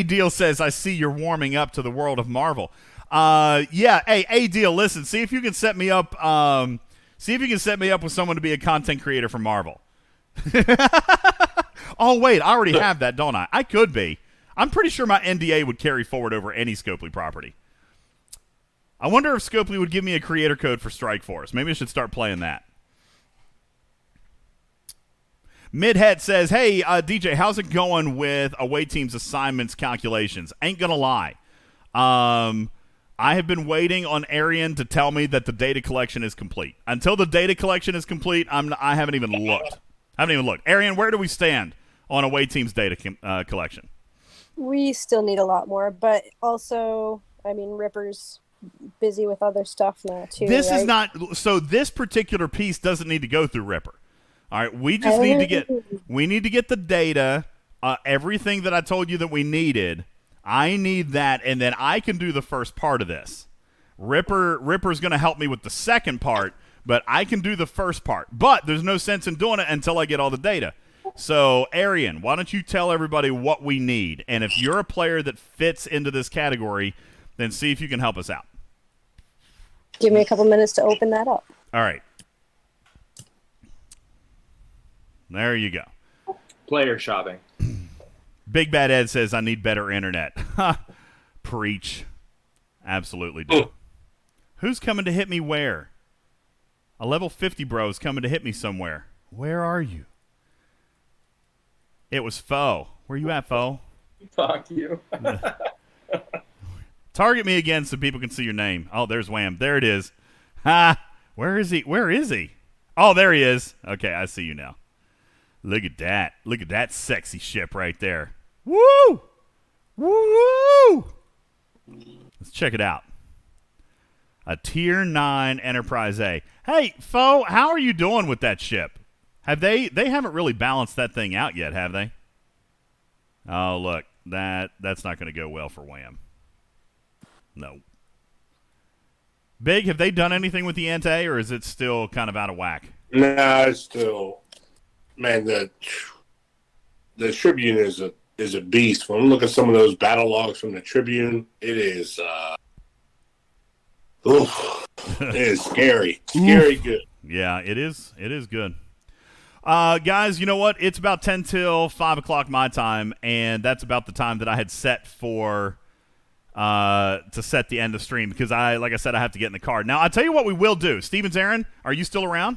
Deal says, I see you're warming up to the world of Marvel. Hey, A Deal, listen, see if you can set me up with someone to be a content creator for Marvel. Oh wait, I already have that, don't I? I could be. I'm pretty sure my NDA would carry forward over any Scopely property. I wonder if Scopely would give me a creator code for Strike Force. Maybe I should start playing that. Midhead says, hey, DJ, how's it going with away team's assignments calculations? Ain't gonna lie. I have been waiting on Arian to tell me that the data collection is complete. Until the data collection is complete, I haven't even looked. Arian, where do we stand on away team's data collection? We still need a lot more, but also, I mean, Ripper's busy with other stuff now too. This is not so. This particular piece doesn't need to go through Ripper. All right, we just need to get the data, everything that I told you that we needed. I need that, and then I can do the first part of this. Ripper's going to help me with the second part, but I can do the first part. But there's no sense in doing it until I get all the data. So, Arian, why don't you tell everybody what we need? And if you're a player that fits into this category, then see if you can help us out. Give me a couple minutes to open that up. All right. There you go. Player shopping. Big Bad Ed says, I need better internet. Preach. Absolutely do. Who's coming to hit me where? A level 50 bro is coming to hit me somewhere. Where are you? It was Foe. Where you at, Foe? Fuck you. Target me again so people can see your name. Oh, there's Wham. There it is. Ha! Where is he? Where is he? Oh, there he is. Okay, I see you now. Look at that. Look at that sexy ship right there. Woo! Woo! Let's check it out. A Tier 9 Enterprise A. Hey, Foe, how are you doing with that ship? They haven't really balanced that thing out yet, have they? Oh, look. That's not going to go well for Wham. No. Big, have they done anything with the Ante, or is it still kind of out of whack? No, it's still... Man, the Tribune is a beast. When I look at some of those battle logs from the Tribune, it is... it is scary. Scary good. Yeah, it is. It is good. Guys, you know what? It's about 10 till 5 o'clock my time, and that's about the time that I had set for to set the end of stream because like I said, I have to get in the car. Now, I'll tell you what we will do. Stevens Aaron, are you still around?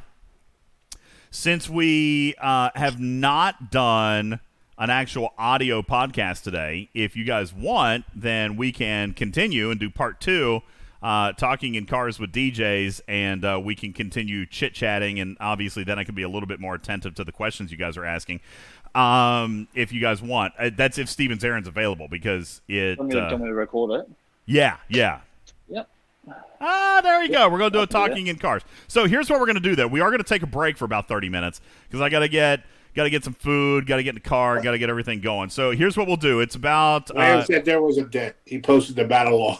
Since we have not done an actual audio podcast today, if you guys want, then we can continue and do part 2, talking in cars with DJs, and we can continue chit-chatting, and obviously then I can be a little bit more attentive to the questions you guys are asking. If you guys want. That's if Stevens Aaron's available, because it... Want me to record it? Yeah. Yep. There you go. We're going to do a talking in cars. So here's what we're going to do, though. We are going to take a break for about 30 minutes, because I got to get some food, got to get in the car, got to get everything going. So here's what we'll do. It's about... Wham said there was a dent. He posted the battle log.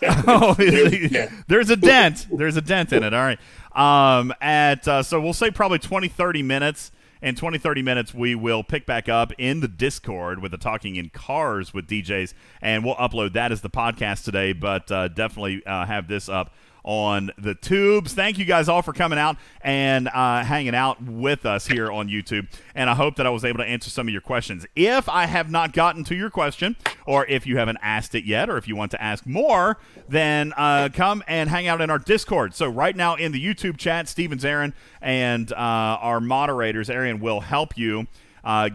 There's a dent. There's a dent in it. All right. So we'll say probably 20, 30 minutes. In 20, 30 minutes, we will pick back up in the Discord with the Talking in Cars with DJs, and we'll upload that as the podcast today, but definitely have this up on the tubes. Thank you guys all for coming out and hanging out with us here on YouTube. And I hope that I was able to answer some of your questions. If I have not gotten to your question, or if you haven't asked it yet, or if you want to ask more, then come and hang out in our Discord. So right now in the YouTube chat, Steven's Aaron and our moderators, Arian, will help you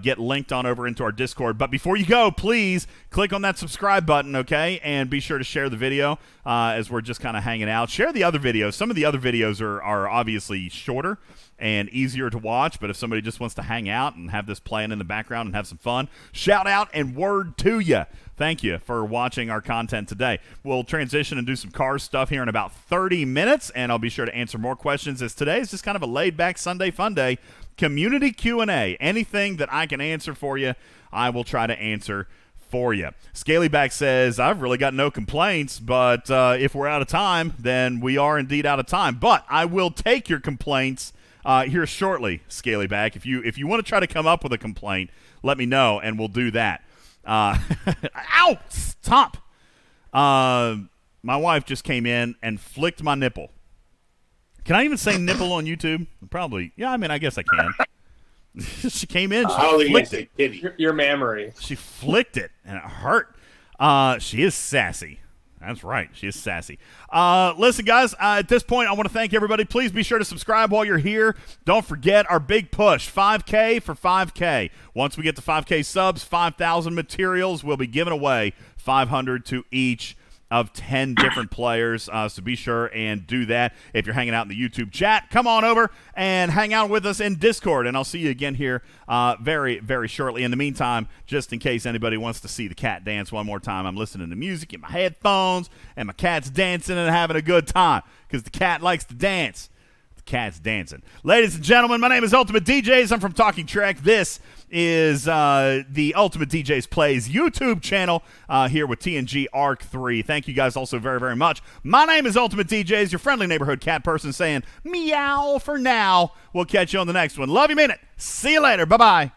get linked on over into our Discord. But before you go, please click on that subscribe button, okay? And be sure to share the video as we're just kind of hanging out. Share the other videos. Some of the other videos are obviously shorter and easier to watch, but if somebody just wants to hang out and have this playing in the background and have some fun, shout out and word to you. Thank you for watching our content today. We'll transition and do some car stuff here in about 30 minutes, and I'll be sure to answer more questions, as today is just kind of a laid-back Sunday Funday community Q&A. Anything that I can answer for you, I will try to answer for you. Scalyback says, I've really got no complaints, but if we're out of time, then we are indeed out of time. But I will take your complaints here shortly, Scalyback. If you want to try to come up with a complaint, let me know, and we'll do that. Ow! Stop! My wife just came in and flicked my nipple. Can I even say nipple on YouTube? Probably. Yeah, I mean, I guess I can. She came in. She flicked it. Your mammary. She flicked it, and it hurt. She is sassy. That's right. She is sassy. Listen, guys, at this point, I want to thank everybody. Please be sure to subscribe while you're here. Don't forget our big push, 5K for 5K. Once we get to 5K subs, 5,000 materials, we'll be giving away 500 to each of 10 different players, so be sure and do that. If you're hanging out in the YouTube chat, come on over and hang out with us in Discord, and I'll see you again here very, very shortly. In the meantime, just in case anybody wants to see the cat dance one more time, I'm listening to music in my headphones, and my cat's dancing and having a good time, because the cat likes to dance. The cat's dancing. Ladies and gentlemen, my name is UltimatDJz. I'm from Talking Trek. This is the UltimatDJz Plays YouTube channel here with TNG Arc 3. Thank you guys also very, very much. My name is UltimatDJz, your friendly neighborhood cat person, saying meow for now. We'll catch you on the next one. Love you, mean it. See you later. Bye-bye.